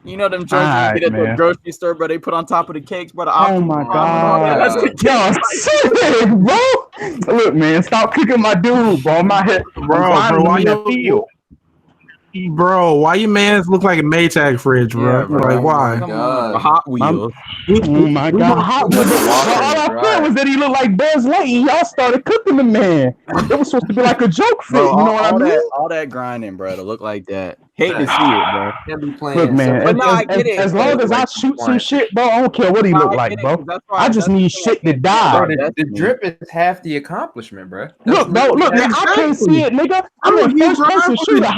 You know them joints you get at the grocery store, bro. They put on top of the cakes, bro. Oh my god, y'all sick, bro. Look, man, stop kicking my dude, bro. My head, bro. Why you? Bro, why your man's look like a Maytag fridge, bro? Like, why? Hot Wheels. Oh my god, Hot Wheels. All I said was that he looked like Buzz Lightyear. Y'all started cooking the man. It was supposed to be like a joke fit. You know what I mean? All that grinding, bro, to look like that. Hate to see it, bro. Look, man. But no, I get it. As long as I shoot some shit, bro, I don't care what he look like, bro. I just need shit to die. The drip is half the accomplishment, bro. Look, bro. Look, man. I can't see it, nigga. I'm in first person shooter.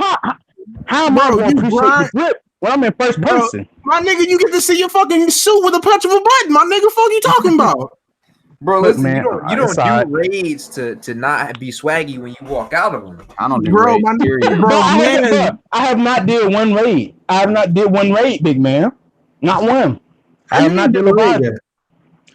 How am I going to appreciate the grip when I'm in first person? My nigga, you get to see your fucking suit with a punch of a button. My nigga, fuck you talking about? Bro, listen, man, you don't do raids to not be swaggy when you walk out of them. I don't do raids. I have not did one raid. I have not did one raid, big man. Not one. I have not did a raid.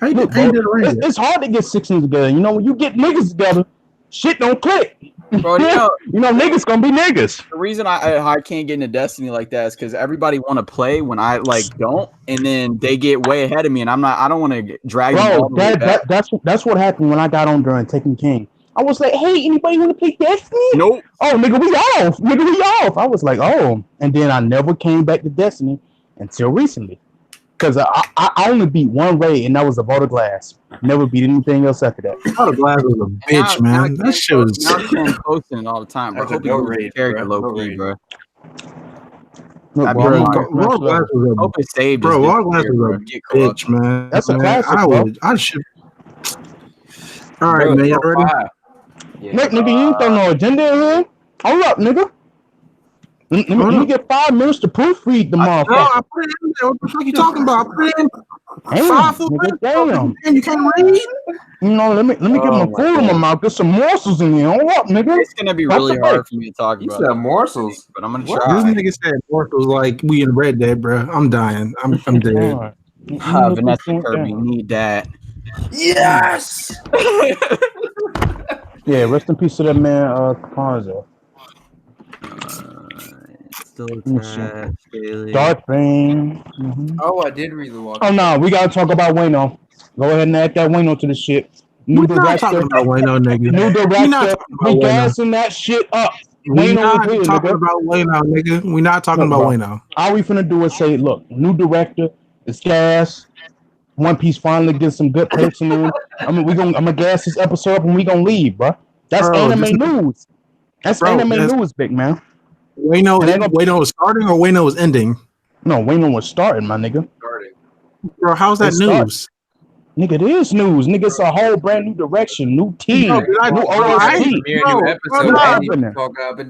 It's hard to get 16s together. You know, when you get niggas together, shit don't click. Bro, you know, niggas gonna be niggas. The reason I can't get into Destiny like that is because everybody want to play when I don't, and then they get way ahead of me, and I don't want to drag them all the way back. That's what happened when I got on during Taken King. I was like, hey, anybody want to play Destiny? Nope. Oh, nigga, we off. Nigga, we off. I was like, oh, and then I never came back to Destiny until recently. Because I only beat one raid, and that was the Vault of Glass. Never beat anything else after that. Vault of Glass was a bitch, man. That shit was. Now I'm posting all the time. I hope you raid character low key, bro. Look, Vault of Glass was a hope it saved. Bro, Vault of Glass was a bitch, man. That's a classic. I should. All right, man. Y'all ready? Nick, nigga, you ain't throw no agenda in here. Hold up, nigga. Let me get 5 minutes to proofread the motherfucker. No, I put it in there. What the fuck you talking about? I put it in 5 full minutes. Damn. You can't read? You know, let me get my food in my mouth. Get some morsels in here. Hold up, nigga. It's gonna be really hard for me to talk about. You said morsels, but I'm gonna try. This nigga said morsels like we in Red Dead, bro. I'm dying. I'm dead. Vanessa Kirby need that. Yes. Yeah, rest in peace to that man, Kapanza. Dark Bane. Oh, I did read the walk. Oh no, we gotta talk about Wayno. Go ahead and add that Wayno to the shit. We're not talking about Wayno, nigga. New director, we gassing that shit up. We're not talking about Wayno, nigga. We're not talking about Wayno. All we finna do is say, look, new director, it's gas. One Piece finally gets some good person in. I'm gonna gas this episode up and we gonna leave, bro. That's anime news. That's anime news, big man. Wayno was starting or Wayno was ending? No, Wayno was starting, my nigga. Bro, how's that news? Nigga, it is news. Nigga, it's a whole brand new direction, new team, new OST.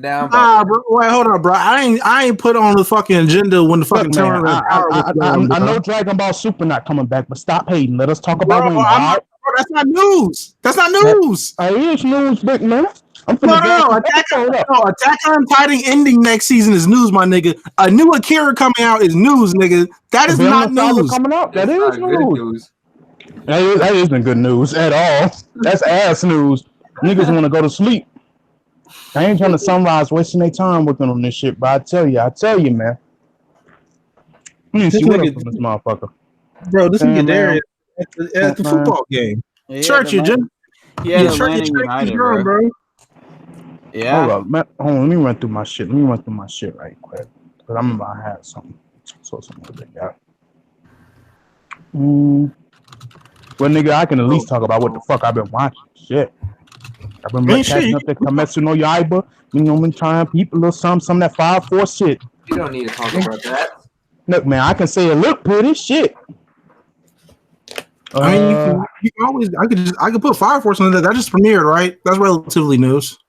Nah, bro. Wait, hold on, bro. I ain't put on the fucking agenda when the fucking I know Dragon Ball Super not coming back, but stop hating. Let us talk about Wayno. That's not news. That's not news. It is news, big man. No. Attack on Titan ending next season is news, my nigga. A new Akira coming out is news, nigga. That is not news. Coming out. That is news. That isn't good news at all. That's ass news. Niggas want to go to sleep. I ain't trying to sunrise wasting their time working on this shit, but I tell you, man. Let me see what up from this motherfucker. Bro, this nigga there at the football game. Yeah, Church, you just bro. Yeah. Hold up, let me run through my shit. Right quick. Because I remember I had something. So something like that. Well, nigga, I can at least talk about what the fuck I've been watching. Shit. I've been catching up to Kimetsu no Yaiba. You know, been trying people a little something that 5-4 shit. You don't need to talk about that. Look, man, I can say it look pretty. Shit. I mean, you can always. I could put Fire Force on that. That just premiered, right? That's relatively news.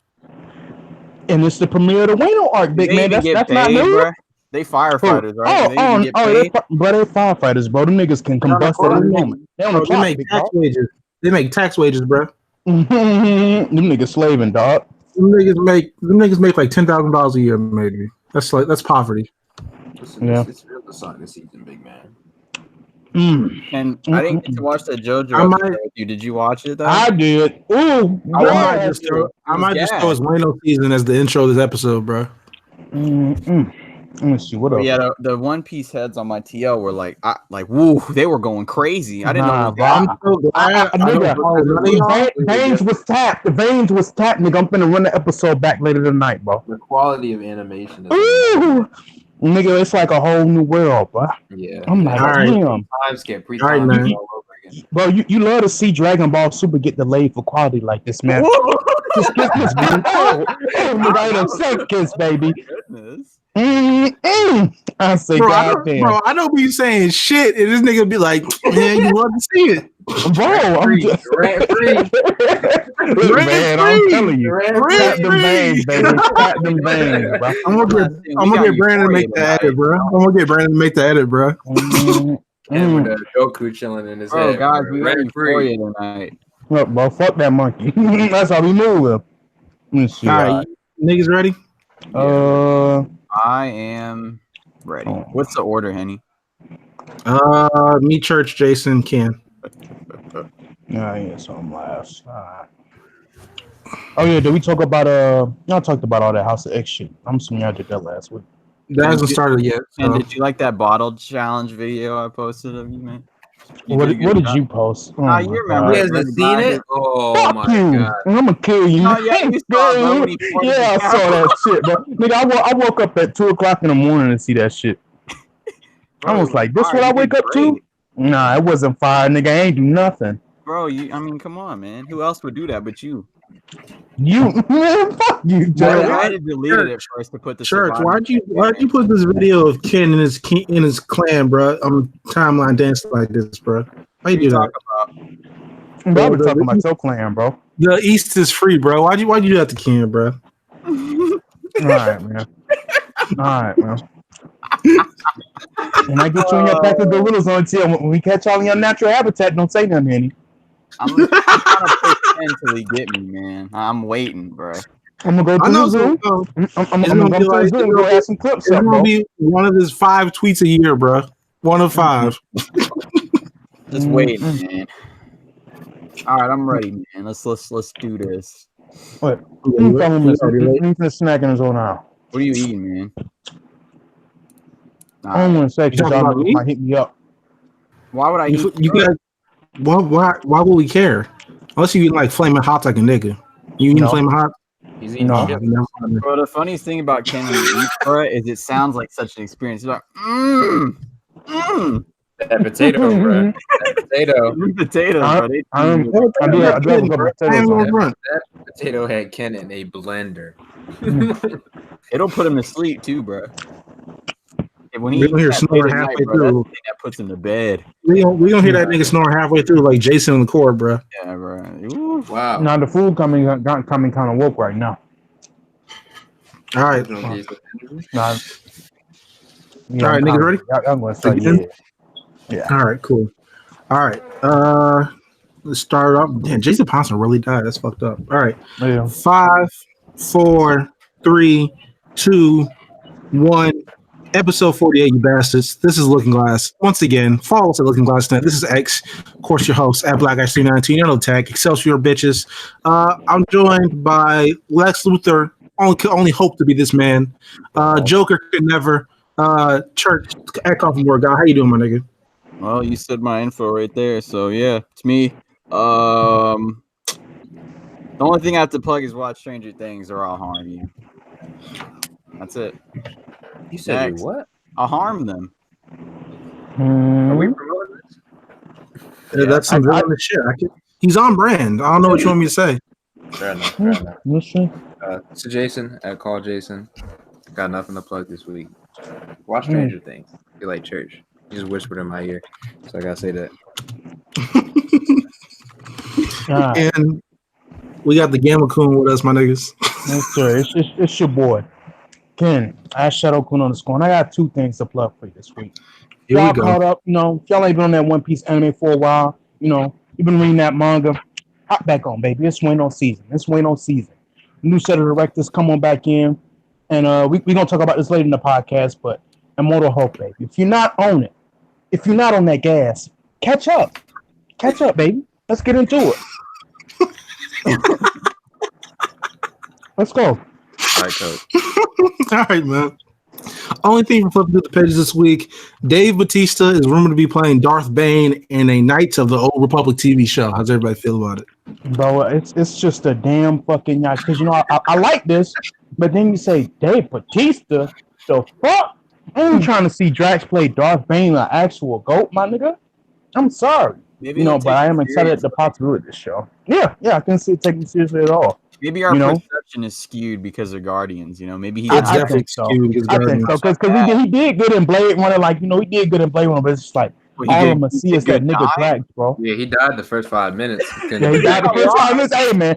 And it's the premiere of the Wayno arc, big man. That's not news. Bro. They firefighters, right? They firefighters, bro. Them niggas can combust at any moment. They make tax wages. They make tax wages, bro. Them niggas slaving, dog. Them niggas make like $10,000 a year, maybe. That's poverty. It's real this season, big man. And I didn't get to watch that JoJo with you. Did you watch it though? I did. Ooh, I might just throw his Wayno season as the intro of this episode, bro. Let me see what else. Yeah, the One Piece heads on my TL were like, woo, they were going crazy. I didn't know. I'm so glad. The veins was tapped. The veins was tapped, nigga. I'm finna run the episode back later tonight, bro. The quality of animation. Ooh, nigga, it's like a whole new world, bro. Yeah, I'm like, damn. Time skip, all right, man. all over again. Bro, you love to see Dragon Ball Super get delayed for quality like this, man. Just kiss this, man. Oh, nigga, I ain't upset, kiss, baby. Goodness. I say, bro, goddamn. I don't be saying shit, and this nigga be like, man, you love to see it. Bro, I'm just Look, man, I'm telling you, tap them veins, baby, tap them veins, bro. I'm gonna get Brandon to make the edit, bro. And with Goku chilling in his head. Guys, we got Euphoria tonight. Look, bro, fuck that monkey. That's how we move him. Let me see. All right, niggas ready? I am ready. What's the order, Henny? Me, Church, Jason, Ken. Yeah, something last. Oh yeah, did we talk about y'all talked about all that House of X shit. I'm assuming y'all did that last week. That hasn't started yet. And did you like that bottle challenge video I posted of you, man? What did you post? Oh, you remember? He hasn't seen it? Oh Fuck my you. god. I'm gonna kill you. Oh, yeah, you saw it, bro, when he pointed Yeah, I saw that shit, bro. Nigga, I woke up at 2:00 in the morning to see that shit. Bro, I was like, this what I wake up to? Nah, it wasn't fire, nigga. I ain't do nothing. Bro, come on, man. Who else would do that but you? You, man, fuck you, Joe. I had to delete it at first to put the Church. Why'd you put this video of Ken and his clan, bro, on timeline dancing like this, bro? Why you do that? Bro, I was talking about your clan, bro. The East is free, bro. Why'd you do that to Ken, bro? All right, man. When I get you in your pack of gorillas on TL, when we catch y'all in your natural habitat, don't say nothing, Henny. I'm trying to push Ken till he get me, man. I'm waiting, bro. I'm gonna go to the zoo. I'm gonna go to the zoo and go add some clips up, bro. It's gonna be one of his 5 tweets a year, bro. 1 of 5. Just wait, man. All right, I'm ready, man. Let's do this. What? He's snacking his own hour. What are you eating, man? I don't want to say because y'all might hit me up. Why would I eat? You guys, why would we care? Unless you eat like flaming hot like a nigga. You eating flaming hot? He's eating Bro, the funniest thing about Ken and the Eat is it sounds like such an experience. He's like, that potato, bro. That potato. That potato had Ken in a blender. It'll put him to sleep too, bro. When he hear snoring halfway through, that puts him to bed. We gonna hear that nigga snoring halfway through like Jason in the court, bro. Yeah, bro. Ooh. Wow. Now the food coming kind of woke right now. All right. All right, niggas ready? I'm gonna say yeah. All right, cool. All right. Let's start off. Damn, Jason Ponson really died. That's fucked up. All right. Yeah. 5, 4, 3, 2, 1. Episode 48, you bastards. This is Looking Glass. Once again, follow us at Looking Glass Net. This is X. Of course, your host at Black Ice 319. No tag. Excelsior bitches. I'm joined by Lex Luthor. Only hope to be this man. Joker could never. Church Echo from Word God. How you doing, my nigga? Well, you said my info right there, so yeah, it's me. The only thing I have to plug is watch Stranger Things, or I'll harm you. That's it. You said what? I'll harm them. Are we promoting this? Yeah, that's some relevant shit. He's on brand. I don't know what you want me to say. Fair enough. So Jason, at Call Jason, got nothing to plug this week. Watch Stranger Things. You like church. You just whispered in my ear, so I gotta say that. And we got the Gamma Coon with us, my niggas. Yes, sir. It's your boy Ken. I Shadow Kun on the score, and I got 2 things to plug for you this week. Y'all caught up, if y'all ain't been on that One Piece anime for a while, you've been reading that manga. Hop back on, baby. It's Wayno season. New set of directors, come on back in, and we gonna talk about this later in the podcast. But Immortal Hulk, baby. If you're not on it, if you're not on that gas, catch up, baby. Let's get into it. Let's go. All right, coach. All right, man. only thing from flipping through the pages this week, Dave Bautista is rumored to be playing Darth Bane in a Knights of the Old Republic TV show. How's everybody feel about it? Bro, it's just a damn fucking yacht. Because, you know, I like this, but then you say, Dave Bautista? The fuck? I ain't trying to see Drax play Darth Bane, an actual GOAT, my nigga. I'm sorry. Maybe You know, he'll but take I it am excited at the seriously. possibility of this show. Yeah, I can see it taking seriously at all. Maybe our You know? perception is skewed because of Guardians. You know, maybe he's It's I definitely think so. skewed because I think so. Because he did good in Blade Runner. Like, you know, he did good in Blade Runner, but it's just like, Well, he all did- I'm going to he see did is that good nigga dying. Drax, bro. Yeah, he died the first 5 minutes. Yeah, he got the first 5 minutes. Hey, man,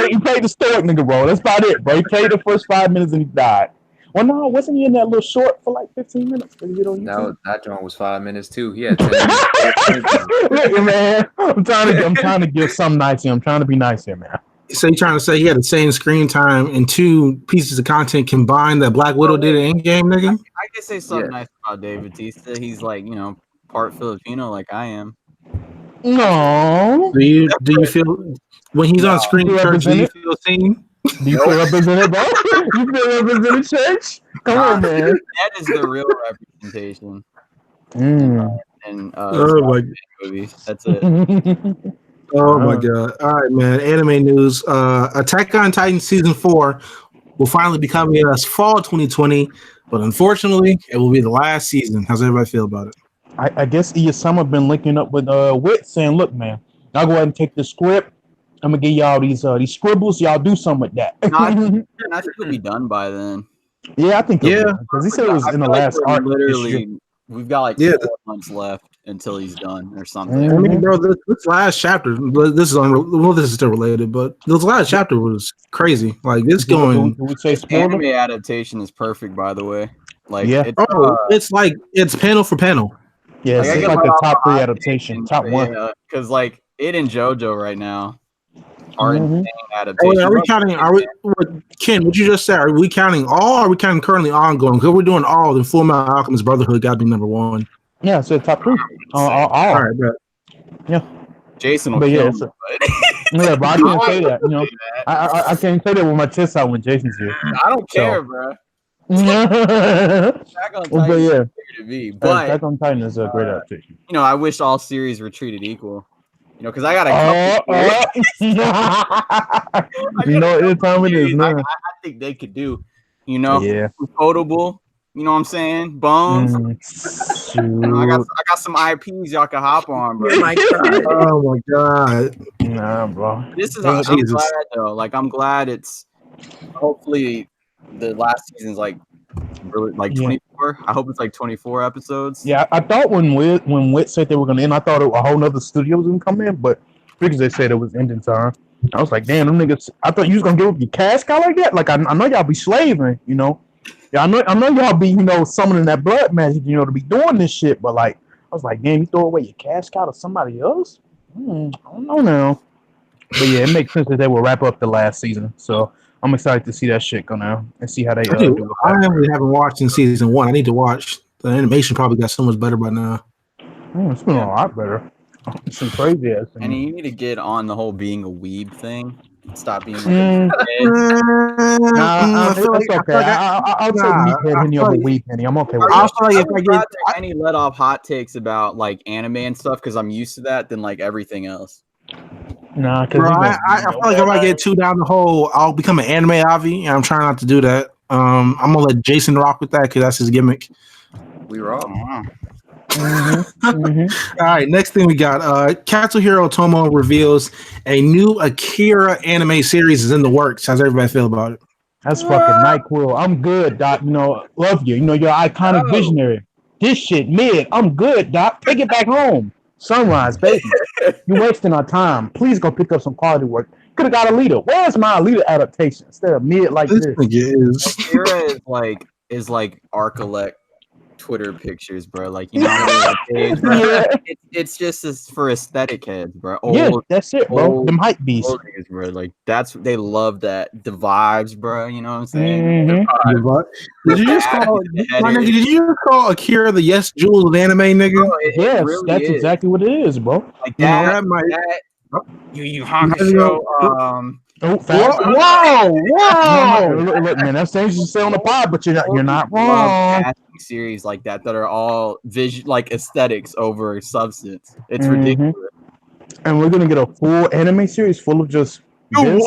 he played the stoic nigga role. That's about it, bro. He played the first 5 minutes and he died. Well, no, wasn't he in that little short for like 15 minutes? Did he get on YouTube? That joint was 5 minutes too. He had 10 minutes. Look, man, I'm trying to give some nice here. I'm trying to be nice here, man. So you're trying to say he had the same screen time and 2 pieces of content combined that Black Widow did in Endgame, nigga? I can say something Yeah. nice about Dave Bautista. He's like, you know, part Filipino like I am. No. Do you feel when he's on screen, You Church, do you represent feel seen? Do you feel represented, bro? You feel represented, church? Come on, man. That is the real representation. Mm. Oh And my, movies. That's it. oh my god! All right, man. Anime news: Attack on Titan season 4 will finally be coming us fall 2020, but unfortunately, it will be the last season. How's everybody feel about it? I guess Iyasama been linking up with Wit, saying, "Look, man, I'll go ahead and take the script. I'm gonna give y'all these scribbles. Y'all do something with that." No, I think it'll be done by then. Yeah, I think. Yeah. Because he said it was I in the feel like last we're arc. literally, we've got like Yeah. 4 months left until he's done or something. I mean, bro, this last chapter. This is still related, but this last chapter was crazy. Like it's going. Do we say This spoiler? anime adaptation is perfect, by the way. Like, Yeah. it's, It's panel for panel. Yeah, Like, I it's get like a the lot top of 3 hot adaptation, takes, top 1. because like it and JoJo right now are Mhm. insane Oh, adaptations. are we counting? Ken? What you just said? Are we counting all? Or are we counting currently ongoing? Because we're doing all. Then Full Metal Alchemist Brotherhood got to be number 1. Yeah, so top 3. All right, bro. Jason will But yeah, kill it's me, a- but Yeah, but I can't say that. You know, say that. I can't say that with my chest out when Jason's here. I don't care, So- bro. but Attack on Titan is yeah, bigger to me, but Attack on Titan is a great adaptation. you know, I wish all series were treated equal. You know, because I got a couple. You know, anytime it is series now. I think they could do. You know, Yeah. Potable. You know what I'm saying? Bones. You know, I Shoot. got some IPs y'all can hop on, bro. Oh my god. Nah, bro. This is Oh, I'm Jesus. glad though. Like I'm glad it's hopefully the last season's like really like Yeah. 24. I hope it's like 24 episodes. Yeah, I thought when Wit said they were gonna end, I thought a whole nother studio was gonna come in, but because they said it was ending time, I was like, damn, them niggas. I thought you was gonna give up your cash cow like that. Like I know y'all be slaving, you know. Yeah, I know y'all be, you know, summoning that blood magic, you know, to be doing this shit. But like, I was like, damn, you throw away your cash cow to somebody else? I don't know now. But yeah, it makes sense that they will wrap up the last season. So I'm excited to see that shit go now and see how they do it. I haven't watched in season 1. I need to watch. The animation probably got so much better by now. It's been a lot better. Some crazy ass And things. you need to get on the whole being a weeb thing. Stop being like Mm. a kid. Nah, it's okay. I'll take Nah, meathead Henny over weed Henny. I'm okay with I'll that. tell you if I I'd get. rather any let off hot takes about like anime and stuff because I'm used to that than like everything else. Nah, Bro, I feel like if I get too down the hole, I'll become an anime Avi, and I'm trying not to do that. I'm gonna let Jason rock with that because that's his gimmick. We were all. All right, next thing we got Katsuhiro Otomo reveals a new Akira anime series is in the works. How's everybody feel about it? That's fucking NyQuil. I'm good, Doc. You know, love you. You know, you're iconic visionary. This shit mid. I'm good, Doc. Take it back home. Sunrise, baby. You're wasting our time. Please go pick up some quality work. Could have got a leader. Where's my leader adaptation instead of mid like This this? nigga is. Akira is like Arcolect Twitter pictures, bro. Like you know, what I mean? Like, bro, Yeah. it's just as for aesthetic heads, bro. Yeah, Old, that's it, bro. old- Them hype beasts. old niggas, bro. Like they love that the vibes, bro. You know what I'm saying? Mhm. Did you just call my nigga? Did you just call Akira the Yes Jules of anime, nigga? Bro, it Yes, really that's is. exactly what it is, bro. Like You know, that. that might. That Yu Yu Hakusho, Oh, facts. Look, man, that's things you say on the pod, but you're not Love wrong. casting series like that are all like aesthetics over substance. It's Mhm. ridiculous. And we're gonna get a full anime series full of just this.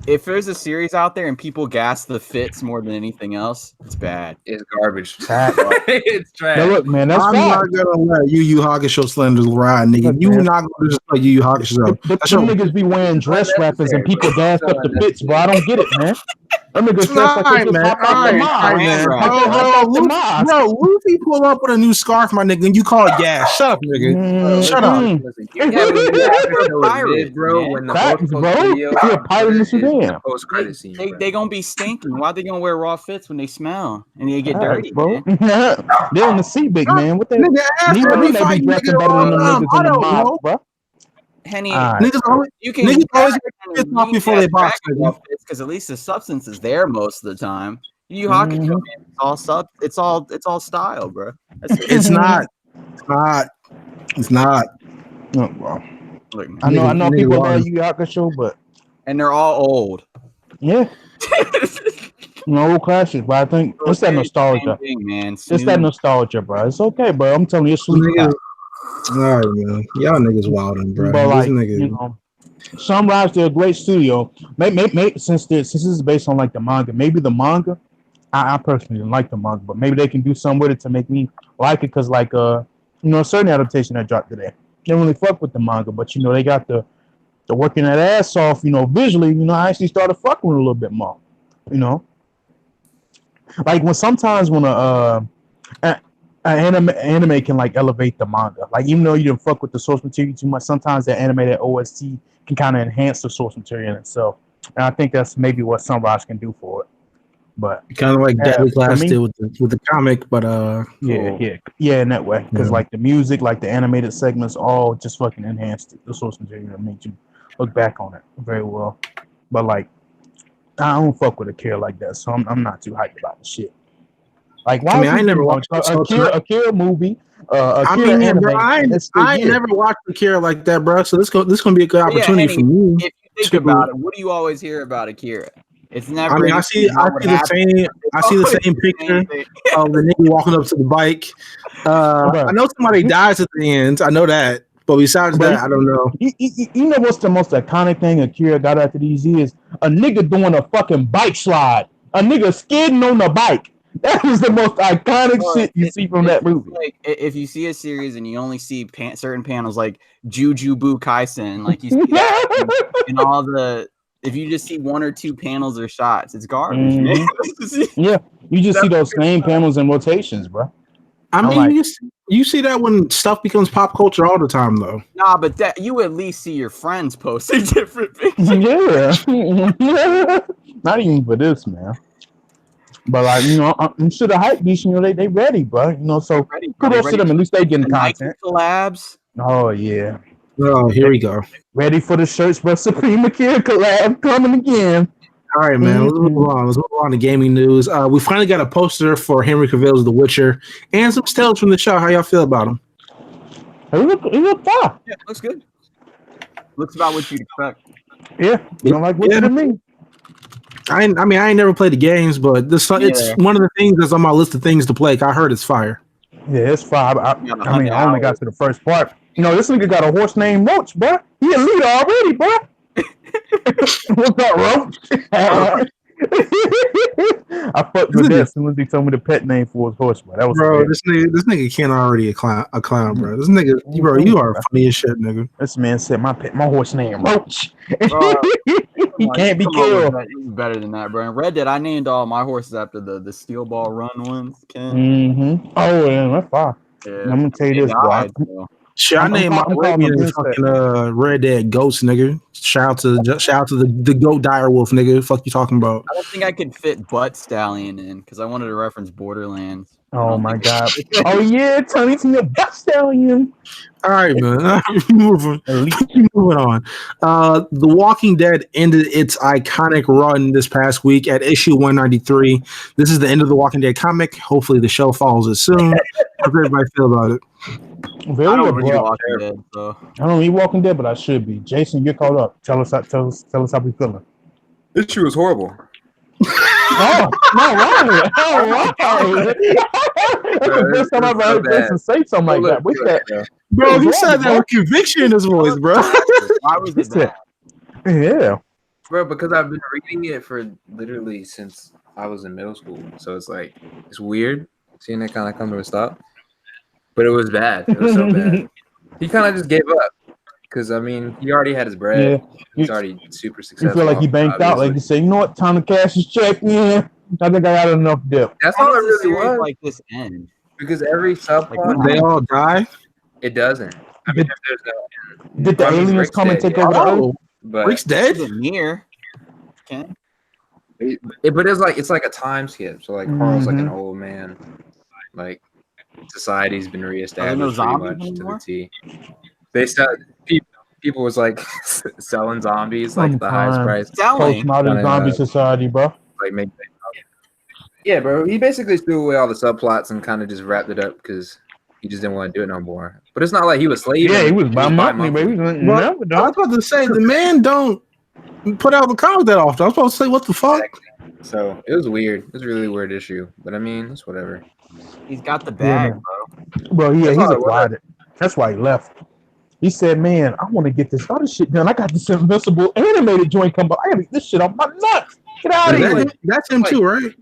If there's a series out there and people gas the fits more than anything else, it's bad. It's garbage. Fact. It's trash. Now look, man, that's I'm fact. not gonna let Yu Yu Hakusho slanders ride, nigga. Look, You man. not gonna just play Yu Yu Hakusho. But That's some your niggas be wearing dress weapons and people gas up the fits, bro. I don't get it, man. Them niggas dress like they just man. hopped out the mob. man. Like they hopped out the mob. Bro, Luffy pull up with a new scarf, my nigga, and you call it gas. Shut up, nigga. Shut up. Listen, you have a pirate, bro. When the Facts, whole bro. video, He a pirate in the Sudan. post credit scene, bro. They gonna be stinking. Why they gonna wear raw fits when they smell and they get Alright, dirty, bro. man? They're on the sea, big man. What they? Nigga, Neither after one we they be fight dressing nigga better than them all niggas I in the don't mob, know. bro. Henny, Alright. Niggas always you can niggas always get pissed off before they box, nigga. because at least the substance is there most of the time. You Mhm. Hakusho, man, it's all style, bro. That's it. It's not. It's not. Oh, bro. Look, man. I know Niggas people lying. love Yu Yu Hakusho, but And they're all old. yeah, no classics. But I think it's that nostalgia. Same thing, man. It's that Snooze. nostalgia, bro. It's okay, bro. I'm telling you, it's sweet. Niggas, all right, man. Y'all niggas wildin', bro. But like, These niggas, you know, Sunrise, they're a great studio. Maybe since this is based on like the manga, maybe the manga. I personally didn't like the manga, but maybe they can do something with it to make me like it. Cause like a certain adaptation that dropped today, they don't really fuck with the manga, but they got the working that ass off. Visually, I actually started fucking with it a little bit more. Like sometimes when an anime can like elevate the manga. Like even though you didn't fuck with the source material too much, sometimes that animated OST can kind of enhance the source material in itself. And I think that's maybe what Sunrise can do for it. But kind of like Deadly for Class me- did with the comic, but yeah, in that way. Because Yeah. like the music, like the animated segments, all just fucking enhanced the source material and made you look back on it very well. But like, I don't fuck with Akira like that, so I'm not too hyped about the shit. Like, why? I mean, I ain't never watched Akira movie. I Akira mean, anime. bro, I ain't never watched Akira like that, bro. So this gonna be a good opportunity for me. If you think about it, what do you always hear about Akira? It's never. I mean, I see the same picture of the nigga walking up to the bike. I know somebody dies at the end. I know that, but besides that, I don't know. You know what's the most iconic thing Akira got after these years? A nigga doing a fucking bike slide. A nigga skidding on the bike. That was the most iconic shit you see from that movie. Like if you see a series and you only see certain panels like Jujubu Kaisen, like you see that in all the. If you just see one or two panels or shots, it's garbage. Man. Yeah, you just see those same panels and rotations, bro. I mean, you see that when stuff becomes pop culture all the time, though. Nah, but that you at least see your friends posting different pictures. Yeah, not even for this, man. But like I'm sure the hype beast, they ready, bro. So kudos to them. At least they getting content. Collabs. Oh yeah. Oh, here we go. Ready for the shirts, but Supreme Akira collab coming again. All right, man. Let's move on. Let's move on to gaming news. We finally got a poster for Henry Cavill's The Witcher and some stills from the show. How y'all feel about him? He look fine. Yeah, looks good. Looks about what you'd expect. Yeah, you don't like Witcher to me. I ain't never played the games, but it's one of the things that's on my list of things to play. I heard it's fire. Yeah, it's fire. I only got to the first part. This nigga got a horse named Roach, bro. He a leader already, bro. What's up, Roach? I fucked with that as soon as he told me the pet name for his horse, bro. That was bro. This nigga can't already a clown, bro. This nigga, bro, you are funny as shit, nigga. This man said my horse named Roach. He can't be killed. He's better than that, bro. In Red Dead, I named all my horses after the Steel Ball Run ones. Mm-hmm. Oh, yeah, that's fine. Yeah. I'm gonna tell you this, bro. Shit, I named my Arabian fucking Red Dead Ghost, nigga. Shout out to the Goat Dire Wolf, nigga. Fuck you talking about? I don't think I could fit Butt Stallion in because I wanted to reference Borderlands. Oh my god! Oh yeah, Tony from the Butt Stallion. All right, man. Moving on. The Walking Dead ended its iconic run this past week at issue 193. This is the end of the Walking Dead comic. Hopefully, the show follows it soon. How does everybody feel about it? Very I don't read abrupt. Walking Dead, so I don't read Walking Dead, but I should be. Jason, you're caught up. Tell us how we feeling. This shit was horrible. Oh, no, right. Oh, right. That's the first time I've heard Jason say something like that. What's that? Bro, he said that with conviction in his voice, bro. why was it bad? Yeah. Bro, because I've been reading it for literally since I was in middle school. So it's like, it's weird seeing it kind of come to a stop. But it was bad. It was so bad. He kind of just gave up. Because, I mean, he already had his bread. Yeah. He's already super successful. You feel like he banked out. Like you say, you know what? Time to cash his check. Yeah. I think I got enough dip. That's How all it does a really series was. like this end? Because every subplot, They all die. it doesn't. I mean, there's no. Did the I mean, aliens Rick's come and dead, take yeah. over the Earth? Oh, But Rick's dead. Is it near? Ken? but it's like a time skip. So like Carl's like an Mhm. old man. Like society's been no reestablished pretty zombies much anymore? to the T. They start people was like selling zombies like the highest I'm price. Selling. Postmodern Kinda, zombie society, bro. Like make. Yeah, bro. He basically threw away all the subplots and kind of just wrapped it up because he just didn't want to do it no more. But it's not like he was slave. Yeah, he was bi-monthly, baby. Well, I was about to say the man don't put out the comic that often. I was supposed to say what the fuck. So it was weird. It was a really weird issue. But I mean, it's whatever. He's got the Yeah, bag, man. bro. Bro, yeah, That's he's all a it was. rider. That's why he left. He said, "Man, I want to get this other shit done. I got this Invincible animated joint coming. I gotta get this shit off my nuts. Get out of That's here." him- That's him too, right?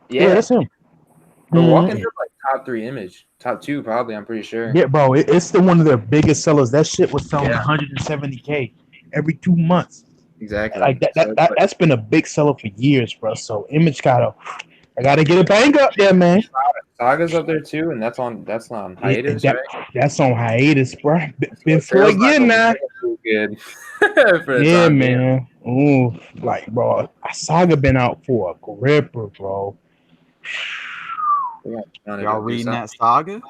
Yeah, that's him. But Mhm. Walking Dead like top 3 image, top 2 probably. I'm pretty sure. Yeah, bro, it's the one of their biggest sellers. That shit was selling Yeah. 170K every 2 months. Exactly. Like that, So, that's been a big seller for years, bro. So Image I gotta get a bang up there, man. Saga's up there too, and that's on hiatus, That- right? That's on hiatus, bro. Been for a Sales not year gonna now. be too good. For the Yeah, time being. man. Ooh, like, bro, Saga been out for a gripper, bro. Trying to Y'all do reading something. that saga?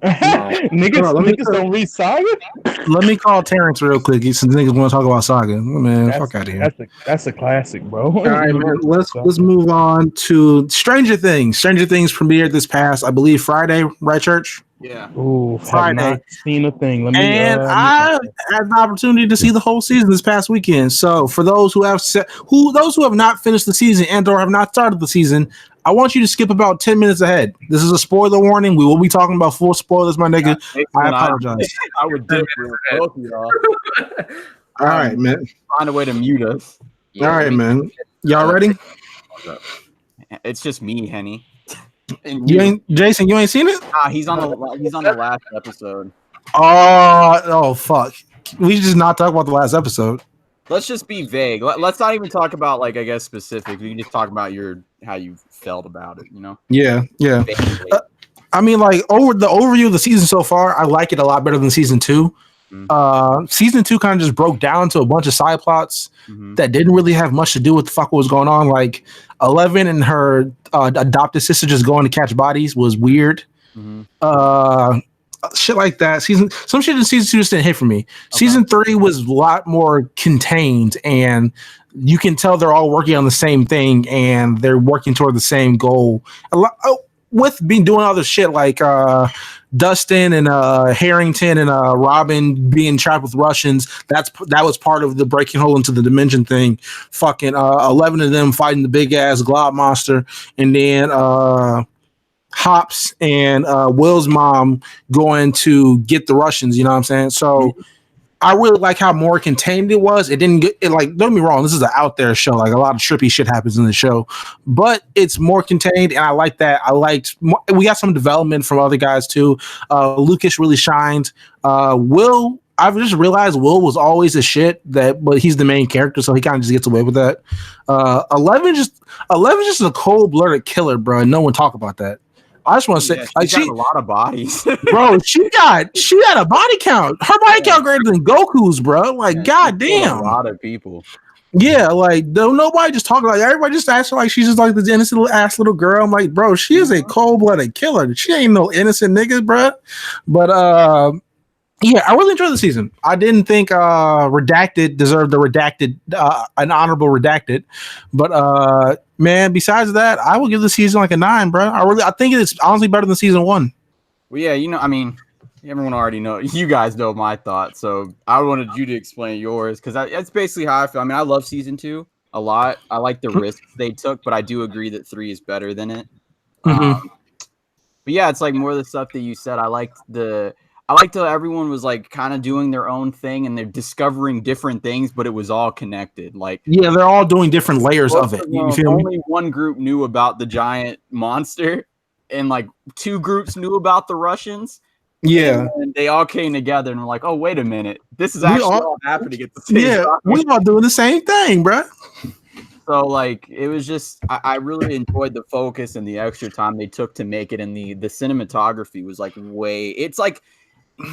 niggas, Hold on, let me- niggas don't read Saga. Let me call Terrence real quick. Since niggas want to talk about Saga, man, fuck out of here. That's a classic, bro. All right, man. Let's move on to Stranger Things. Stranger Things premiered this past, I believe, Friday, right, Church? Yeah. Ooh, have Friday. not seen a thing. Let me. And I had the opportunity to see the whole season this past weekend. So for those who have those who have not finished the season and/or have not started the season, I want you to skip about 10 minutes ahead. This is a spoiler warning. We will be talking about full spoilers, my nigga. I apologize. I would do it for both of y'all. All right, man. Find a way to mute us. All right, man. Y'all ready? It's just me, Henny. And You ain't Jason. You ain't seen it? he's on the last episode. Oh, fuck. We should just not talk about the last episode. Let's just be vague. Let's not even talk about like I guess specific. We can just talk about how you felt about it. You know. Yeah. Vaguely. I mean, like over the overview of the season so far, I like it a lot better than season 2. Season 2 kind of just broke down to a bunch of side plots that didn't really have much to do with the fuck what was going on. Like 11 and her adopted sister just going to catch bodies was weird. Shit like that. Some shit in season 2 just didn't hit for me. Season 3 was a lot more contained, and you can tell they're all working on the same thing and they're working toward the same goal. With doing other shit like Dustin and Harrington and Robin being trapped with Russians. That was part of the breaking hole into the dimension thing. Fucking 11 of them fighting the big ass glob monster, and then Hops and Will's mom going to get the Russians. You know what I'm saying? So I really like how more contained it was. It didn't get it, like, don't get me wrong, this is an out there show. Like a lot of trippy shit happens in the show, but it's more contained, and I like that. We got some development from other guys too. Lucas really shined. Will, I've just realized Will was always a shit but he's the main character, so he kind of just gets away with that. 11 just a cold-blooded killer, bro. And no one talk about that. I just want to say, like, she got a lot of bodies, bro. She got a body count. Her body count greater than Goku's, bro. Like, goddamn, a lot of people. Yeah, like nobody just talking, like everybody just acts like she's just like this innocent little girl. I'm like, bro, she is a cold-blooded killer. She ain't no innocent nigga, bro. But yeah, I really enjoyed the season. I didn't think Redacted deserved an honorable Redacted, but man, besides that, I will give the season like a 9, bro. I think it's honestly better than season 1. Well, yeah, I mean, everyone already know. You guys know my thoughts, so I wanted you to explain yours because that's basically how I feel. I mean, I love season 2 a lot. I like the risks they took, but I do agree that 3 is better than it. Mhm. But yeah, it's like more of the stuff that you said. I liked how everyone was like kind of doing their own thing and they're discovering different things, but it was all connected. Like Yeah, they're all doing different layers of it. You feel me? only one group knew about the giant monster, and like 2 groups knew about the Russians. Yeah. And they all came together and were like, "Oh, wait a minute, this is We actually all- all happening at the same Yeah, time." we all doing the same thing, bro. So like it was just I really enjoyed the focus and the extra time they took to make it, and the cinematography was like it's like,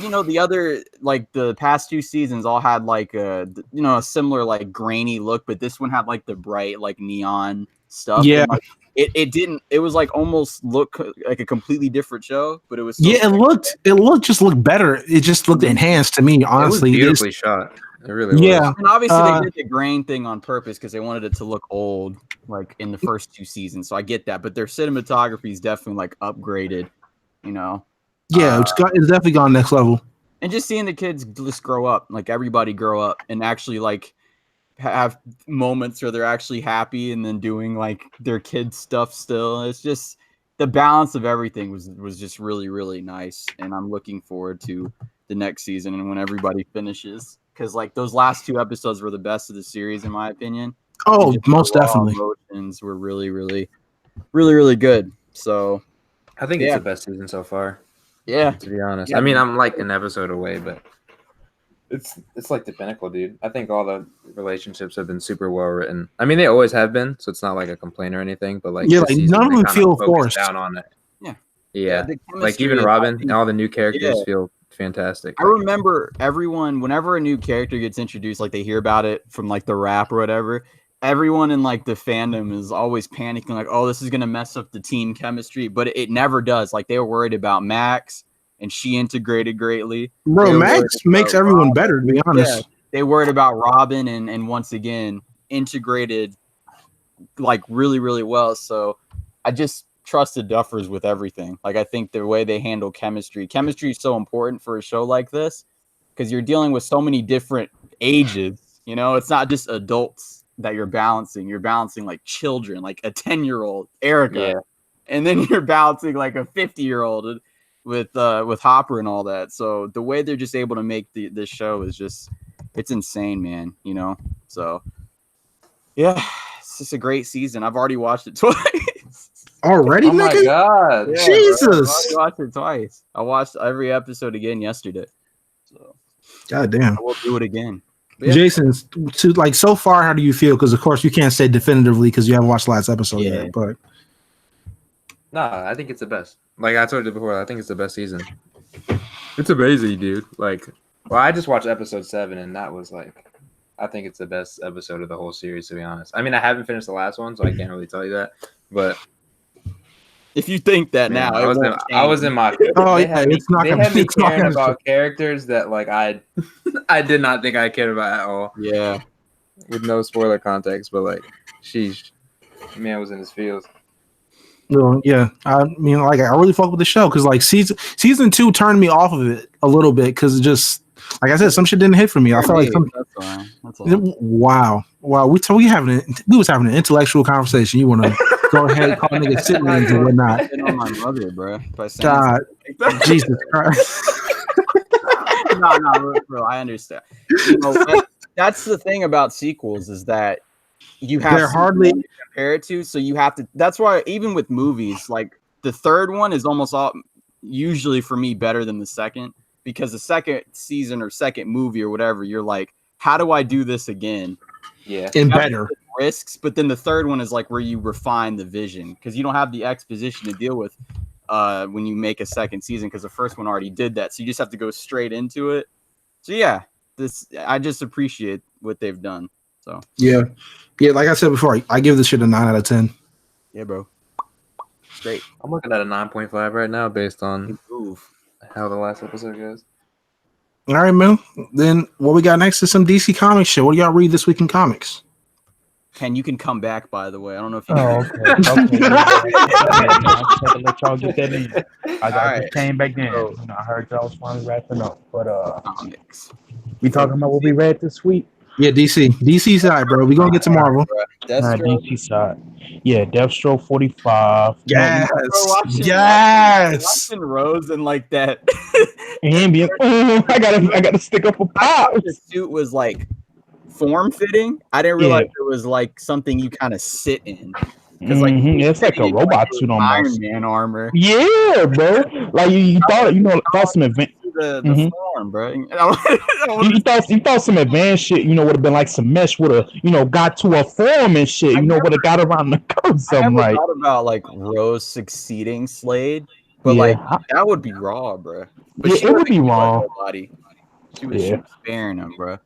you know, the other, like the past 2 seasons all had like a similar like grainy look, but this one had like the bright like neon stuff. Yeah. And, like, it didn't, it was like almost look like a completely different show, but it was Yeah, it looked better. It just looked enhanced to me, honestly. It was beautifully shot. It really was. Yeah. And obviously Uh, they did the grain thing on purpose because they wanted it to look old, like in the first 2 seasons. So I get that, but their cinematography is definitely like upgraded, you know. Yeah, it's definitely gone next level. And just seeing the kids just grow up, like everybody grow up, and actually like have moments where they're actually happy, and then doing like their kid stuff still. It's just the balance of everything was just really, really nice, and I'm looking forward to the next season and when everybody finishes. Because like those last 2 episodes were the best of the series, in my opinion. Oh, Just most the raw definitely. emotions were really, really, really, really good. So I think Yeah. it's the best season so far. yeah, To be honest, Yeah. I mean, I'm like an episode away, but it's like the pinnacle, dude. I think all the relationships have been super well written. I mean, they always have been, so it's not like a complaint or anything. But like, Yeah, this like, season, none of they them kinda feel focused forced. down on it. Yeah. Yeah, the like chemistry even is- I Robin think- and all the new characters Yeah. feel fantastic. I remember everyone, whenever a new character gets introduced, like they hear about it from like the rap or whatever, everyone in like the fandom is always panicking, like, oh, this is gonna mess up the team chemistry, but it never does. Like they were worried about Max, and she integrated greatly. Bro, They were Max worried makes about everyone Robin. better, to be honest. They worried about Robin, and once again integrated like really, really well. So I just trusted Duffers with everything. Like I think the way they handle chemistry is so important for a show like this because you're dealing with so many different ages. You know, it's not just adults that you're balancing. You're balancing like children, like a 10-year-old Erica, Yeah. and then you're balancing like a 50-year-old with Hopper and all that. So the way they're just able to make this show is just, it's insane, man. You know, so yeah, it's just a great season. I've already watched it twice. Already, Oh my nigga? god! Yeah, Jesus. bro, I've already watched it twice. I watched every episode again yesterday. So God damn. I will do it again. But yeah. Jason, to like so far, how do you feel? Because of course you can't say definitively because you haven't watched the last episode Yeah. yet. But Nah, I think it's the best. Like I told you before, I think it's the best season. It's amazing, dude. Like, well, I just watched episode 7, and that was like, I think it's the best episode of the whole series. To be honest, I mean, I haven't finished the last one, so I can't really tell you that. But If you think that man, now, I was in my. Oh, they yeah, had me, it's not they gonna had me it's not caring gonna- about characters that like I did not think I cared about at all, Yeah, with no spoiler context. But like, sheesh, man was in his feels. well, yeah, I mean, like I really fuck with the show because like season 2 turned me off of it a little bit because just like I said, some shit didn't hit for me. I felt like some. that's all. That's all. Wow. We was having an intellectual conversation. You want to go ahead and call niggas sit names and whatnot? Shit on my mother, bro. By saying God, something like that. Jesus Christ. no, bro, I understand. You know, that's the thing about sequels is that you have They're something hardly- to compare it to, so you have to. That's why even with movies, like the third one is almost all usually for me better than the second because the second season or second movie or whatever, you're like, how do I do this again? Yeah, And You have better. risks, but then the third one is like where you refine the vision because you don't have the exposition to deal with when you make a second season because the first one already did that, so you just have to go straight into it. So yeah, I just appreciate what they've done. So Yeah. Like I said before, I give this shit a 9 out of 10. yeah, bro, great. I'm looking at a 9.5 right now based on Improve. how the last episode goes. All right, man. Then what we got next is some DC Comics shit. What do y'all read this week in comics? Ken, you can come back. By the way, I don't know if you. Oh, okay. Okay. I had to let y'all get that in. I Alright. just came back in. So- I heard y'all was finally wrapping up. But Comics. we talking about what we read this week? Yeah, DC side, bro. We gonna get to Marvel. Deathstroke. DC side. Yeah, Deathstroke 45. Yes, watching- yes. Watching Rose and like that. Ambient. I gotta stick up for I thought pops. the suit was like form fitting. I didn't realize it was like something you kind of sit in. Because like It's like a fitting robot into suit Iron almost. Man armor. Yeah, bro. Like you thought some advanced. The form, bro. You thought some advanced shit, would have been like some mesh would have, got to a form and shit, would have got around the curve I something never right. thought about like Rose succeeding Slade, but Yeah. like that would be raw, bro. But Yeah, she it would wasn't be killing raw. nobody. She was sparing him, bro.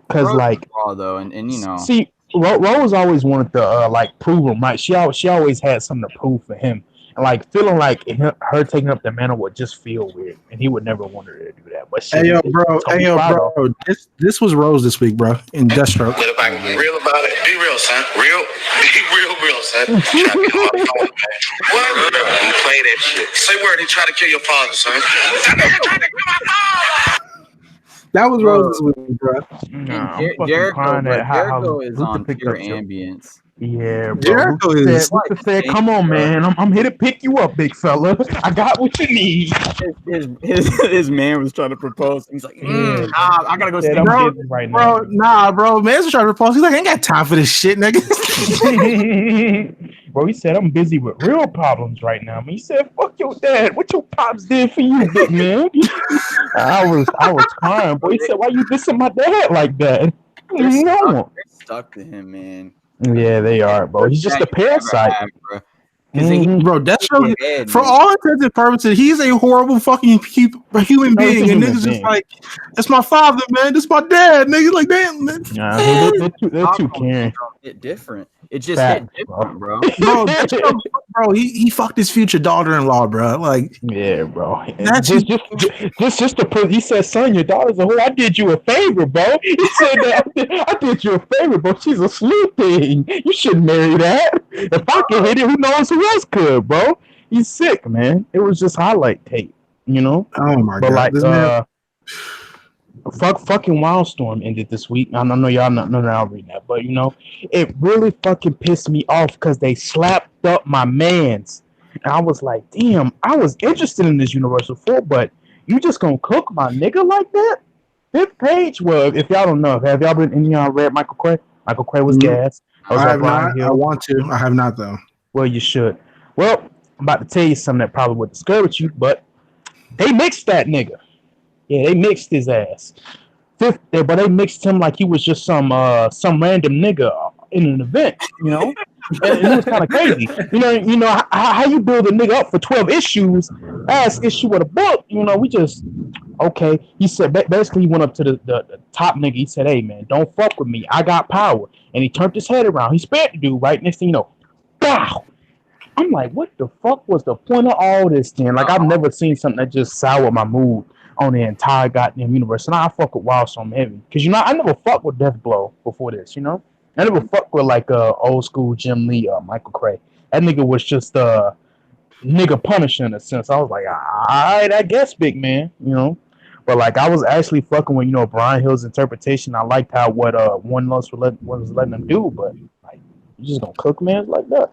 Cause Rose like, was raw though, and you know, see, Rose always wanted to like prove him right. She always had something to prove for him, and like feeling like her taking up the mantle would just feel weird, and he would never want her to do that. But shit, Hey yo, it's bro. Tony Hey yo, Prado. bro. This was Rose this week, bro. In Deathstroke. But if I can be real about it, be real, son. Real, son. Try to get my phone, man. What? Don't play that shit. Say word, he tried to kill your father, son. That nigga tried to kill my father! That was Rose this week, bro. Nah, Jer- I'm fucking Jericho, crying but at how Jericho is Luther on picked pure up Joe. ambience. Yeah, bro. Jericho Luther is said, Luther said, "Come on, man. I'm here to pick you up, big fella. I got what you need." His man was trying to propose. He's like, Yeah. I gotta go Said, see I'm Bro, busy right now. Bro, nah, bro. Man's trying to propose. He's like, I ain't got time for this shit, nigga. Bro, he said, I'm busy with real problems right now. He said, fuck your dad. What your pops did for you, big man? I was crying, bro. He said, why you dissing my dad like that? No. They're stuck to him, man. Yeah, they are, bro. He's just a parasite. Bro, Deathstroke, Dead, for man. all intents and purposes, he's a horrible fucking human No, he's being. a And human niggas just being. like, that's my father, man. That's my dad. Nigga, like, damn, man. Nah, they're too caring. Hit different. It just Facts, hit different, bro. Bro, Deathstroke, bro, he fucked his future daughter-in-law, bro. Like, Yeah, bro. That's- Just to prove, he said, son, your daughter's a whore. I did you a favor, bro. He said that I did you a favor, bro. She's a sleep thing. You shouldn't marry that. If I could hit it, who knows who else could, bro? He's sick, man. It was just highlight tape, oh my But god. like, This man, fucking Wildstorm ended this week. I know y'all not reading that, but it really fucking pissed me off because they slapped up my mans, and I was like, damn, I was interested in this Universal 4, but you just gonna cook my nigga like that? Fifth page. Well, if y'all don't know, have y'all been in y'all read Michael Cray? Michael Cray was gas. I have not. I want to. I have not, though. Well, you should. Well, I'm about to tell you something that probably would discourage you, but they mixed that nigga. Yeah, they mixed his ass. But they mixed him like he was just some random nigga in an event, And it was kind of crazy. How you build a nigga up for 12 issues, last issue of the book, we just, okay. He said, basically he went up to the top nigga. He said, hey, man, don't fuck with me. I got power. And he turned his head around. He spared the dude, right? Next thing you know, bow. I'm like, what the fuck was the point of all this then? Like, I've never seen something that just soured my mood on the entire goddamn universe. And I fuck with Wildstorm heavy. Because, I never fucked with Deathblow before this, I never fucked with, like, old school Jim Lee, Michael Cray. That nigga was just nigga Punisher in a sense. I was like, all right, I guess, big man, But, like, I was actually fucking with, Brian Hill's interpretation. I liked how what One Loss was letting him do. But, like, you just gonna cook man like that?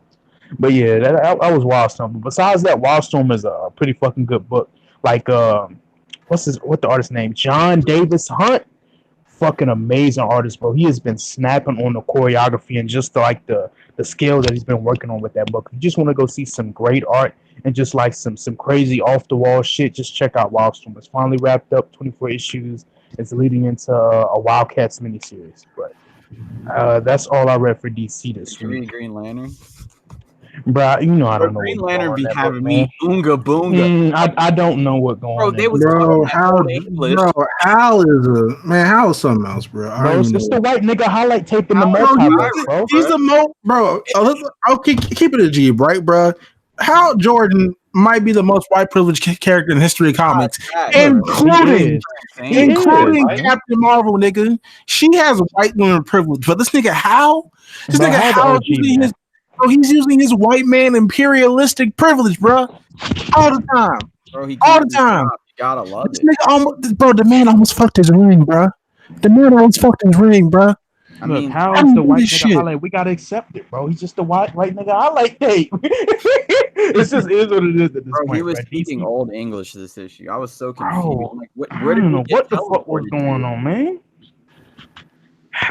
But yeah, that was Wildstorm. But besides that, Wildstorm is a pretty fucking good book. Like, what's the artist's name? John Davis Hunt. Fucking amazing artist, bro. He has been snapping on the choreography and just like the skill that he's been working on with that book. If you just want to go see some great art and just like some crazy off the wall shit, just check out Wildstorm. It's finally wrapped up, 24 issues. It's leading into a Wildcats miniseries. But that's all I read for DC this Did you read week. Green Lantern? Bro, I don't know. Green what's Lantern going be on having that book, me oonga boonga. man. I don't know what's going Bro, on. they was Bro, talking Hal is something else, bro. I Bro, don't it's even just know. the white nigga highlight tape in the Bro, multiverse, bro. he's the most, bro. I'll keep it a G, right, bro? Hal Jordan might be the most white privileged character in the history of comics, Fact, including He is, including right? Captain Marvel, nigga. She has white women privilege, but this nigga Hal, this Bro, nigga Hal's Hal, OG, man. he's using his white man imperialistic privilege, bro, all the time. Bro, he All can't the time. stop. You gotta love This it. nigga almost, bro, the man almost fucked his ring, bro. The man almost fucked his ring, bro. I Look, mean, how I is don't the do white this nigga shit. highlight? We gotta accept it, bro. He's just the white nigga highlight. Hey, it's just is what it is at this bro, point. he was bro. speaking old English this issue. I was so confused. Bro, Like, where I did don't he know get what the fuck was teleported going to? on, man.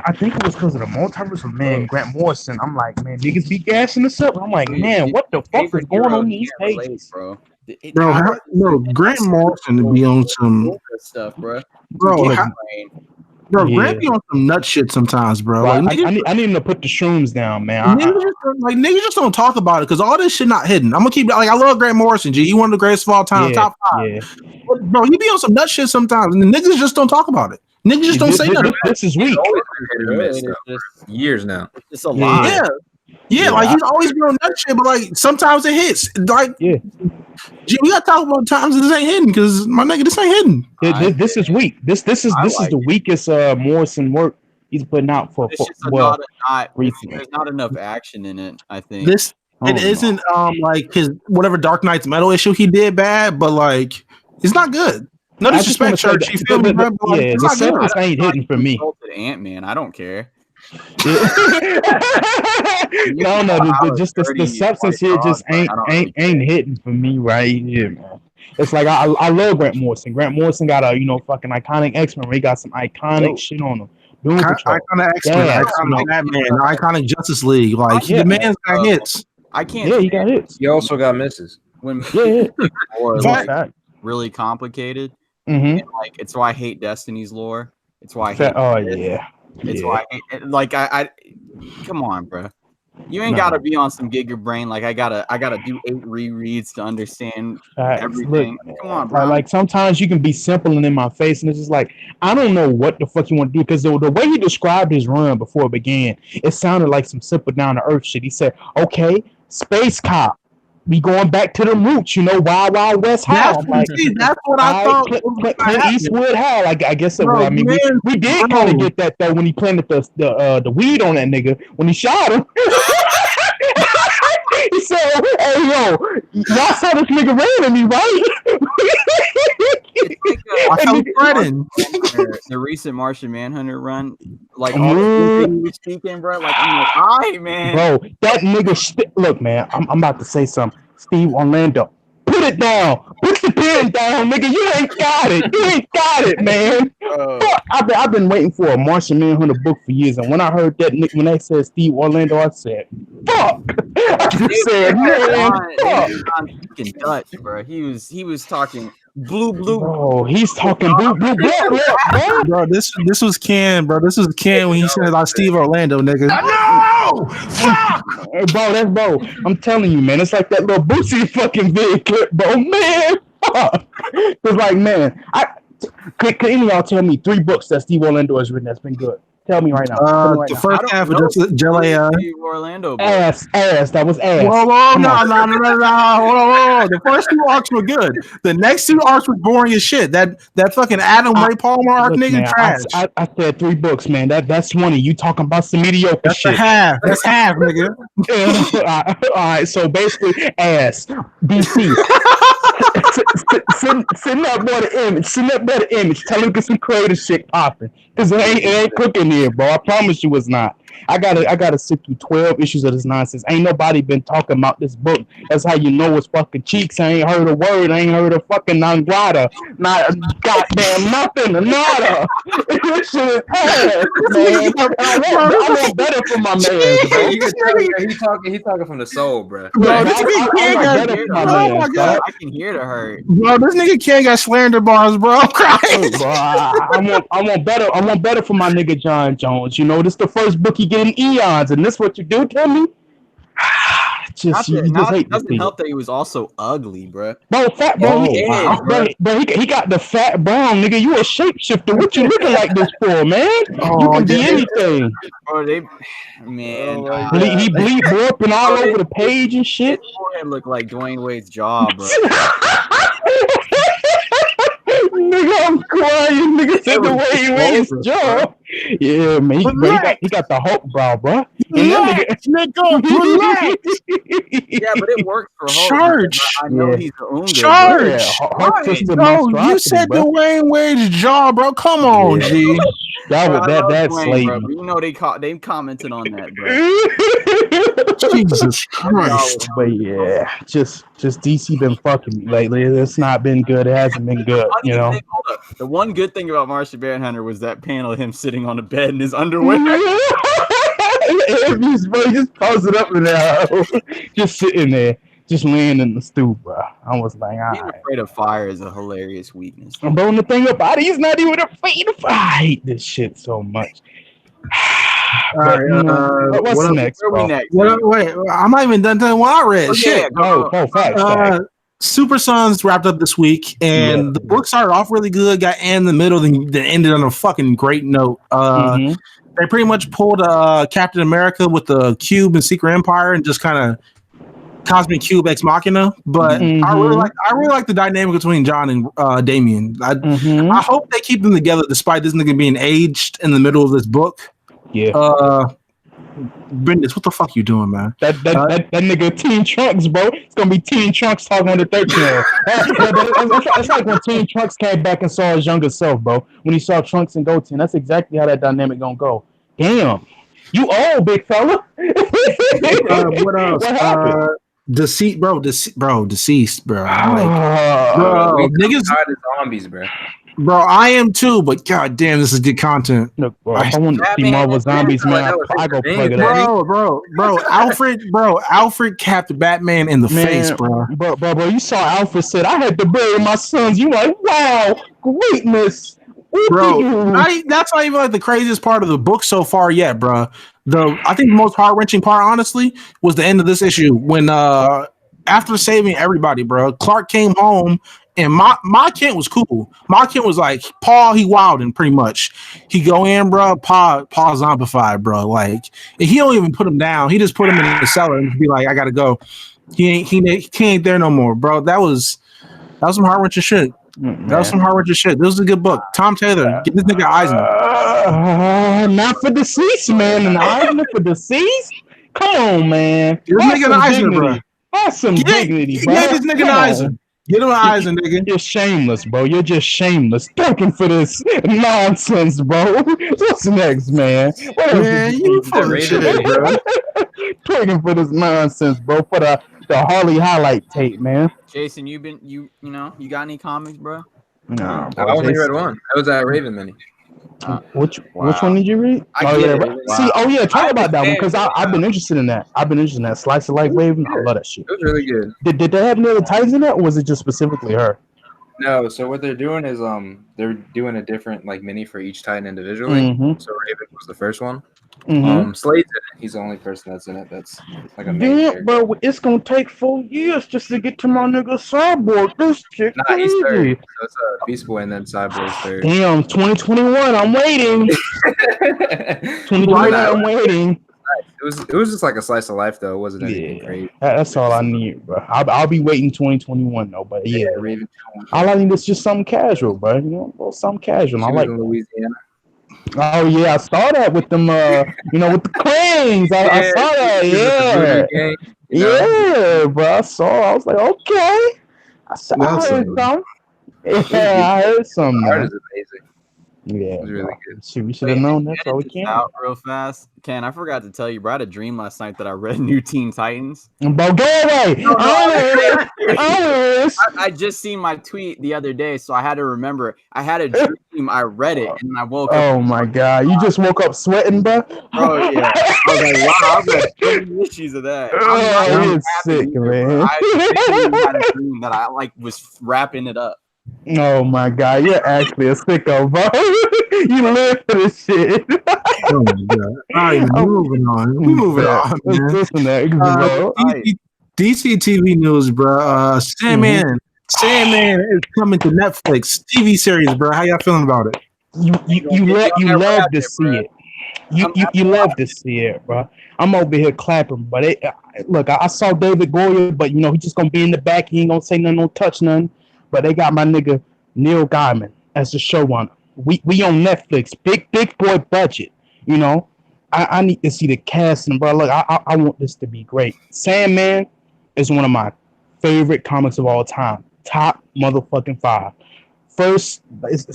I think it was because of the multiverse of man, Grant Morrison. I'm like, man, niggas be gassing us up. I'm like, Dude, man, his what the fuck favorite is going hero, on he these can't relate, pages? bro. Bro, Grant Morrison to be on some, stuff, bro. bro, Yeah. Grant be on some nut shit sometimes, bro. Bro, Like, I need him to put the shrooms down, man. niggas just don't talk about it because all this shit not hidden. I'm gonna keep like I love Grant Morrison, G. He one of the greatest of all time, top 5. Yeah. But, bro, he be on some nut shit sometimes, and the niggas just don't talk about it. Niggas just don't say nothing. This is He's weak. always been hit and miss, It's though. just, Years now. it's a Yeah. lie. Yeah, like he's always been on nut shit, but like sometimes it hits. Like, Yeah. G, we gotta talk about times this ain't hidden because my nigga, this ain't hidden. This is weak. This is I this is like the weakest Morrison work he's putting out for It's just well. recently. There's not enough action in it, I think. This I it don't know. isn't like his whatever Dark Knight's Metal issue he did bad, but like it's not good. No I just wanna disrespect, say Church. that- You feel me, bro? But, like, yeah, it's the not good. surface ain't hidden for me. Ant-Man, I don't care. No, just the substance here just ain't hitting for me right here, man. It's like I love Grant Morrison. Grant Morrison got a fucking iconic X-Men where he got some iconic shit on him. Doom Patrol. Iconic X-Men, Yeah, iconic Batman, iconic Justice League. Like Yeah, the man's got hits. I can't. Yeah, he got hits. He also got misses. When Yeah. or Fact. like really complicated. Mm-hmm. And, like it's why I hate Destiny's lore. It's why I hate. Oh this. yeah. It's Yeah. why I hate, like I come on, bro. You ain't Nah. gotta be on some giga brain. Like I gotta do 8 rereads to understand everything. Look, Come on, bro. like sometimes you can be simple and in my face, and it's just like I don't know what the fuck you want to do because the way he described his run before it began, it sounded like some simple down to earth shit. He said, "Okay, space cop, we going back to the roots, Wild Wild West how." That's what I thought. Clint Eastwood how? Like I guess Bro, I mean we did kind of get that though when he planted the weed on that nigga when he shot him. He said, "Hey yo, y'all saw this nigga ran at me, right?" I felt threatened. The recent Martian Manhunter run, like all the things he was speaking, bro. Like I'm like, all right, man. Bro, that nigga look, man, I'm about to say something. Steve Orlando, put it down. Put the pen down, nigga. You ain't got it. You ain't got it, man. Fuck, I've been waiting for a Martian Manhunter book for years, and when I heard that when they said Steve Orlando, I said, "Fuck." I just said, "Man, fuck." Speaking Dutch, bro. He was talking blue. Bro, he's talking blue. Bro, this was Ken, bro. This was Ken when he said about Steve Orlando, nigga. No! Fuck! Bro, I'm telling you, man, it's like that little Boosie fucking vid clip, bro, man. Fuck. It's like, man, could any of y'all tell me 3 books that Steve Orlando has written that's been good? Tell me right now. The first half of just Jelly. Orlando. Bro. Ass. That was ass. Whoa, no. Hold on. The first 2 arcs were good. The next 2 arcs were boring as shit. That fucking Adam Ray Palmer arc, Look, nigga, man, trash. I said 3 books, man. That's 20. You talking about some mediocre That's shit. half. That's half, nigga. All right, so basically, ass. DC. Send that boy the image. Tell him to get some creative shit popping. Because it ain't cooking here, bro. I promise you it's not. I gotta sit through 12 issues of this nonsense. Ain't nobody been talking about this book. That's how you know it's fucking cheeks. I ain't heard a word. I ain't heard a fucking nangrata. Not a goddamn nothing. Nada. This shit is ass, man. I want better for my man, bro. He talking from the soul, bro. Bro, this nigga Ken got. Oh my god, I can hear the hurt. bro, this nigga Ken got slander bars, bro. I'm crying. Bro, I want better. I want better for my nigga John Jones. This the first book he get in eons, and this what you do to me? You just hate to doesn't see help it. that he was also ugly, bro. Bro, fat bro, Oh, wow. bro, he got the fat brown nigga. You a shapeshifter. What you looking like this for, man? You can be anything. Bro, man, He bleed warping all over the page and shit. his forehead looked like Dwayne Wade's jaw, bro. Nigga, I'm crying. Nigga said the way he weighs jaw. Yeah, man. He got the Hulk brow, bro. Relax, nigga. Relax. Yeah, but it works for Hulk. Charge. I know he's an Unga. Charge. Hulk just the No, you monstrosity, said bro. Dwayne Wade's jaw, bro. Come on, Yeah. G. That's slavery. You know they commented on that, bro. Jesus Christ. But yeah, just DC been fucking me lately. It's not been good. It hasn't been good, you know. The one good thing about Martian Manhunter was that panel of him sitting on a bed in his underwear. Bro, just pose it up in there, just sitting there, just laying in the stool, bro. I was like, all Being right. afraid of fire is a hilarious weakness. Bro, and the thing about it, he's not even afraid of fire. I hate this shit so much. All right, What's what next, Where bro? we next? Wait, I'm not even done telling what I read. Oh, Shit. yeah, Facts. Super Sons wrapped up this week, and the book started off really good, got in the middle, then ended on a fucking great note. Mhm. They pretty much pulled Captain America with the Cube and Secret Empire, and just kind of Cosmic Cube Ex Machina. But I really like the dynamic between John and Damian. I hope they keep them together despite this nigga being aged in the middle of this book. Yeah. Bendis, what the fuck you doing, man? That nigga Teen Trunks, bro. It's gonna be Teen Trunks talking on the 13-year-old. It's like when Teen Trunks came back and saw his younger self, bro. When he saw Trunks and Goten, that's exactly how that dynamic gonna go. Damn, you old big fella. What else? What happened? Deceased, bro. Deceased, bro. We Niggas, tired of zombies, bro. bro. I am too, but god damn, this is good content. Look, bro, if I want to see Marvel Zombies, man, I go plug it up. Bro, Alfred capped Batman in the face, bro. Bro, you saw Alfred said, I had to bury my sons. You like, wow, greatness. Bro, that's not even like the craziest part of the book so far yet, bro. I think the most heart-wrenching part, honestly, was the end of this issue when after saving everybody, bro, Clark came home and Ma Kent was cool. Ma Kent was like, Paul, he wilding pretty much. He go in, bro, Paul zombified, bro. Like, and he don't even put him down. He just put him in the cellar and be like, I gotta go. He ain't there no more, bro. That was some heart-wrenching shit. That was some hard shit. This was a good book. Tom Taylor, get this nigga Eisner. Not for deceased, man. An Eisner for deceased? Come on, man. This nigga an Eisner, bro. Have some dignity, bro. Get this nigga an Eisner. Get him an Eisner, nigga. You're shameless, bro. You're just shameless. Thanking for this nonsense, bro. What's next, man? Man, you full of shit, bro. Thanking for this nonsense, bro. For the Harley highlight tape, man. Jason, you got any comics, bro? No, I only read one. That was at Raven Mini. Which one did you read? Talk about that one because I've been interested in that. Slice of Life Raven. I love that shit. It was really good. Did they have any other Titans in it, or was it just specifically her? No, so what they're doing is they're doing a different like mini for each Titan individually. Mm-hmm. So Raven was the first one. Mm-hmm. Slade's in it. He's the only person that's in it. That's like a main Yeah, character. bro, it's gonna take 4 years just to get to my nigga Cyborg. This shit Nah, he's third. crazy. So it's Beast Boy and then Cyborg's third. Damn, 2021. I'm waiting. 2021. I'm waiting. It was just like a slice of life though. It wasn't anything crazy. That's all I need, bro. I'll be waiting 2021 though. But yeah, Raven. all I need is just something casual, bro. You know, well, something casual. I like. in Louisiana. Oh yeah, I saw that with them. With the cranes. I saw that. Yeah. Yeah, bro. I was like, okay. I heard something. Yeah, I heard something. Art is amazing. Yeah, It was really good. Shit, we should have known that. So we Edit this can't. out real fast. Ken, I forgot to tell you, bro. I had a dream last night that I read New Teen Titans. Bro, go away. I just seen my tweet the other day, so I had to remember. I had a dream. I read it, and I woke up. Oh my god, you just woke up sweating, bro. Oh yeah, I was like, wow, I've got 30 issues of that. Oh, it's sick, man. I had a dream that I was wrapping it up. Oh my god, you're actually a sicko, bro. You live for this shit. Oh my god! All right, moving on. We moving on, man. Listen, bro. DC TV news, bro. Sandman is coming to Netflix TV series, bro. How y'all feeling about it? You love to see it. You love to see it, bro. I'm over here clapping, but look, I saw David Goyer, but he just gonna be in the back. He ain't gonna say nothing, don't touch nothing. But they got my nigga Neil Gaiman as the showrunner. We on Netflix, big boy budget. I need to see the casting, bro. Look, I want this to be great. Sandman is one of my favorite comics of all time. Top motherfucking 5. It's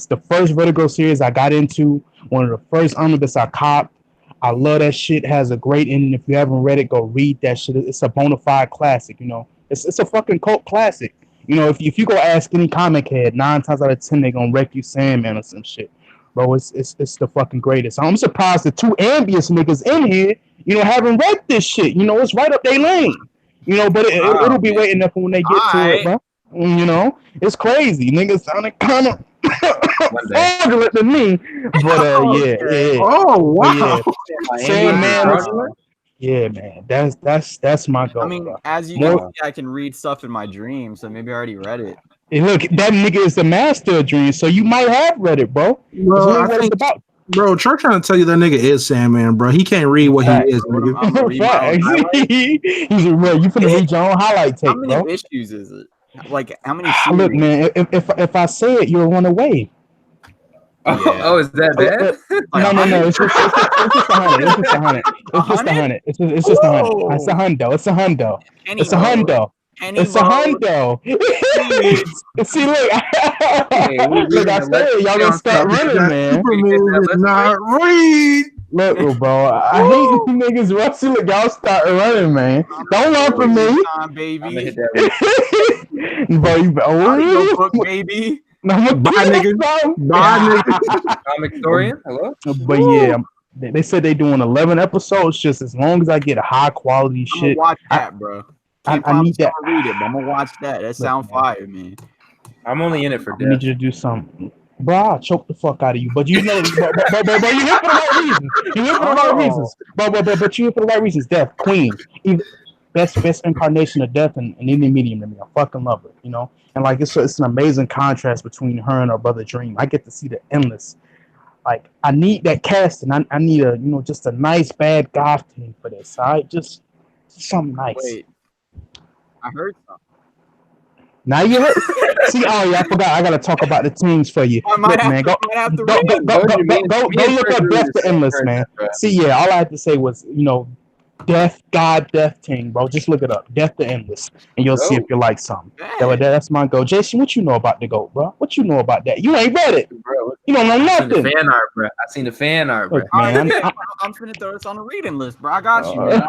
the first Vertigo series I got into. One of the first omnibus I copped. I love that shit. Has a great ending. If you haven't read it, go read that shit. It's a bona fide classic. It's a fucking cult classic. If you go ask any comic head, 9 times out of 10 they gonna wreck you Sandman or some shit. Bro, it's the fucking greatest. I'm surprised the 2 Ambius niggas in here, haven't read this shit. It's right up their lane. But it'll be waiting there for when they get to it, bro. It's crazy. Niggas sounding kind of fraudulent to me. But yeah. Oh wow. Sandman. Yeah, man. That's my goal. I mean, bro. as you can see, I can read stuff in my dreams, so maybe I already read it. Hey, look, that nigga is the master of dreams, so you might have read it, bro. Bro, Trey trying to tell you that nigga is Sandman, bro. He can't read what he is, nigga. I'm gonna read my own highlight. He's real. You finna read your own highlight tape, How many bro. issues is it? Like how many? Look, man. If I say it, you'll run away. Oh, is that bad? No. It's just 100. It's just 100. It's just 100. It's just 100. It's a hundo. It's a hundo. It's a hundo. It's a hundo. See, look. Look, I said y'all gonna start running, man. Not read. Look, bro. I hate you niggas rushing. Look, y'all start running, man. Don't run from me, baby. bro. You book, baby. Bye, niggas. Bye, niggas. Comic historian. Hello. But yeah, they said they doing 11 episodes. Just as long as I get high quality I'm shit. gonna watch that, bro. I need that. I'm gonna read it, but I'm gonna watch that. That sound fire, man. I'm only in it for I need you to do something. Bro, I'll choke the fuck out of you. But you know, but you here for the right reasons. You here for the right reasons. But you here for the right reasons. Death, Queen, best incarnation of death in any medium to me. I fucking love it, And like it's an amazing contrast between her and her brother Dream. I get to see the endless. Like I need that casting. I need a just a nice bad goth team for this. All right, just something nice. Wait, I heard something. Now you heard. See, I forgot. I gotta talk about the teams for you. I might have to Go look up Death to Endless, man. See, all I had to say was, Death Team, bro. Just look it up. Death to Endless. And you'll see if you like something. That's my go. Jason, what you know about the GOAT, bro? What you know about that? You ain't read it. Bro, you don't know nothing. I seen the fan art, bro. Man, I'm finna throw this on the reading list, bro. I got you, man.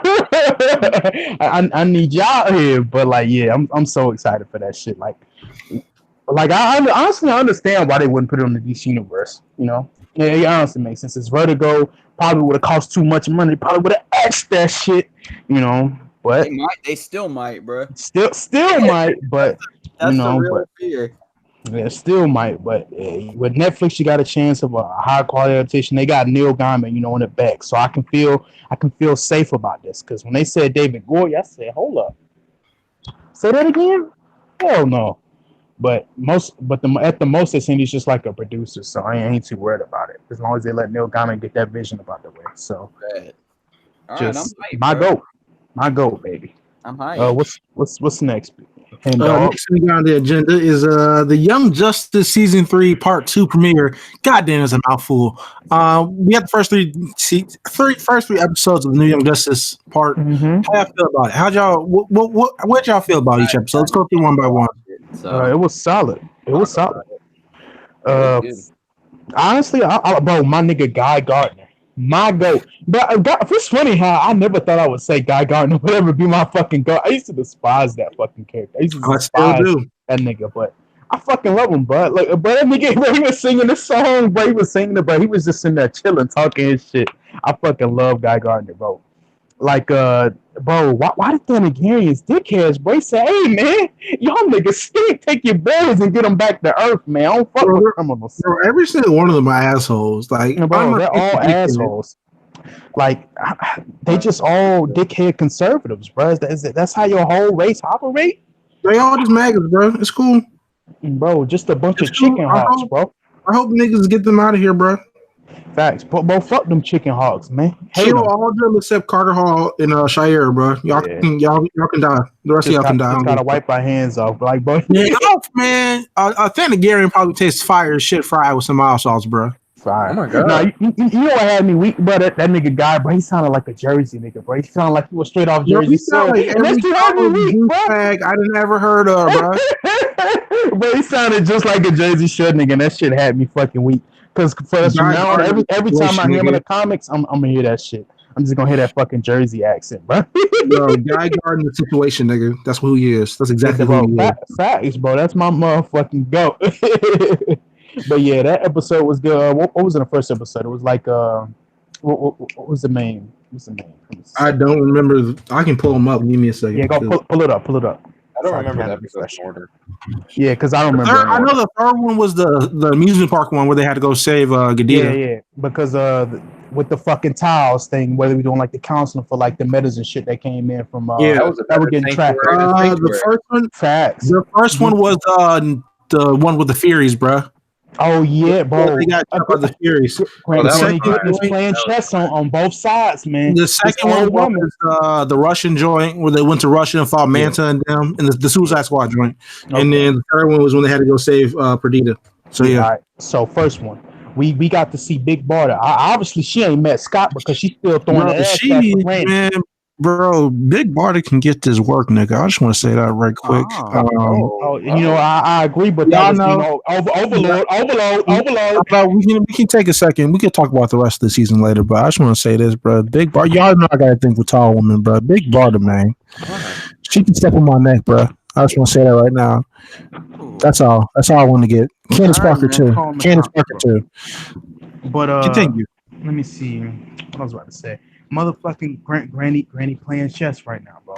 I need y'all here, but I'm so excited for that shit. Like I honestly understand why they wouldn't put it on the DC universe. It honestly makes sense. It's Vertigo. Probably would have cost too much money. Probably would have axed that shit. But they still might, bro. Still might, but that's the real fear. Yeah, still might, but with Netflix, you got a chance of a high quality adaptation. They got Neil Gaiman, on the back, so I can feel safe about this. Because when they said David Goyer, I said, hold up, say that again? Hell no. But at the most, they seem he's just like a producer, so I ain't too worried about it. As long as they let Neil Gaiman get that vision about the way. So, just right, my goat, baby. I'm high. What's next? Next thing on the agenda is the Young Justice season 3 part 2 premiere. Goddamn, it's a mouthful. We had the first three episodes of the new Young Justice part. Mm-hmm. How y'all feel about it? How'd y'all what y'all feel about each episode? Let's go through one by one. It was solid. Honestly, bro, my nigga Guy Gardner. My goat. But it's funny how I never thought I would say Guy Gardner would ever be my fucking goat. I used to despise that fucking character. I used to despise that nigga, but I fucking love him, bro. Like, but that nigga, bro, he was singing the song, bro. He was singing it, bro. He was just in there chilling, talking his shit. I fucking love Guy Gardner, bro. Like, bro, why the Thanagarians dickheads, bro? He said, hey, man, y'all niggas stink. Take your boys and get them back to Earth, man. I don't fuck with criminals. Bro, every single one of them are assholes. Like, bro, they're all assholes. Like they just all dickhead conservatives, bro. That's how your whole race operate, They all just maggots, bro. It's cool. bro. Just a bunch It's of chicken cool. I hawks, hope- bro. I hope niggas get them out of here, bro. Facts, but fuck them chicken hawks, man. Hate Kill them. all of them except Carter Hall and Shire, bro. Y'all Yeah. can y'all can die. The rest of y'all can die. Just gotta wipe our hands off, like, bro. Yeah, oh, man. Thanagarian probably tastes fire as shit fried with some mild sauce, bro. Fire. Oh my God. Nah, you know what had me weak, bro? That nigga guy, bro. He sounded like a Jersey nigga, bro. He sounded like he was straight off Yo, Jersey. he sound like And that's every what had me college weak, bro. douchebag I done ever heard of, bro. But he sounded just like a Jersey Shore nigga, and that shit had me fucking weak. Because from now on, every time I hear him in the comics, I'm gonna hear that shit. I'm just gonna hear that fucking Jersey accent, bro. Yo, Guy Gardner situation, nigga. That's who he is. That's exactly who he is. Facts, bro. That's my motherfucking goat. But yeah, that episode was good. What was in the first episode? It was like what was the main? What's the name? I don't remember. I can pull him up. Give me a second. Yeah, go pull it up. Pull it up. I don't Sorry, remember I the gotta be episode fresh. in order. Yeah, because I don't remember. I know the third one was the amusement park one where they had to go save Gadita. Yeah. Because with the fucking tiles thing, whether we doing like the counseling for like the medicine shit that came in from Yeah, That was a that were better getting tracked. The first one. Facts. The first one was the one with the Furies, bro. Oh yeah, bro. They got jumped by the Furies. Granny that was Granny fire. was playing That was chess on both sides, man. The This second old one woman. was the Russian joint where they went to Russia and fought Manta and them, and the Suicide Squad joint. Okay. And then the third one was when they had to go save Perdita. So yeah. All right. So first one, we got to see Big Barter. Obviously, she ain't met Scott because she's still throwing the ass back for Granny. Man, bro, Big Barter can get this work, nigga. I just want to say that right quick. Oh, you know, I agree, but that was, you know, overload. We can take a second. We can talk about the rest of the season later, but I just want to say this, bro. Big Barter, y'all know I gotta think with tall woman, bro. Big Barter, man. She can step on my neck, bro. I just want to say that right now. That's all. That's all I want to get. Candace Parker too. Candace Parker too. But Continue. let me see what I was about to say. Motherfucking Granny playing chess right now, bro.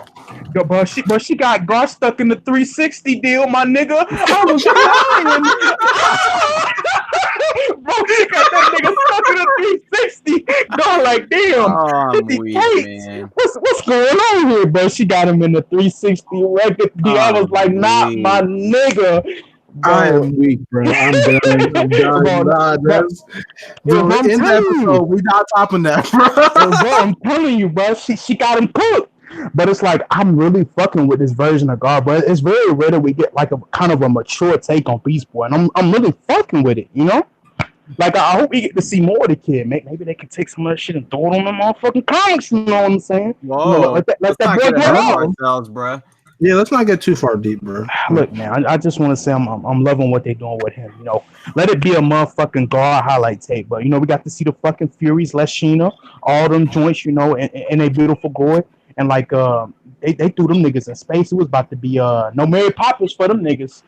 Yo, bro, she got Gar stuck in the 360 deal, my nigga. I was lying. Bro, she got that nigga stuck in the 360. Going like, damn. I'm 50 weak, cakes. man. What's going on here, bro? She got him in the 360 record deal. I was like, nah, weak. my nigga. Bro. I am weak, bro. I'm done. I'm done. Bro, Nah, that's, bro, bro, I'm in the telling you. episode, we not topping that, bro. Bro, I'm telling you, bro, she got him cooked. But it's like I'm really fucking with this version of God, bro. It's very rare that we get like a kind of a mature take on Beast Boy, and I'm really fucking with it, you know. Like I hope we get to see more of the kid. Maybe they can take some of that shit and throw it on them motherfucking comics. You know what I'm saying? Whoa, You know, let that let's boy not get go ahead of on. ourselves, bro. Yeah, let's not get too far deep, bro. Look, man, I just want to say I'm loving what they're doing with him. You know, let it be a motherfucking God highlight tape. But you know, we got to see the fucking Furies, Leshina, all them joints, you know, and a beautiful goy. And like they threw them niggas in space. It was about to be no Mary Poppins for them niggas.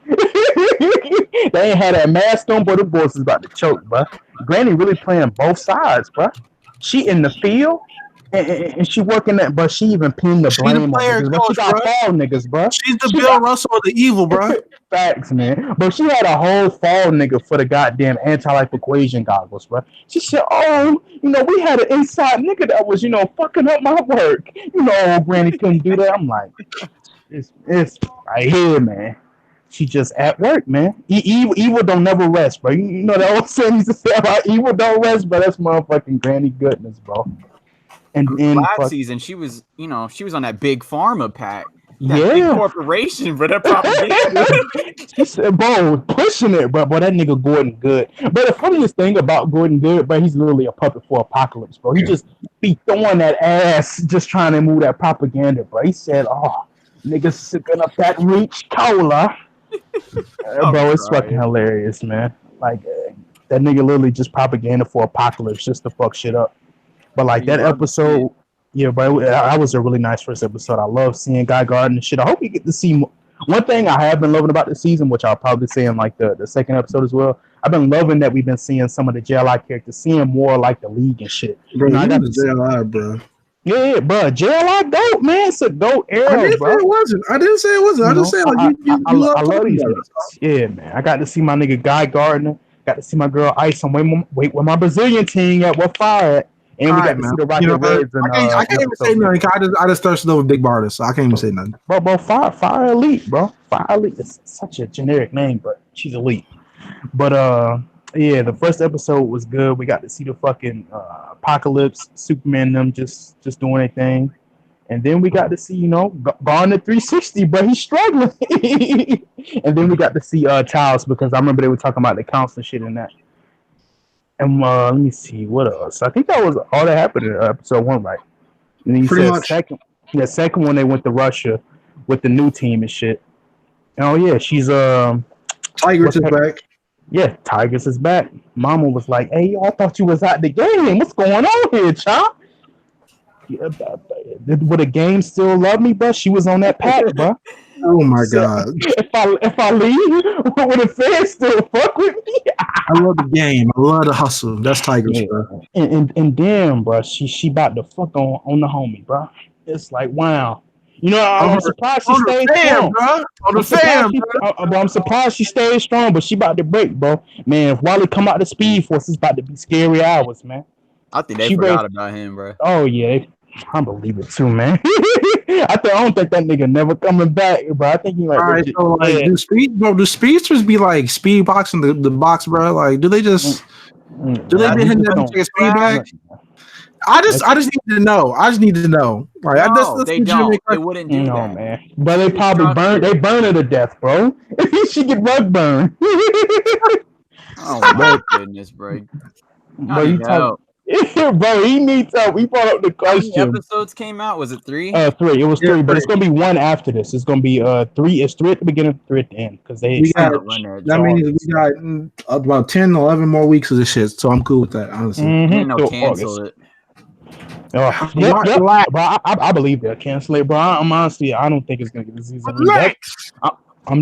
They ain't had that mask on, but the boys is about to choke, bro. Granny really playing both sides, bro. She in the field. And she working that, but she even pinned the She blame the on player niggas. But she coach, got bro. fall niggas, bro. She's the Bill Russell of the evil, bro. Facts, man. But she had a whole fall nigga for the goddamn anti-life equation goggles, bro. She said, "Oh, you know, we had an inside nigga that was, you know, fucking up my work. You know, old Granny couldn't do that." I'm like, it's right here, man. She just at work, man. Evil don't never rest, bro. You know that old saying used to say about evil don't rest, but that's motherfucking Granny goodness, bro. And Last season, she was, you know, she was on that big pharma pack. That big yeah, corporation, but that propaganda. she said, bro, pushing it, bro. That nigga Gordon Good. But the funniest thing about Gordon Good, bro, he's literally a puppet for Apocalypse, bro. He just be throwing that ass, just trying to move that propaganda, bro. He said, "Oh, niggas sipping up that Reach Cola." Bro, it's right. fucking hilarious, man. Like that nigga literally just propaganda for Apocalypse just to fuck shit up. But like You that love to see episode, it. yeah, bro, that was a really nice first episode. I love seeing Guy Gardner and shit. I hope we get to see more. One thing I have been loving about the season, which I'll probably say in like the second episode as well. I've been loving that we've been seeing some of the JLI characters, seeing more like the League and shit. Bro, You know, I you got the to see- JLI, bro. Yeah, bro, JLI dope, man. It's a dope I era, didn't say bro. it wasn't. I didn't say it wasn't. I You just know, said like you I love love talking these about it. niggas. Yeah, man. I got to see my nigga Guy Gardner. Got to see my girl Ice. I'm wait where my Brazilian team at. What fire at? And we got to see the Rocket Reds. I can't even say nothing. I just thirsted over Big Barda, so I can't even say nothing. Bro, Fire Elite, bro. Fire Elite is such a generic name, but she's elite. But yeah, the first episode was good. We got to see the fucking Apocalypse, Superman, them just doing their thing. And then we got to see, Garner 360, but he's struggling. And then we got to see Charles, because I remember they were talking about the counseling shit and that. And let me see what else. I think that was all that happened in episode 1, right? And then you Pretty said much. second one they went to Russia with the new team and shit. And oh yeah, she's Tigress is back. Yeah, Tigress is back. Mama was like, "Hey, I thought you was out the game. What's going on here, child?" Yeah, would the game still love me, bro? She was on that pack, bro. Oh my god! If I leave, would the fans still fuck with me? I love the game. I love the hustle. That's Tigress, bro. And damn, bro, she about to fuck on the homie, bro. It's like, wow. I'm surprised she stayed strong. Bro. On the fan, bro. I'm surprised she stayed strong, but she about to break, bro. Man, if Wally come out the Speed Force, it's about to be scary hours, man. I think they forgot about him, bro. Oh yeah, I believe it too, man. I don't think that nigga never coming back, bro. I think he like. All right, so like, do speedsters be like speed boxing the box, bro? Like, do they just do they hit him to take a speed back? I just need to know. I just need to know. Like, they don't. They wouldn't do that, man. But they probably burn her to death, bro. She get rug burned. Oh my goodness, bro. Bro, he needs help. We brought up the question. How many episodes came out? Was it 3? 3. It was 3, but it's gonna be 1 after this. It's gonna be 3. It's 3 at the beginning, 3 at the end, because that means we got about 10, 11 more weeks of this shit. So I'm cool with that, honestly. Cancel it. Bro, I believe they'll cancel it, bro. I'm honestly, I don't think it's gonna get the season. I'm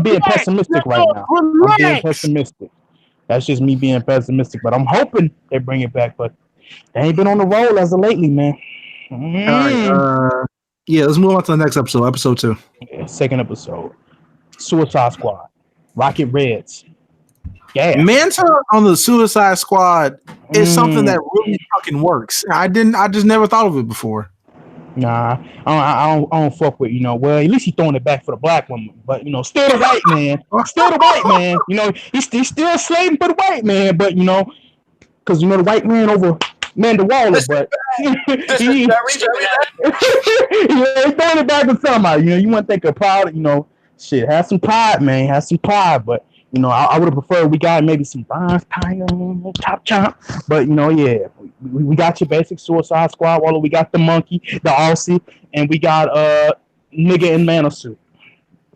being pessimistic right now. I'm being pessimistic. That's just me being pessimistic, but I'm hoping they bring it back. But they ain't been on the roll as of lately, man. All right, yeah, let's move on to the next episode, episode 2. Yeah, second episode, Suicide Squad, Rocket Reds. Yeah, Manta on the Suicide Squad is something that really fucking works. I just never thought of it before. Nah, I don't fuck with, well, at least he's throwing it back for the black woman, but still the white man, he's still slaving for the white man, but because the white man over Amanda Waller, but he's throwing it back to somebody. You want to think of pride, shit, have some pride, man, have some pride, but I would have preferred we got maybe some Bronze Tiger, chop, but yeah, we got your basic Suicide Squad. Waller, we got the monkey, the Aussie, and we got nigga in Mana suit.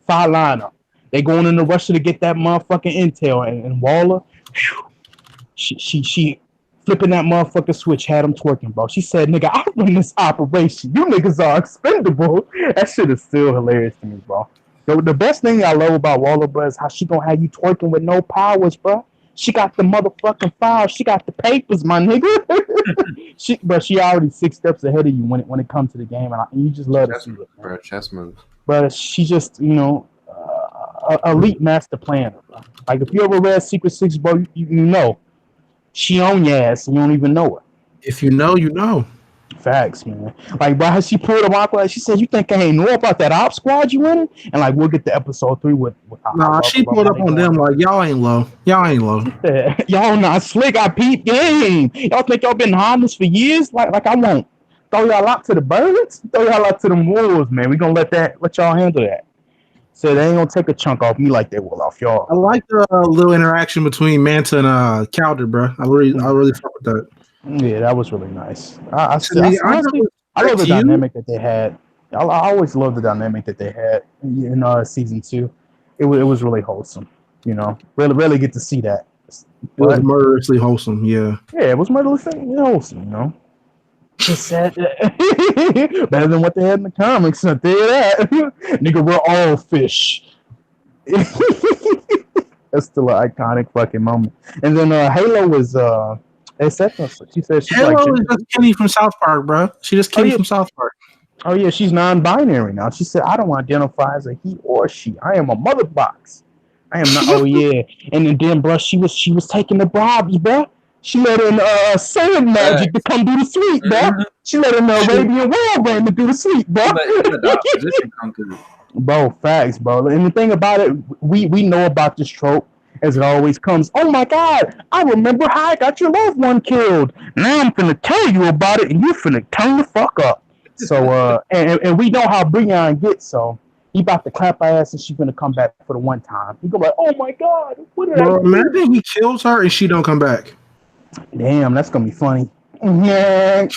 5 lineup. They going into Russia to get that motherfucking intel, and Waller, she flipping that motherfucking switch, had him twerking, bro. She said, "Nigga, I run this operation. You niggas are expendable." That shit is still hilarious to me, bro. The best thing I love about Waller, bro, is how she gonna have you twerking with no powers, bro. She got the motherfucking files. She got the papers, my nigga. She already 6 steps ahead of you when it comes to the game, and you just love to see it, bro. Chess moves. But she just, elite master planner, bro. Like, if you ever read Secret Six, bro, you know she on your ass and you don't even know it. If you know, you know. Facts, man. Like, bro, she pulled him out. Like, she said, "You think I ain't know about that op squad you in?" And like, we'll get to episode 3 with nah, she pulled up on them like, y'all ain't low. Y'all not slick. I peep game. Y'all think y'all been on this for years? Like I won't throw y'all out to the birds. Throw y'all out to the wolves, man. We gonna let y'all handle that. So they ain't gonna take a chunk off me like they will off y'all. I like the little interaction between Manta and Calder, bro. I really fuck with that. Yeah, that was really nice. I love the dynamic that they had. I always love the dynamic that they had in season 2. It was really wholesome. Really get to see that. It was murderously wholesome. Yeah. Yeah, it was murderously wholesome. It's sad. Better than what they had in the comics. I tell you that. Nigga, we're all fish. That's still an iconic fucking moment. And then Halo was. She said she's Halo is just Kenny from South Park, bro. She just Kenny from South Park. Oh yeah, she's non-binary now. She said, "I don't identify as a he or she. I am a mother box. I am not." Oh yeah, and then bro, she was taking the bribes, bro. She let in sand magic to come do the sweep, bro. She let in the Arabian whirlwind to do the sweep, bro. The opposition come through. Bro, facts, bro. And the thing about it, we know about this trope as it always comes. Oh my God, I remember how I got your loved one killed. Now I'm finna tell you about it, and you're finna turn the fuck up. So, and we know how Breon gets, so he about to clap her ass and she's gonna come back for the one time. He go like, oh my God, what did I do? Imagine he kills her and she don't come back. Damn, that's gonna be funny. Yeah.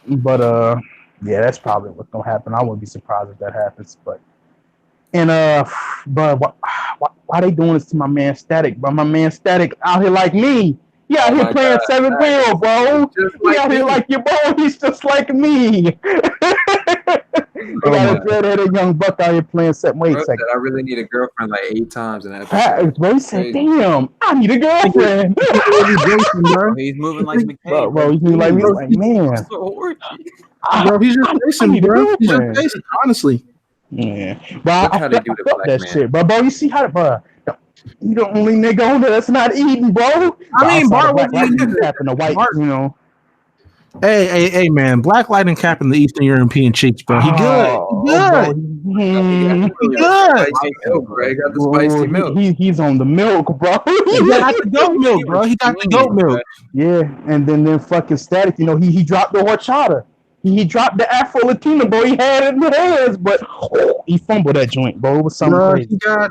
But yeah, that's probably what's gonna happen. I wouldn't be surprised if that happens. But why they doing this to my man Static? But my man Static out here like me. He out here playing seven wheel, bro. He out here like you, bro. He's just like me. I got a dreadheaded young buck out here playing seven. Wait a second. I really need a girlfriend like 8 times in that episode. Bro, he said, damn, I need a girlfriend. He's moving like McCabe. Bro, he's moving like me. Like, man. Bro, he's just racing, bro. He's just racing, honestly. Yeah. But I felt that shit, bro. Bro, you see how, bro, you the only nigga on there that's not eating, bro. I mean, Bart was capping the white, you know. Hey, man! Black Lightning capping the Eastern European cheeks, bro. He good. He good. He got the spicy milk. He's on the milk, bro. He got the goat milk, bro. He got the goat milk. Yeah, and then fucking Static, you know, he dropped the horchata. He dropped the Afro Latina, bro. He had it in the hands, but he fumbled that joint, bro. It was something crazy. He got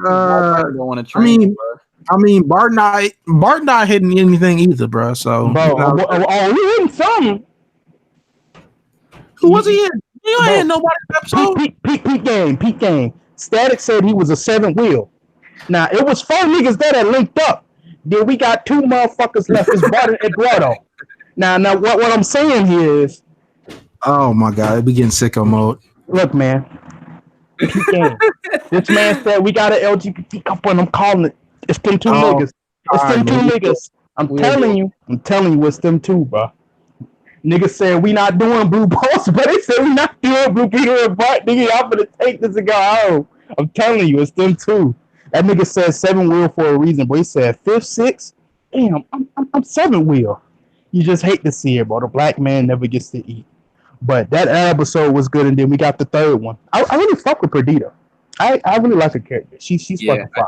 I mean, Bart not hitting anything either, bro. So, bro, he hitting something. Who was he in? You ain't in nobody's episode. Peak game. Static said he was a 7-wheel. Now it was 4 niggas that had linked up. Then we got 2 motherfuckers left. It's Bart and Eduardo. Now what I'm saying here is, oh my God, it be getting sicko mode. Look, man. This man said we got an LGBT couple, and I'm calling it. It's them 2 niggas. It's them 2 niggas. I'm telling you, it's them 2, bro. Niggas said we not doing Blue Post, but they said we not doing Blue Peter and Bart. Nigga, y'all gonna take this and go home. I'm telling you, it's them 2. That nigga said 7-wheel for a reason, but he said 5th, 6th. Damn, I'm 7-wheel. You just hate to see it, bro. The black man never gets to eat. But that episode was good, and then we got the 3rd one. I really fuck with Perdita. I really like her character. She's fucking fine.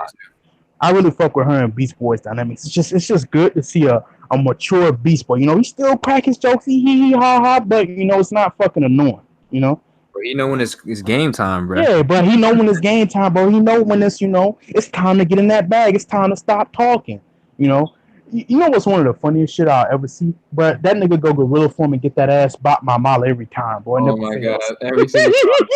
I really fuck with her and Beast Boy's dynamics. It's just good to see a mature Beast Boy. You know, he still crack his jokes, he ha ha, but you know, it's not fucking annoying. You know. But he know when it's game time, bro. Yeah, bro. He know when it's game time, bro. He know when it's, you know, it's time to get in that bag. It's time to stop talking. You know. You know what's one of the funniest shit I'll ever see? But that nigga go gorilla form and get that ass bop my Mala every time, bro. Oh my God, every single time.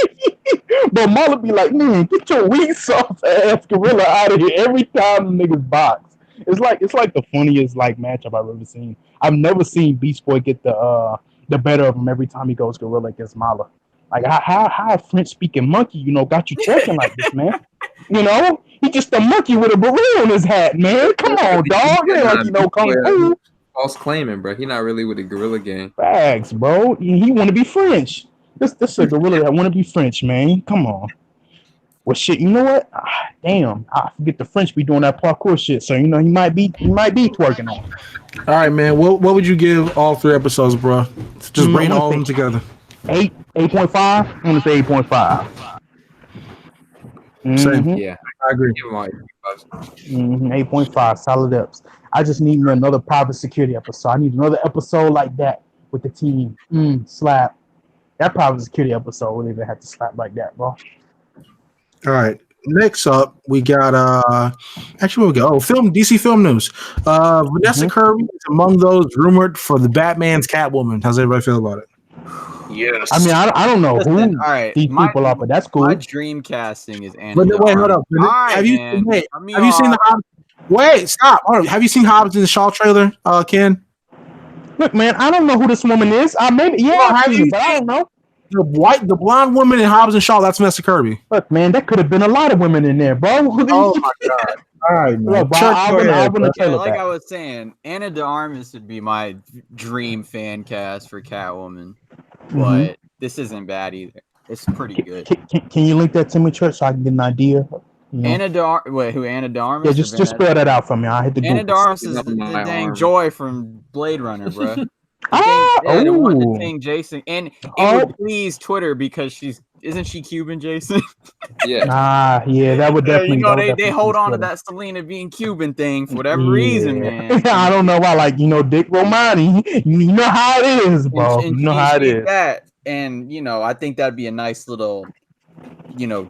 But Mala be like, man, get your weak soft ass gorilla out of here every time the niggas box. It's like the funniest like matchup I've ever seen. I've never seen Beast Boy get the better of him every time he goes gorilla against Mala. Like how a French speaking monkey, you know, got you choking like this, man. You know, he just a monkey with a balloon on his hat, man. Come on, dog. He ain't like, you know, kung fu. False claiming, bro. He not really with the gorilla game. Facts, bro. He want to be French. This a gorilla that want to be French, man. Come on. Well, shit. You know what? Damn, I forget the French be doing that parkour shit. So you know he might be twerking on. All right, man. What would you give all 3 episodes, bro? Just bring all of them together. 8.5. I'm gonna say 8.5. Same. Yeah, I agree. 8.5 solid ups. I just need another private security episode. I need another episode like that with the team. Slap. That private security episode wouldn't even have to slap like that, bro. All right. Next up, we got actually we go DC film news. Vanessa Kirby is among those rumored for the Batman's Catwoman. How's everybody feel about it? Yes. I mean, I don't know who all right, these people are, but that's cool. My dream casting is Anna. But wait, hold up. Have you seen the Hobbs? Wait, stop. Hold on. Have you seen Hobbs in the Shaw trailer, Ken? Look, man, I don't know who this woman is. I don't know. The blonde woman in Hobbs and Shaw, that's Vanessa Kirby. Look, man, that could have been a lot of women in there, bro. Oh my God. All right, man. Look, I was saying, Anna de Armas would be my dream fan cast for Catwoman, but this isn't bad either. It's pretty good. Can you link that to me, Church, so I can get an idea You know? Anna Dar. Wait, who Anna Darmus? Yeah, or just Vanessa? spell that out for me. I hit the Anna Google. Darmus She's is up the in my dang arm. Joy from Blade Runner, bro. Ah, The one that oh. thing Jason, and it Oh. would please Twitter because isn't she Cuban, Jason? Yeah. Ah, yeah, that would Yeah, definitely. you know that would they definitely hold please on to Twitter. that Selena being Cuban thing for whatever reason, man. I don't know why, like, Dick Romani, you know how it is, bro. And You know how it she's is. that, and I think that'd be a nice little,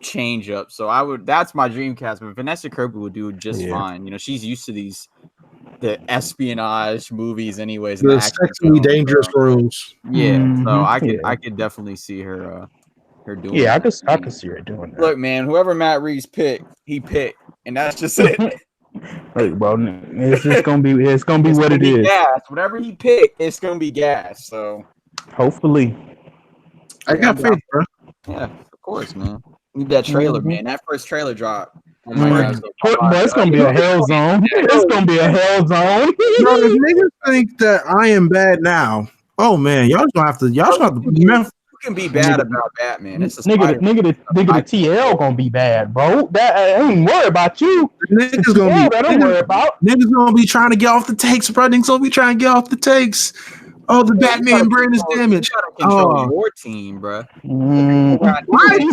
change up. So that's my dream cast. But Vanessa Kirby would do just Yeah. fine. She's used to the espionage movies, anyways. The And the action sexually films, dangerous so, rules. yeah. So Mhm, I could definitely see her doing. Yeah, that. I could see her doing that. Look, man, whoever Matt Reeves picked, he picked, and that's just it. Look, bro, it's just gonna be what gonna it be is. gas. Whatever he picked, it's gonna be gas. So Hopefully. I got faith, bro. yeah, of course, man. Need that trailer, Mhm. man. That first trailer drop. Oh my god. Boy, it's gonna be a hell zone. It's gonna be a hell zone. Bro, if niggas think that I am bad now, oh man, y'all just gonna have to. You can be bad about Batman. It's a Nigga, the TL gonna be bad, bro. That I ain't worried about you. Niggas gonna be. I don't worry about. Niggas gonna be trying to get off the takes, bro. Niggas gonna be trying to get off the takes. Oh, the Batman brand is damaged. You gotta control Oh. your team, bro. Mm. My team,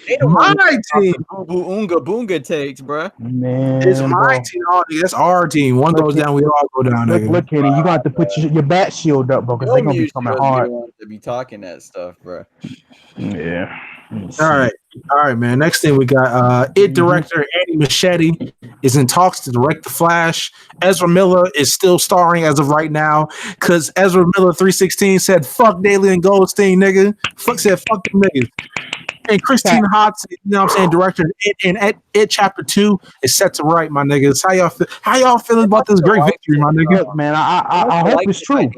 They don't my want team Unga Boonga takes, bro. Man, is my bro. team. Oh, nigga, that's our team. One goes down, we all go down. Look, Nigga. Kenny, you gonna have to put your bat shield up, bro, because they're gonna be coming hard. To be talking that stuff, bro. Yeah. All right, man. Next thing we got It director Andy Machete is in talks to direct The Flash. Ezra Miller is still starring as of right now because Ezra Miller 316 said fuck Daly and Goldstein, nigga. Fuck them niggas. And Christine Hodson, you know what I'm saying, director in It Chapter 2 is set to write, my niggas. How y'all feeling about this great victory, my nigga? Look, man, I hope it's true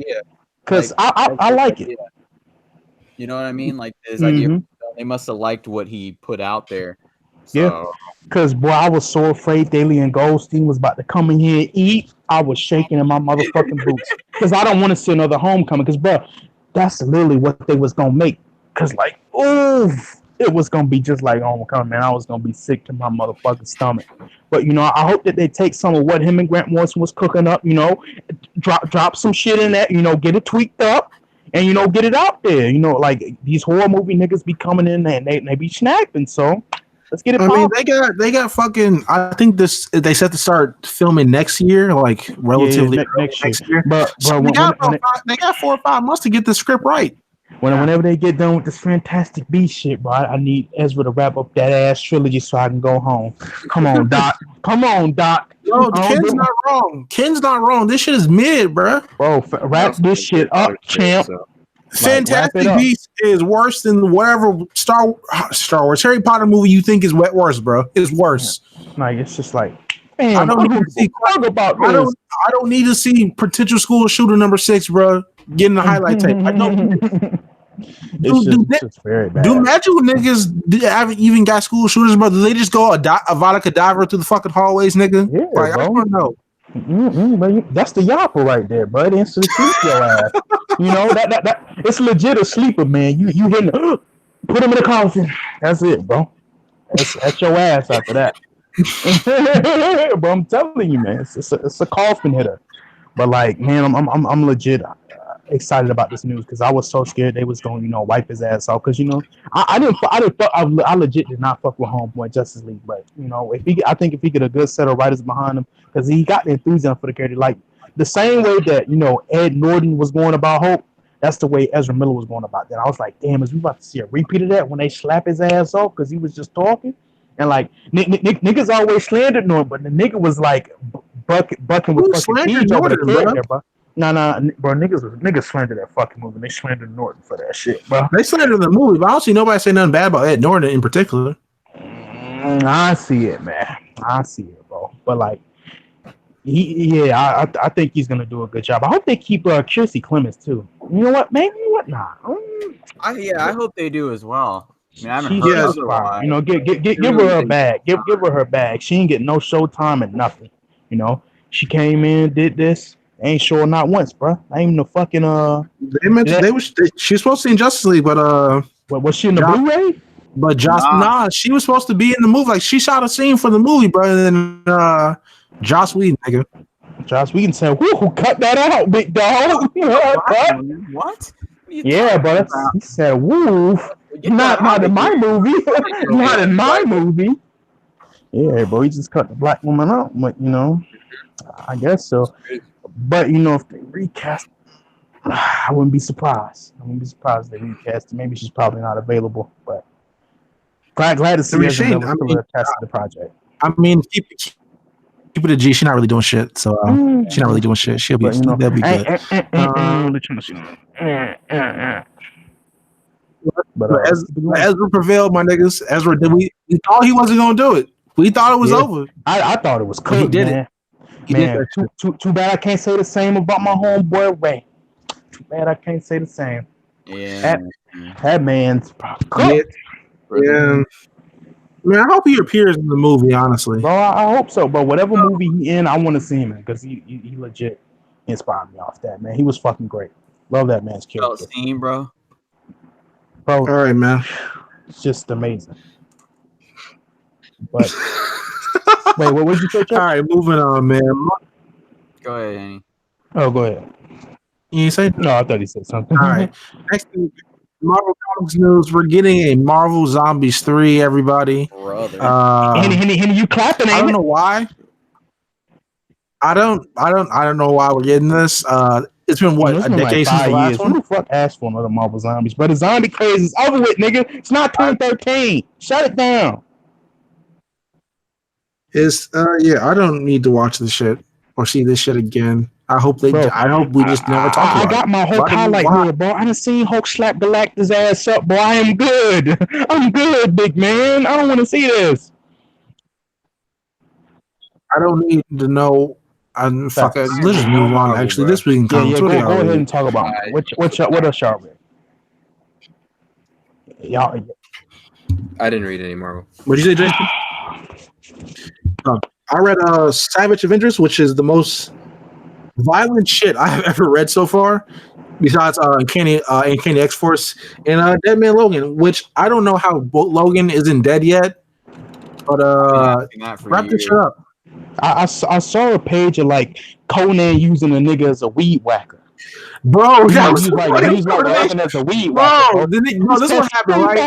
because I like it. You know what I mean? Like this idea, they must have liked what he put out there. So. Yeah. Because, boy, I was so afraid Daly and Goldstein was about to come in here and eat. I was shaking in my motherfucking boots. Because I don't want to see another Homecoming. Because, bro, that's literally what they was going to make. Because, like, oof, it was going to be just like Homecoming, man. I was going to be sick to my motherfucking stomach. But, I hope that they take some of what him and Grant Morrison was cooking up, drop some shit in that, get it tweaked up. And, get it out there. Like, these horror movie niggas be coming in and they be snapping. So, let's get it. I mean, they got fucking. I think they set to start filming next year, like relatively next year. But so they got 4 or 5 months to get the script right. Whenever they get done with this Fantastic Beasts shit, bro, I need Ezra to wrap up that ass trilogy so I can go home. Come on, Doc. Come on, Doc. No, Ken's not wrong. Ken's not wrong. This shit is mid, bro. Bro, wrap this shit up, champ. Fantastic Beasts is worse than whatever Star Wars Harry Potter movie you think is worse, bro. It's worse. Like it's just like, man, I don't need to see about this. I don't need to see potential school shooter number 6, bro. Getting the highlight tape. I don't. It's just very bad. Do magic niggas haven't even got school shooters, bro? Do they just go a Avada Kedavra through the fucking hallways, nigga? Yeah, like, bro. I don't know. That's the yapper right there, bro. It instantly sleep your ass. That it's legit a sleeper, man. You hitting put him in the coffin. That's it, bro. That's your ass after that. Bro, I'm telling you, man, it's a coffin hitter. But like, man, I'm legit excited about this news because I was so scared they was going, wipe his ass off. Because I legit did not fuck with Homeboy Justice League. But I think if he get a good set of writers behind him, because he got the enthusiasm for the character, like the same way that Ed Norton was going about Hope. That's the way Ezra Miller was going about that. I was like, damn, is we about to see a repeat of that when they slap his ass off because he was just talking? And like niggas always slandered Norton, but the nigga was like bucking with fucking Siege over the character, bro. Nah, bro, niggas slandered that fucking movie. They slandered Norton for that shit, bro. They slandered the movie, but I don't see nobody say nothing bad about Ed Norton in particular. I see it, man. I see it, bro. But like, I think he's gonna do a good job. I hope they keep Kiersey Clemens too. You know what? Maybe what? Nah. I hope they do as well. I mean, I haven't She's heard fine. Give her her bag. Give her her bag. She ain't get no showtime and nothing. She came in, did this. Ain't sure not once, bro. I ain't even the fucking They mentioned she was supposed to be in Justice League, but was she in the Blu-ray? But she was supposed to be in the movie. Like she shot a scene for the movie, bro. And then Joss Whedon, nigga. Joss Whedon said, "Who cut that out, big dog?" What? Yeah, but he said, "Woo, not in my movie, not in my movie." Yeah, bro, he just cut the black woman out. But I guess so. But if they recast, I wouldn't be surprised. I wouldn't be surprised if they recast it. Maybe she's probably not available, but glad to see her attached to the project. I mean, keep it a G. She's not really doing shit, so she's not really doing shit. She'll be, they'll be good. But Ezra prevailed, my niggas. Ezra, we thought he wasn't gonna do it. We thought it was over. I thought it was cooked. He did it. He did too bad I can't say the same about my homeboy Ray. Too bad I can't say the same. Yeah, that man's cooked. Yeah. Man, I hope he appears in the movie. Honestly, bro, I hope so. But whatever movie he in, I want to see him in because he legit inspired me off that man. He was fucking great. Love that man's character. Scene, bro. All right, man. It's just amazing. But wait, what did you say, Chuck? All right, moving on, man. Go ahead, Annie. Oh, go ahead. You say? No, I thought he said something. All right. Next thing, Marvel Comics news. We're getting a Marvel Zombies 3. Everybody. Brother. Henny, you clapping? I don't know why. I don't know why we're getting this. It's been a decade since the last one. Who the fuck asked for another Marvel Zombies? But the zombie craze is over with, nigga. It's not 2013. Shut it down. I don't need to watch this shit or see this shit again. I hope we just never talk about it. I got my Hulk highlight here, bro. I done seen Hulk slap Galactus' ass up, boy. I am good. I'm good, big man. I don't want to see this. I don't need to know. Let's just move on. Actually, this week in comics. Go ahead and talk about it. What else y'all read? Y'all. I didn't read any Marvel. What'd you say, Jason? I read Savage Avengers, which is the most violent shit I have ever read so far, besides Uncanny X-Force and Dead Man Logan, which I don't know how Logan isn't dead yet, but wrap this shit up. I saw a page of like Conan using a nigga as a weed whacker. Bro, that was he's like laughing as a weed whacker. Bro, this is what happened, right?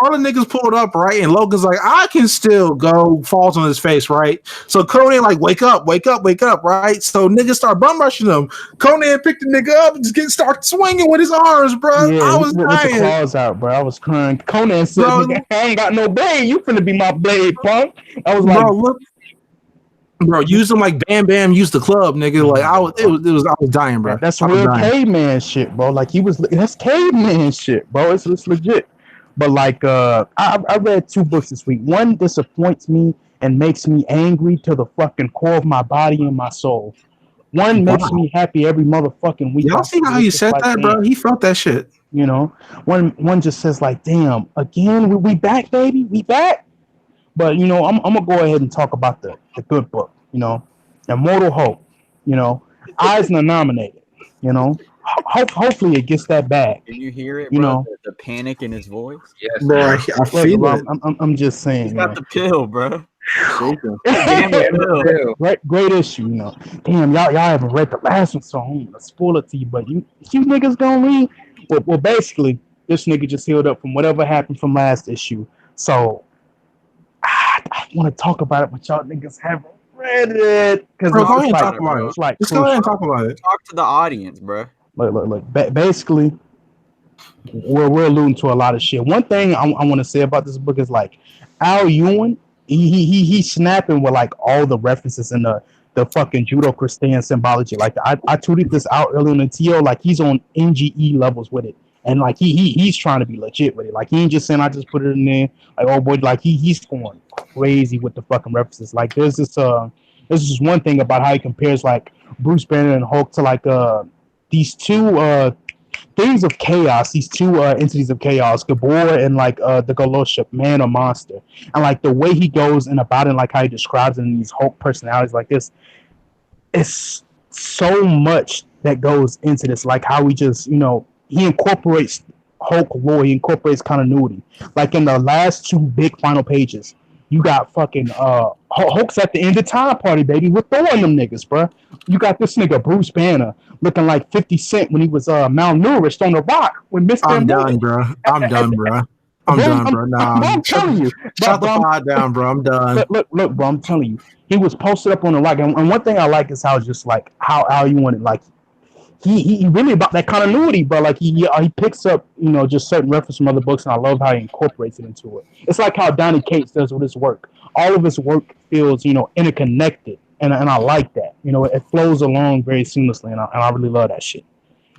All the niggas pulled up, right? And Logan's like, I can still go, falls on his face, right? So Conan like, wake up, right? So niggas start bum rushing him. Conan picked the nigga up and just start swinging with his arms, bro. Yeah, I was crying. With the claws out, bro. I was crying. Conan said, I ain't got no blade. You finna be my blade, punk. I was like, bro, use them like Bam Bam used the club, nigga. Like I was dying, bro. That's real caveman shit, bro. Like that's caveman shit, bro. It's legit. But like I read 2 books this week. One disappoints me and makes me angry to the fucking core of my body and my soul. One makes me happy every motherfucking week. Y'all see how you said that, bro? He felt that shit. One just says like, damn, again, we back, baby, we back. But I'm gonna go ahead and talk about the good book. Immortal Hope. Eisner nominated. Hopefully it gets that bag. Can you hear it, bro? The panic in his voice. Yes, bro. I feel it. I'm just saying. He's got the pill, bro. Great issue. Damn, y'all haven't read the last one, so I'm gonna spoil it to you. But you niggas gonna read? Well, basically, this nigga just healed up from whatever happened from last issue. So I want to talk about it, but y'all niggas haven't read it. Go ahead and talk about it. It's like, just go ahead and talk about it. Talk to the audience, bro. Look. Basically, we're alluding to a lot of shit. One thing I want to say about this book is like Al Ewing, he's snapping with like all the references in the fucking Judeo-Christian symbology. Like I tweeted this out earlier in the TO, like he's on NGE levels with it. And like he's trying to be legit with it. Like he ain't just saying I just put it in there. Like, oh boy, like he's going crazy with the fucking references. Like there's this one thing about how he compares like Bruce Banner and Hulk to like these two things of chaos, these two entities of chaos, Gabor and like the Goloship, man or monster. And like the way he goes and about it, like how he describes it in these Hulk personalities like this, it's so much that goes into this, like how he just, he incorporates Hulk lore. He incorporates continuity. Like in the last 2 big final pages, you got fucking Hulk's at the end of time party, baby, with Thor and them niggas, bro. You got this nigga Bruce Banner looking like 50 Cent when he was malnourished on the rock when Mr. I'm done, bro. I'm done, bro. I'm done, bro. Nah, I'm telling you. Shut the pod down, bro. I'm done. Look, bro. I'm telling you. He was posted up on the rock, and one thing I like is how just like how you want it, like he really about that continuity, but like he picks up, you know, just certain references from other books, and I love how he incorporates it into it. It's like how Donny Cates does with his work. All of his work feels, you know, interconnected, and I like that. You know, it flows along very seamlessly, and I really love that shit.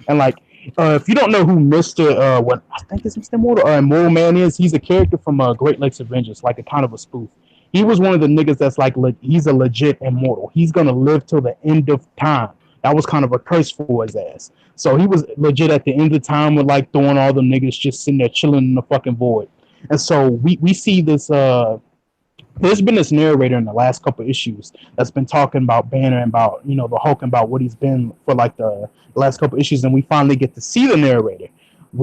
And like, if you don't know who Mr. What I think is Mr. Immortal Man is, he's a character from Great Lakes Avengers, like a kind of a spoof. He was one of the niggas that's like he's a legit immortal. He's gonna live till the end of time. That was kind of a curse for his ass. So he was legit at the end of time with like throwing all them niggas just sitting there chilling in the fucking void. And so we see this. There's been this narrator in the last couple issues that's been talking about Banner and about, you know, the Hulk and about what he's been for like the last couple issues, and we finally get to see the narrator.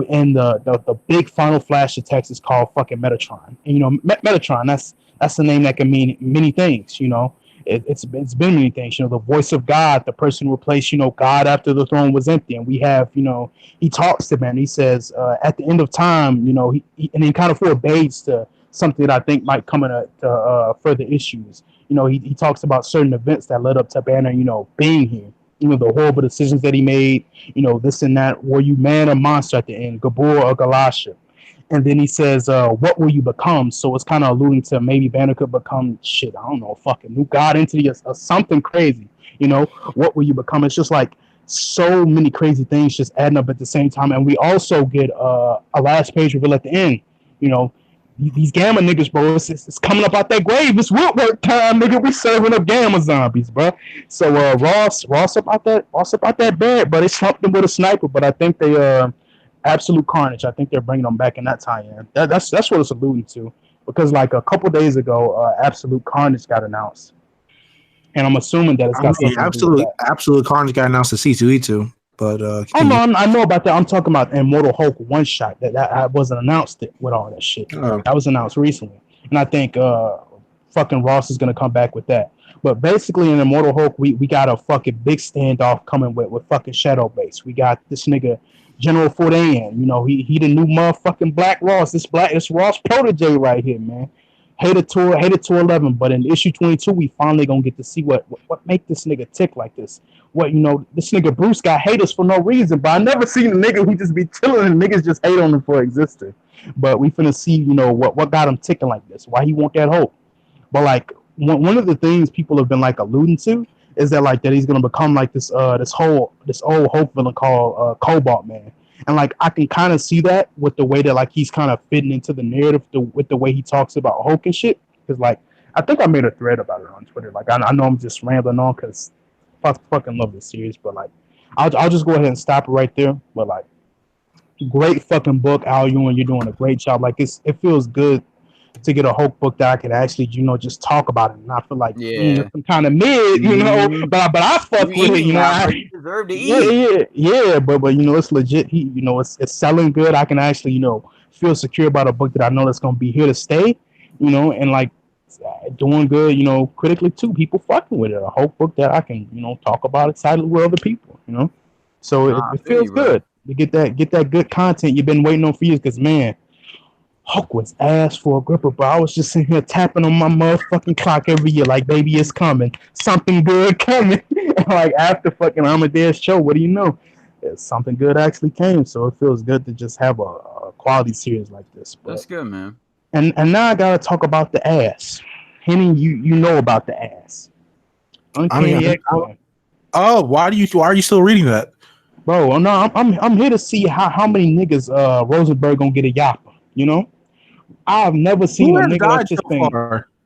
And the big final flash of text is called fucking Metatron. And you know, Metatron, that's the name that can mean many things. You know, it's been many things. You know, the voice of God, the person who replaced, you know, God after the throne was empty. And we have, you know, he talks to man. He says at the end of time, you know, he kind of forbids to something that I think might come into further issues. You know, he talks about certain events that led up to Banner, you know, being here. You know, the horrible decisions that he made, you know, this and that. Were you man or monster at the end, Gabor or Galasha? And then he says, what will you become? So it's kind of alluding to maybe Banner could become, shit, I don't know, fucking new god entity or something crazy. You know, what will you become? It's just like so many crazy things just adding up at the same time. And we also get a last page reveal at the end. You know, these Gamma niggas, bro, it's coming up out that grave. It's Woodwork time, nigga. We serving up Gamma zombies, bro. So Ross about that bed, but it's something with a sniper. But I think they Absolute Carnage. I think they're bringing them back in that tie-in. That's what it's alluding to, because like a couple days ago, Absolute Carnage got announced, and I'm assuming that it's got something to do with that. Absolute Carnage got announced at C2E2. But I know about that. I'm talking about Immortal Hulk one shot that wasn't announced with all that shit. That was announced recently, and I think fucking Ross is gonna come back with that. But basically, in Immortal Hulk, we got a fucking big standoff coming with fucking Shadow Base. We got this nigga General Fordan. You know, he the new motherfucking Black Ross. This Ross protege right here, man. Hated to 11, but in issue 22, we finally gonna get to see what make this nigga tick like this. What, you know, this nigga Bruce got haters for no reason, but I never seen a nigga who just be chilling and niggas just hate on him for existing. But we finna see, you know, what got him ticking like this, why he want that hope. But like one of the things people have been like alluding to is that like that he's gonna become like this old Hulk villain called Cobalt Man. And like I can kind of see that with the way that like he's kind of fitting into the narrative with the way he talks about Hulk and shit. Because like I think I made a thread about it on Twitter. Like I know I'm just rambling on because I fucking love this series, but like I'll just go ahead and stop it right there. But like, great fucking book, Al Ewing. You're doing a great job. Like it feels good to get a Hulk book that I could actually, you know, just talk about it and not feel like some kind of mid, you know. But I fuck with it, you know. I deserve to eat. Yeah. But you know, it's legit. You know, it's selling good. I can actually, you know, feel secure about a book that I know that's gonna be here to stay, you know, and like doing good, you know, critically too. People fucking with it. A Hulk book that I can, you know, talk about excitedly with other people, you know. So it feels good to get that good content you've been waiting on for years. Because man, Hulk was ass for a gripper, bro. I was just sitting here tapping on my motherfucking clock every year, like, baby, it's coming. Something good coming. Like, after fucking Amadeus show, what do you know? Something good actually came, so it feels good to just have a quality series like this. But, that's good, man. And now I gotta talk about the ass. Henny, you know about the ass. why are you still reading that? Bro, no, I'm here to see how many niggas Rosenberg gonna get a yapper, you know? I've never seen a nigga that's just saying,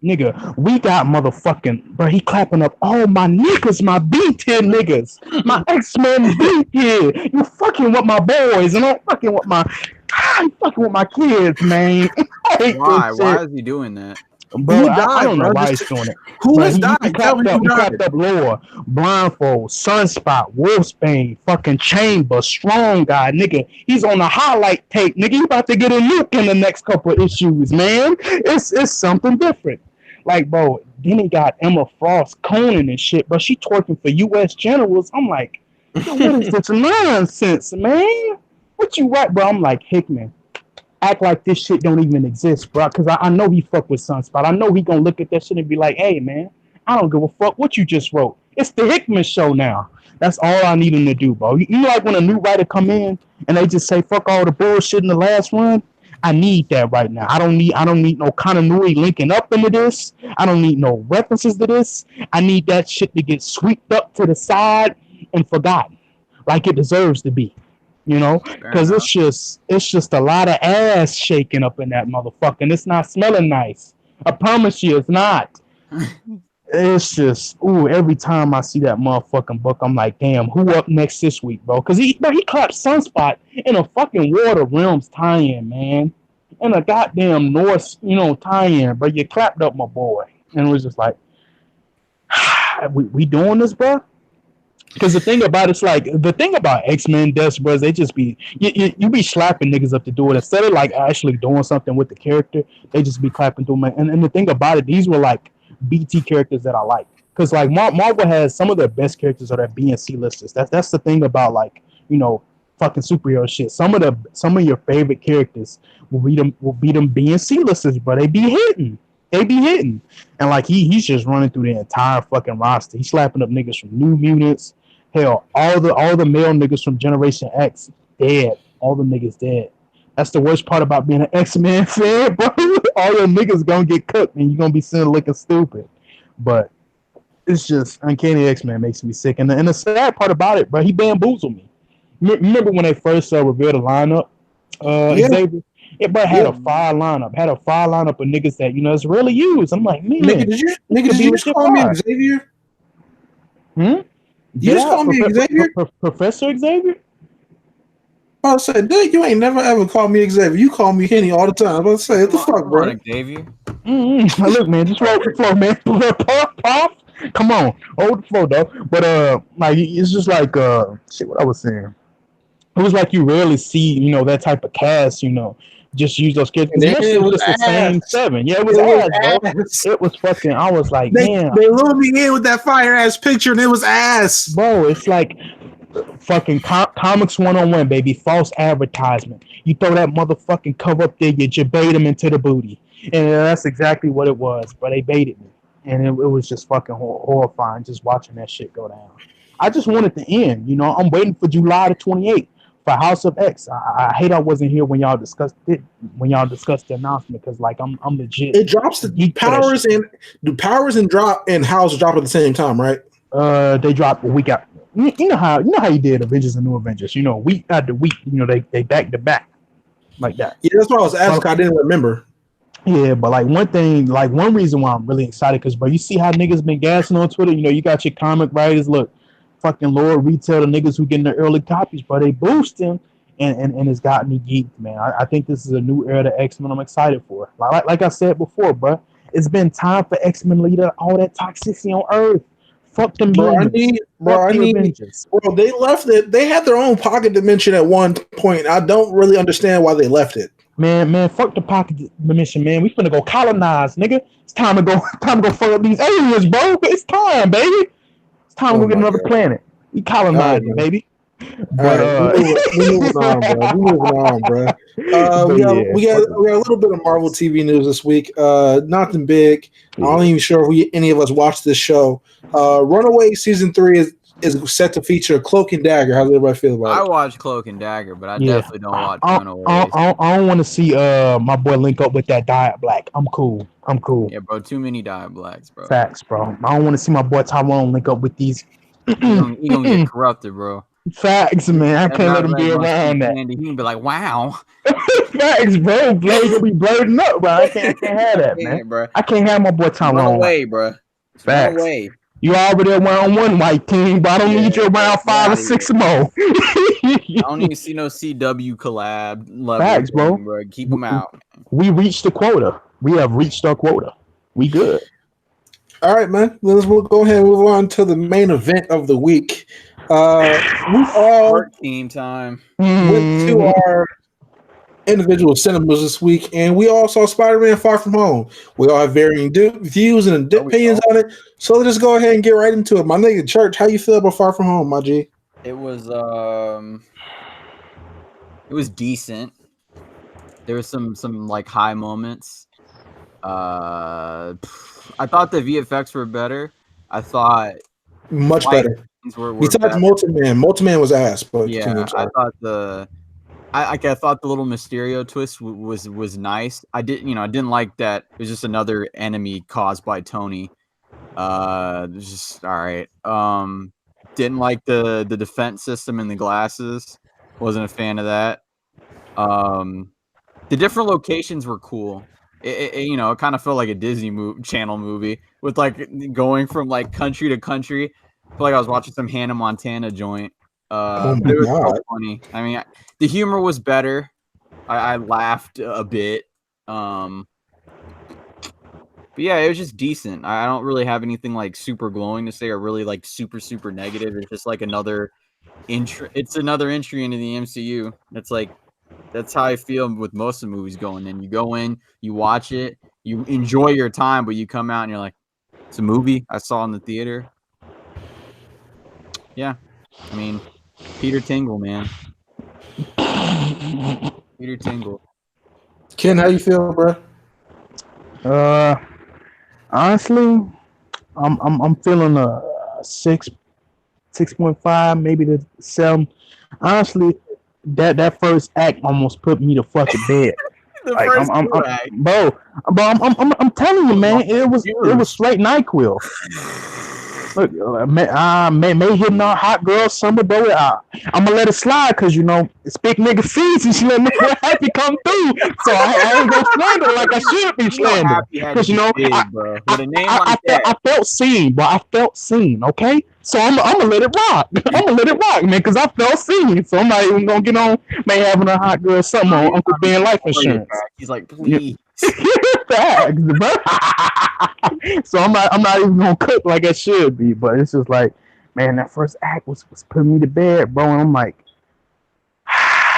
nigga, we got motherfucking, bro, he clapping up all my niggas, my B-tier niggas, my X-Men B-tier. You fucking with my boys, and I'm fucking with my kids, man. Why is he doing that? Bro, Who I died, don't know bro? why he's doing it. Who But has died? he Tell me who he died. clapped up Laura, Blindfold, Sunspot, Wolfsbane, fucking Chamber, Strong Guy, nigga. He's on the highlight tape, nigga. He about to get a nuke in the next couple of issues, man. It's something different. Like, bro, then he got Emma Frost, Conan and shit, but she twerking for U.S. generals. I'm like, yo, what is this nonsense, man? What you right, bro? I'm like, Hickman, act like this shit don't even exist, bro. Because I know he fuck with Sunspot. I know he gonna look at that shit and be like, hey, man, I don't give a fuck what you just wrote. It's the Hickman show now. That's all I need him to do, bro. You know, like when a new writer come in and they just say, fuck all the bullshit in the last run? I need that right now. I don't need no continuity linking up into this. I don't need no references to this. I need that shit to get swept up to the side and forgotten, like it deserves to be. You know, because it's just a lot of ass shaking up in that motherfucker, and it's not smelling nice. I promise you, it's not. It's just every time I see that motherfucking book, I'm like, damn, who up next this week, bro? Because he clapped Sunspot in a fucking War of the Realms tie-in, man, and a goddamn Norse, tie-in, but you clapped up my boy, and it was just like, we doing this, bro? Because the thing about X-Men deaths, bro, they just be you be slapping niggas up to do it instead of like actually doing something with the character. They just be clapping through them. And the thing about it, these were like BT characters that I like. Because like Marvel has some of their best characters are their B and C listers. That's the thing about like fucking superhero shit. Some of your favorite characters will be them B and C listers, but they be hitting. And like he's just running through the entire fucking roster. He's slapping up niggas from New Mutants. Hell, all the male niggas from Generation X dead. All the niggas dead. That's the worst part about being an X-Men fan, bro. All your niggas gonna get cooked and you're gonna be sitting looking stupid. But it's just Uncanny X-Men makes me sick. And the sad part about it, bro, he bamboozled me. Remember when they first revealed the lineup? Xavier? It but had a fire lineup. Had a fire lineup of niggas that it's really used. I'm like, man, Nigga, did you just call me Xavier? You just call me Xavier? Professor Xavier? I said, dude, you ain't never ever called me Xavier. You call me Henny all the time. I was about to say, what the fuck, bro? Xavier. Look, man, just roll the flow, man. Pop. Come on, hold the flow, though. But like it's just like shit. What I was saying, it was like you rarely see that type of cast, just use those characters. It was just the same seven. Yeah, it was ass, bro. It was fucking. I was like, damn. They lured me in with that fire ass picture, and it was ass, bro. It's like fucking comics 101, baby. False advertisement. You throw that motherfucking cover up there, you bait them into the booty, and that's exactly what it was. But they baited me, and it was just fucking horrifying just watching that shit go down. I just wanted to end. I'm waiting for July the 28th. For House of X, I hate I wasn't here when y'all discussed it. When y'all discussed the announcement, because like I'm legit. It drops the Powers and drop and House drop at the same time, right? They drop a week out. You know how you did Avengers and New Avengers. Week after week. They back to back like that. Yeah, that's what I was asking. I didn't remember. Yeah, but like one reason why I'm really excited, because bro, you see how niggas been gassing on Twitter. You got your comic writers. Look. Fucking Lord retail the niggas who getting the early copies, but they boost him and it's got me geeked, man. I think this is a new era to X-Men I'm excited for. Like I said before, bro, it's been time for X-Men to lead all that toxicity on Earth. Fuck them, bro. They left it. They had their own pocket dimension at one point. I don't really understand why they left it. Man, fuck the pocket dimension, man. We finna go colonize, nigga. It's time to go fuck up these aliens, bro. It's time, baby. It's time to go get another planet. We colonizing, baby. But we moving on, bro. We got a little bit of Marvel TV news this week. Nothing big. I'm not even sure if any of us watched this show. Runaway season 3 is set to feature Cloak and Dagger. How does everybody feel about it? I watch Cloak and Dagger, but I definitely don't watch Runaway. I don't want to see my boy link up with that Diet Black. I'm cool. Yeah, bro. Too many Diet Blacks, bro. Facts, bro. I don't want to see my boy Tyrone link up with these. He gonna get corrupted, bro. Facts, man. I can't let him be around that. He can be like, wow. Facts, bro. Blade gonna be blurting up, bro. I can't have that, man. Bro. I can't have my boy Tyrone. Run away, bro. Facts. Run away. You already around one white team, but I don't need you around 5 or 6 more. I don't even see no CW collab level. Facts, bro. Keep them out. We reached the quota. We have reached our quota. We good. All right, man. We'll go ahead and move on to the main event of the week. We all Work team time. went to our individual cinemas this week, and we all saw Spider-Man: Far From Home. We all have varying views and opinions on it. So let's just go ahead and get right into it. My nigga Church, how you feel about Far From Home, my G? It was decent. There was some like high moments. I thought the VFX were better. I thought much better. Were Besides better. Multiman. Multiman was ass, but yeah, I thought I thought the little Mysterio twist was nice. I didn't like that. It was just another enemy caused by Tony. It was just all right. Didn't like the defense system in the glasses. Wasn't a fan of that. The different locations were cool. It kind of felt like a Disney Channel movie with like going from like country to country. I feel like I was watching some Hannah Montana joint. But it was so funny. I mean, the humor was better. I laughed a bit. But yeah, it was just decent. I don't really have anything like super glowing to say or really like super negative. It's just like another entry. It's another entry into the MCU. It's like that's how I feel with most of the movies going in. You go in, you watch it, you enjoy your time, but you come out and you're like, it's a movie I saw in the theater. Yeah, I mean, Peter Tingle, man. Peter Tingle. Ken, how you feel, bro? Honestly, I'm feeling a 6.5, maybe the 7. Honestly, that first act almost put me to fucking bed. Like, I'm telling you, man, it was straight NyQuil. Look, may hit no hot girl summer, bro. I'm gonna let it slide because it's big nigga season. She let me happy come through, so I ain't gonna slander like I should be slander. Because I felt seen, bro. I felt seen. Okay, so I'm gonna let it rock. I'm gonna let it rock, man, because I felt seen. So I'm not even gonna get on. May having a hot girl summer on Uncle Ben life insurance. He's like, please. Facts, bro. So I'm not even gonna cook like I should be, but it's just like, man, that first act was putting me to bed, bro. And I'm like,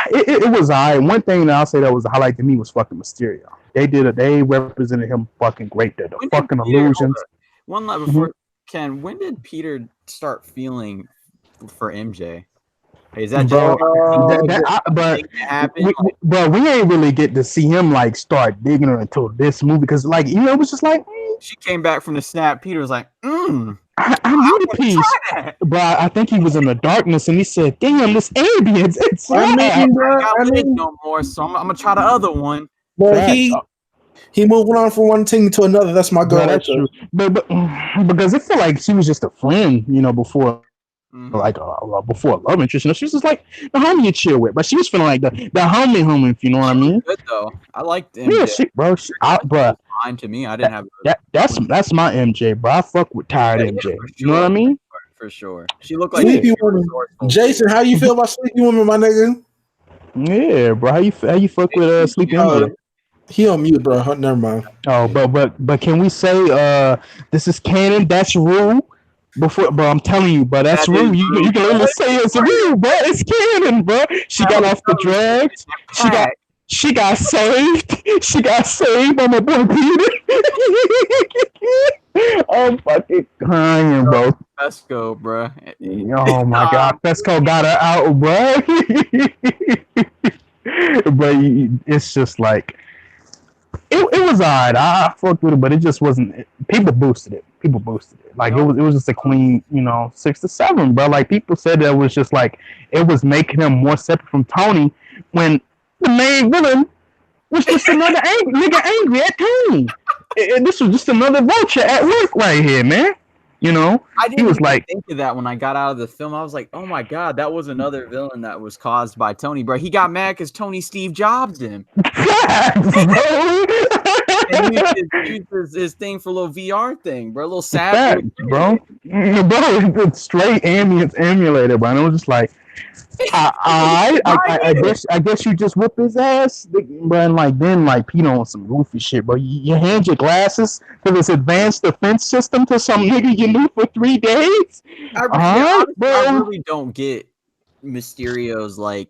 it was alright. One thing that I'll say that was a highlight to me was fucking Mysterio. They represented him fucking great there. The fucking illusions. One line before Ken, when did Peter start feeling for MJ? Is that but we ain't really get to see him like start digging her until this movie because like it was just like she came back from the snap. Peter was like, I need a piece, but I think he was in the darkness and he said, "Damn, this ambience, it's I need no more, so I'm gonna try the other one." But he moving on from one thing to another. That's my goal. That's true. But because it felt like she was just a friend, before. Like before love interest, she was just like the homie you chill with, but she was feeling like the homie, if you know what I mean. Good though, I liked MJ. Yeah, bro. Fine to me, I didn't have that's my MJ, bro. I fuck with tired MJ. Sure. You know what I mean? For sure. She looked like Sleepy Woman. Jason, how you feel about Sleepy Woman, my nigga? Yeah, bro. How you fuck with Sleepy Woman? He on mute, bro. Never mind. Oh, but can we say this is canon? That's rule. Before, bro, I'm telling you, bro, that's real. You can only say it's real, bro. It's canon, bro. She got off the drugs. She got saved. She got saved by my boy Peter. I'm fucking crying, bro. Fesco, bro. Oh my god, Fesco got her out, bro. But it's just like it was alright. I fucked with it, but it just wasn't. People boosted it. Like it was just a clean, 6 to 7, bro. Like people said that was just like it was making him more separate from Tony when the main villain was just another nigga angry at Tony. And this was just another vulture at work right here, man. I didn't think of that when I got out of the film. I was like, oh my god, that was another villain that was caused by Tony, bro. He got mad because Tony Steve Jobs him. And he used his thing for a little VR thing, bro. A little sad, bro. Bro, it's straight ambience emulator, bro. And it was just like, I guess you just whoop his ass, but then Pete on some goofy shit, bro. You hand your glasses to this advanced defense system to some nigga you knew for 3 days. I really don't get Mysterio's like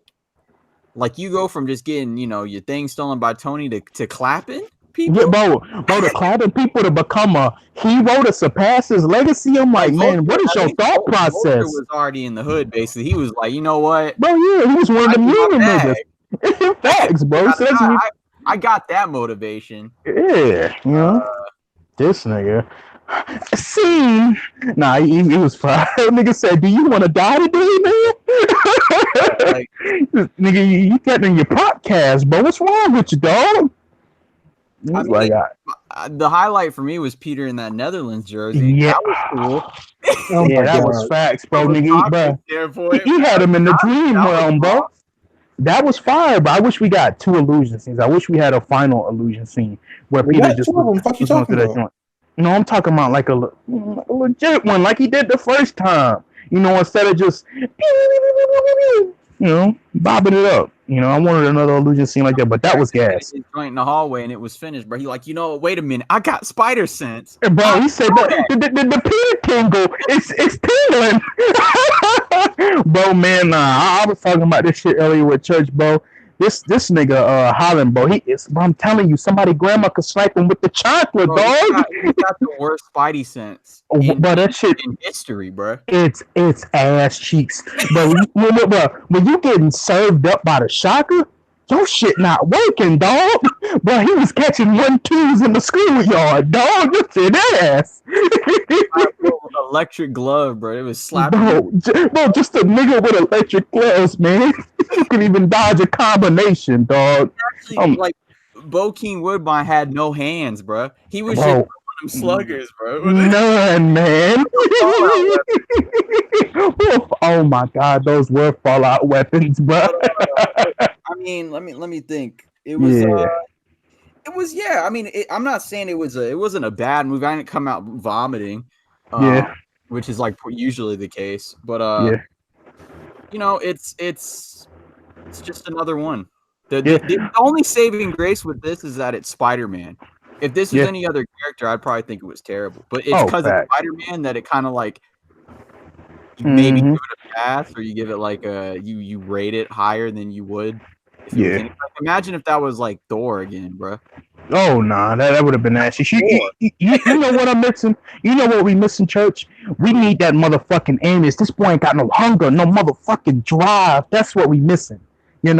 you go from just getting your thing stolen by Tony to clapping people. Yeah, bro, to clapping people to become a hero to surpass his legacy. I'm like, man, what is your thought process? Volker was already in the hood, basically. He was like, you know what, bro? Yeah, he was one of the million niggas. Facts, bro. I got that motivation. Yeah, this nigga. Scene. Nah, he was fine. Nigga said, "Do you want to die today, man?" Nigga, you getting in your podcast, bro. What's wrong with you, dog? The highlight for me was Peter in that Netherlands jersey. Yeah, that was cool. That was facts, bro. Nigga, he had him in the dream realm, bro. That was fire, but I wish we got 2 illusion scenes. I wish we had a final illusion scene where Peter just fuck you talking about? Joint. No, I'm talking about like a legit one, like he did the first time. Instead of just bobbing it up. I wanted another illusion scene like that, but that was gas. His joint in the hallway and it was finished, bro. He wait a minute, I got spider sense. Bro, he said the Peter tingle, it's tingling. Bro, man, I was talking about this shit earlier with church, bro. This nigga Holland, bro. Bro, I'm telling you, somebody grandma could snipe him with the chocolate, bro, dog. He got the worst Spidey sense. That shit in history, bro. It's ass cheeks, bro. When you getting served up by the shocker, your shit not working, dog. Bro, he was catching 1-2s in the schoolyard, dog. You said ass. Electric glove, bro. It was slapping. Bro, just a nigga with electric gloves, man. You can even dodge a combination, dog. Actually, Bokeem Woodbine had no hands, bro. He was just one of them sluggers, bro. None, man. Oh my god, those were Fallout weapons, bro. I mean, let me think. It was. It was. Yeah. I mean, I'm not saying it wasn't a bad movie. I didn't come out vomiting. Which is usually the case, but it's just another one. The only saving grace with this is that it's Spider-Man. If this was any other character, I'd probably think it was terrible. But it's because it's Spider-Man that it kind of maybe give it a pass, or you give it you rate it higher than you would. Imagine if that was Thor again, bro. Oh nah, that would have been nasty. You know what I'm missing? You know what we missing, church? We need that motherfucking Amos. This boy ain't got no hunger, no motherfucking drive. That's what we missing. We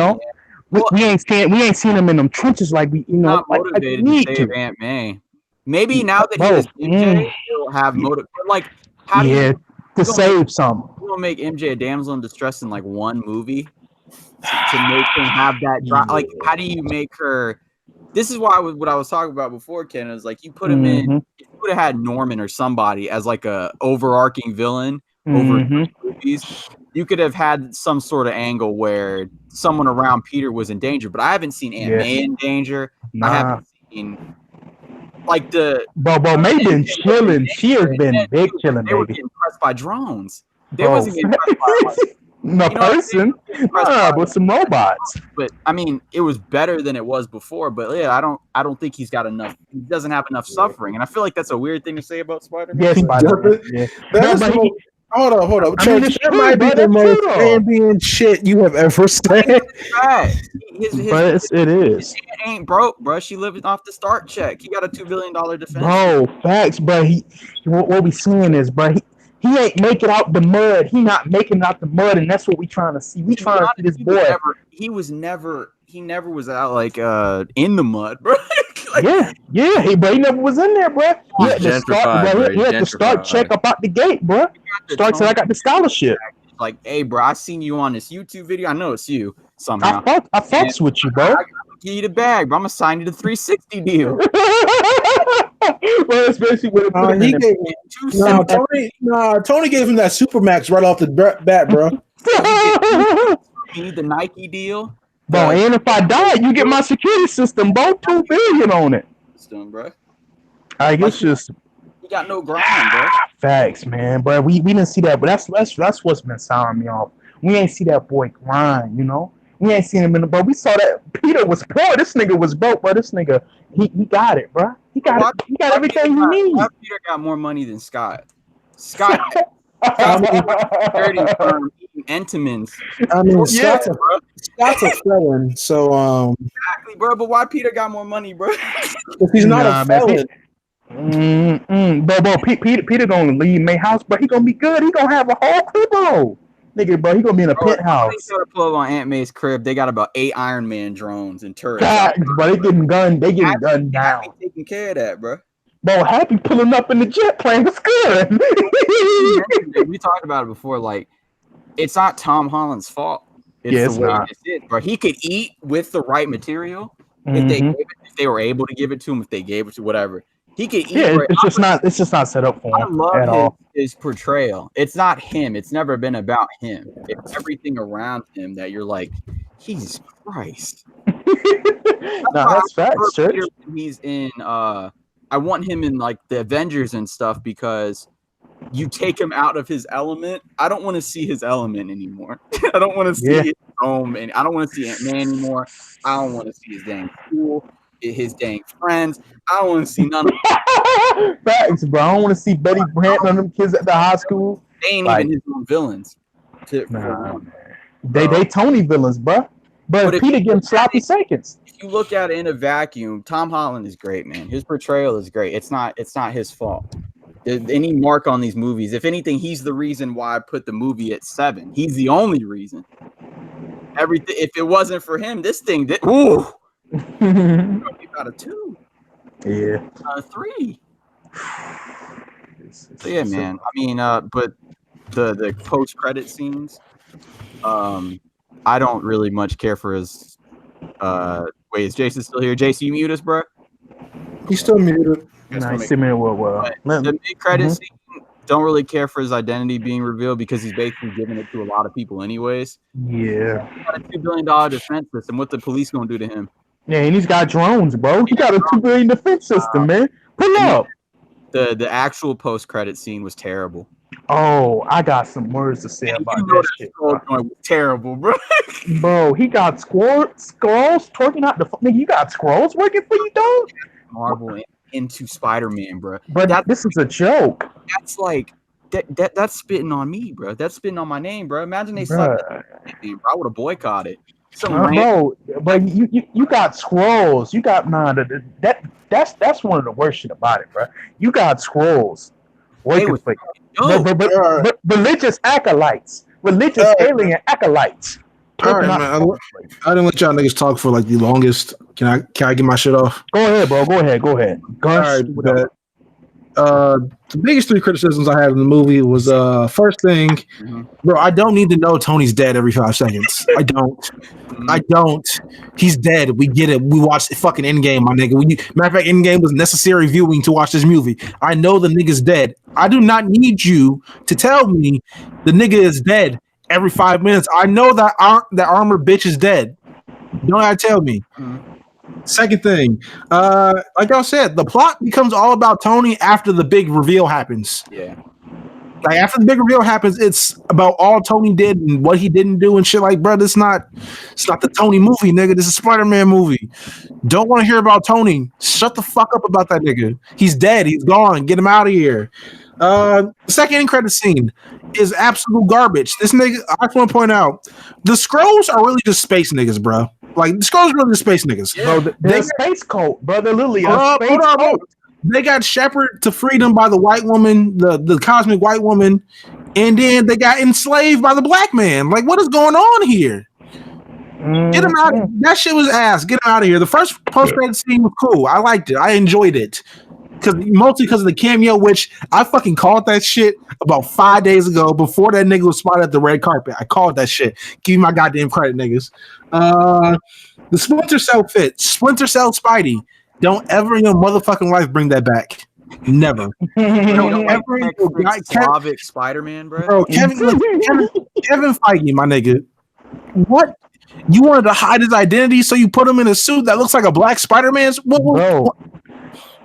ain't seen him in them trenches like we not motivated to save Aunt May. Maybe now that he was MJ, he'll have motive. How do you save some? You will make MJ a damsel in distress in one movie to make him have that drive. How do you make her? This is why what I was talking about before, Ken, is you put him in. If you would have had Norman or somebody as a overarching villain over movies, you could have had some sort of angle where someone around Peter was in danger. But I haven't seen Aunt May in danger. I haven't seen Bro, May been chilling. She has been big chilling. They were getting pressed by drones. They wasn't getting pressed by no person, but some robots. But I mean, it was better than it was before. But I don't think he's got enough. He doesn't have enough suffering, and I feel like that's a weird thing to say about Spider-Man. Yes, Spider-Man. Hold up. That might be the most ambient shit you have ever said. But it is. He ain't broke, bro. She living off the start check. He got a $2 billion defense. Bro, facts, bro. What we seeing is, bro, he ain't making out the mud. He not making out the mud, and that's what we trying to see. We trying to see this boy. He never was out in the mud, bro. He never was in there, bro. He had to start check up out the gate, bro. Start said I got the scholarship. Hey, bro, I seen you on this YouTube video. I know it's you somehow. I fucks with you, bro. I gotta give you the bag, bro. I'm gonna sign you the 360 deal. Well, especially with Tony gave him that Supermax right off the bat, bro. You need the Nike deal, bro. And if I die, you get my security system, bro. $2 billion on it. Bro. I guess just you got no grind, bro. Facts, man. But we didn't see that. But that's what's been souring me off We ain't see that boy grind, you know. We ain't seen him in the but we saw that Peter was poor. This nigga was broke, but this nigga he got it, bro. He got it. He got everything he needs. Why Peter got more money than Scott? Scott dirty from eating Entenmann's. I mean, Yeah. Scott's a felon, so Exactly, bro. But why Peter got more money, bro? if he's not a felon, Bro, Peter gonna leave May house, but he gonna be good. He gonna have a whole crib, nigga, bro. He gonna be in a penthouse. They got to pull up on Aunt May's crib. They got about 8 Iron Man drones and turrets. Facts, bro. They getting gunned down. Happy taking care of that, bro. Bro, Happy pulling up in the jet plane. What's good? We talked about it before. Like, it's not Tom Holland's fault. Yeah, it's the way not. this is, bro. He could eat with the right material if they were able to give it to him. If they gave it to whatever, he could eat. Yeah, bro. it's just not set up for I him love at all. his portrayal. It's not him. It's never been about him. It's everything around him that you're like, Jesus Christ. That's facts, church. Peter, he's in. I want him in like the Avengers and stuff because you take him out of his element. I don't want to see his element anymore. I don't want to see his home, and I don't want to see Ant-Man anymore. I don't want to see his dang school, his dang friends. I don't want to see none of them. Facts, bro. I don't want to see Betty Brant and them kids at the high school. They ain't Like- even his own villains. They Tony villains, bro. But if Peter you- getting sloppy seconds. If you look at it in a vacuum, Tom Holland is great, man. His portrayal is great. It's not his fault. Any mark on these movies, if anything, he's the reason why I put the movie at 7. He's the only reason. Everything. If it wasn't for him, this thing did. Ooh, about a 2, Yeah. a 3. So yeah, man. I mean, but the post credit scenes, I don't really much care for his. Wait, is Jason still here? Jason, you mute us, bro. he's still muted. Nice. Well. The mid credit scene, don't really care for his identity being revealed because he's basically giving it to a lot of people anyways. Yeah. He's got a $2 billion defense system. What the police gonna do to him? Yeah, and he's got drones, bro. He got a $2 billion defense system, man. Pull up. The actual post credit scene was terrible. Oh, I got some words to say about You know that that shit. scroll joint was terrible, bro. Bro, he got scrolls twerking out the nigga. You got scrolls working for you, dog? Marvel into Spider-Man, bro. But this is a joke. That's like that's spitting on me, bro. That's spitting on my name, bro. Imagine they slapped that name, bro. I would have boycotted. Bro, but you got scrolls. You got that's one of the worst shit about it, bro. You got scrolls working for you. But religious acolytes, religious alien acolytes. All right, man. I didn't let y'all niggas talk for like the longest. Can I get my shit off? Go ahead, bro. Go ahead. All right, the biggest 3 criticisms I had in the movie was first thing, bro, I don't need to know Tony's dead every 5 seconds. I don't. He's dead. We get it. We watched fucking Endgame, my nigga. Matter of fact, Endgame was necessary viewing to watch this movie. I know the nigga's dead. I do not need you to tell me the nigga is dead every 5 minutes. I know that armor bitch is dead. Don't gotta tell me. Second thing, like I said, the plot becomes all about Tony after the big reveal happens. Yeah. Like after the big reveal happens, it's about all Tony did and what he didn't do and shit. Like, bro, it's not the Tony movie, nigga. This is a Spider-Man movie. Don't want to hear about Tony. Shut the fuck up about that nigga. He's dead. He's gone. Get him out of here. The second end credit scene is absolute garbage. This nigga, I just want to point out, the Skrulls are really just space niggas, bro. Like the Skrulls are really just space niggas. Bro, they're space cult, brother. Literally, space cult. They got shepherded to freedom by the white woman, the cosmic white woman, and then they got enslaved by the black man. Like, what is going on here? Get him out! That shit was ass. Get him out of here. The first post-credit scene was cool. I liked it. I enjoyed it. Mostly because of the cameo, which I fucking called that shit about 5 days ago before that nigga was spotted at the red carpet. I called that shit. Give me my goddamn credit, niggas. The Splinter Cell fit. Splinter Cell Spidey. Don't ever in your motherfucking life bring that back. Never. Slavic Spider-Man, bro. Bro, Kevin Feige, my nigga. What? You wanted to hide his identity, so you put him in a suit that looks like a black Spider-Man's? Bro. What?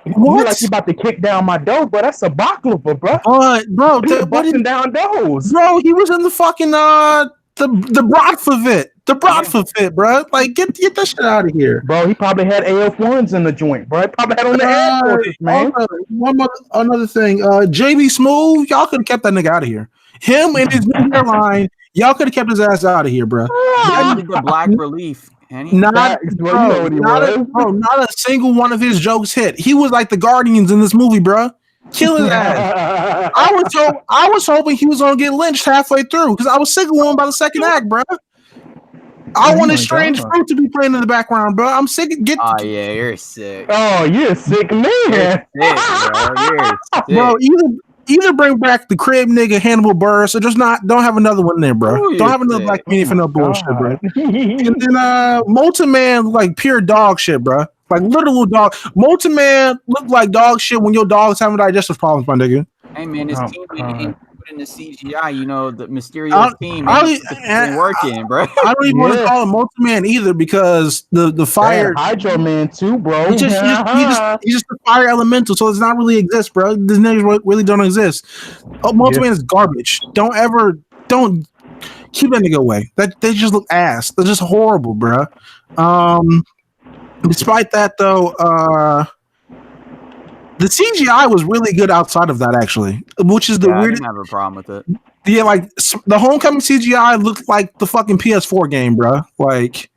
You like you about to kick down my door, but that's a baklava, bro. Bro, busting down doors. Bro, he was in the fucking The Brodfovit. The Brodfovit, bro. Like, get that shit out of here. Bro, he probably had AF1s in the joint, bro. He probably had on the Air Forces, man. Another thing. JB Smooth, y'all could have kept that nigga out of here. Him and his new hairline, y'all could have kept his ass out of here, bro. Yeah, he did the Black Relief. And Not a single one of his jokes hit. He was like the Guardians in this movie, bro. Kill his ass. I was hoping he was gonna get lynched halfway through because I was sick of him by the second act, bro. I wanted Strange Fruit to be playing in the background, bro. I'm sick of Oh yeah, you're sick. Oh, you're a sick man. You're sick, bro. You're sick. Bro, either bring back the crib nigga Hannibal Buress or just don't have another one there, bro. Ooh, Don't have another sick. Black comedian for no bullshit, bro. And then Molten Man like pure dog shit, bro. Like literal dog. Molten Man looked like dog shit when your dog's having digestive problems, my nigga. Hey man, this team ain't put in the CGI. You know the Mysterio team ain't working, bro. I don't even want to call him Molten Man either because the fire Hydro Man too, bro. He's just a fire elemental, so it's not really exist, bro. These niggas really don't exist. Oh, Molten Man is garbage. Don't keep that nigga away. They just look ass. They're just horrible, bro. Despite that, though, the CGI was really good outside of that, actually, which is the I weirdest. didn't have a problem with it. Yeah, like the Homecoming CGI looked like the fucking PS4 game, bro. Like,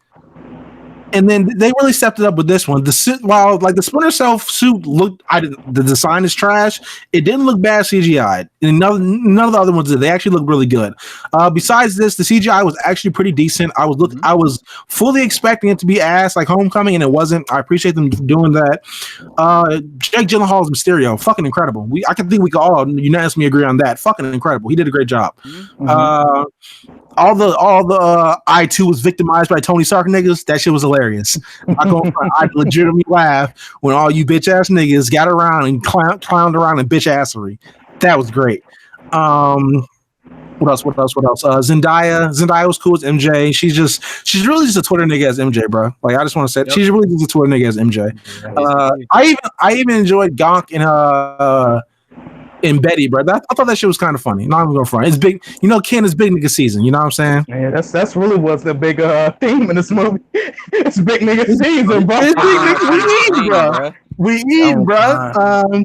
and then they really stepped it up with this one. The suit, while like the Splinter Cell suit looked, the design is trash. It didn't look bad CGI. And none of the other ones did. They actually looked really good. Besides this, the CGI was actually pretty decent. I was fully expecting it to be ass like Homecoming, and it wasn't. I appreciate them doing that. Jake Gyllenhaal's Mysterio, fucking incredible. I can think we can all unanimously agree on that. Fucking incredible. He did a great job. All the I2 was victimized by Tony Stark niggas. That shit was hilarious. I legitimately laughed when all you bitch ass niggas got around and clowned around in bitch assery. That was great. What else? Zendaya was cool as MJ. She's really just a Twitter nigga as MJ, bro. Like I just want to say she's really just a Twitter nigga as MJ. I even enjoyed Gonk and Betty, bro. I thought that shit was kind of funny. Not even going front. It's big, Ken is big nigga season. You know what I'm saying? Yeah, that's really what's the big theme in this movie. It's big nigga season, bro. It's big nigga. We eat, bro.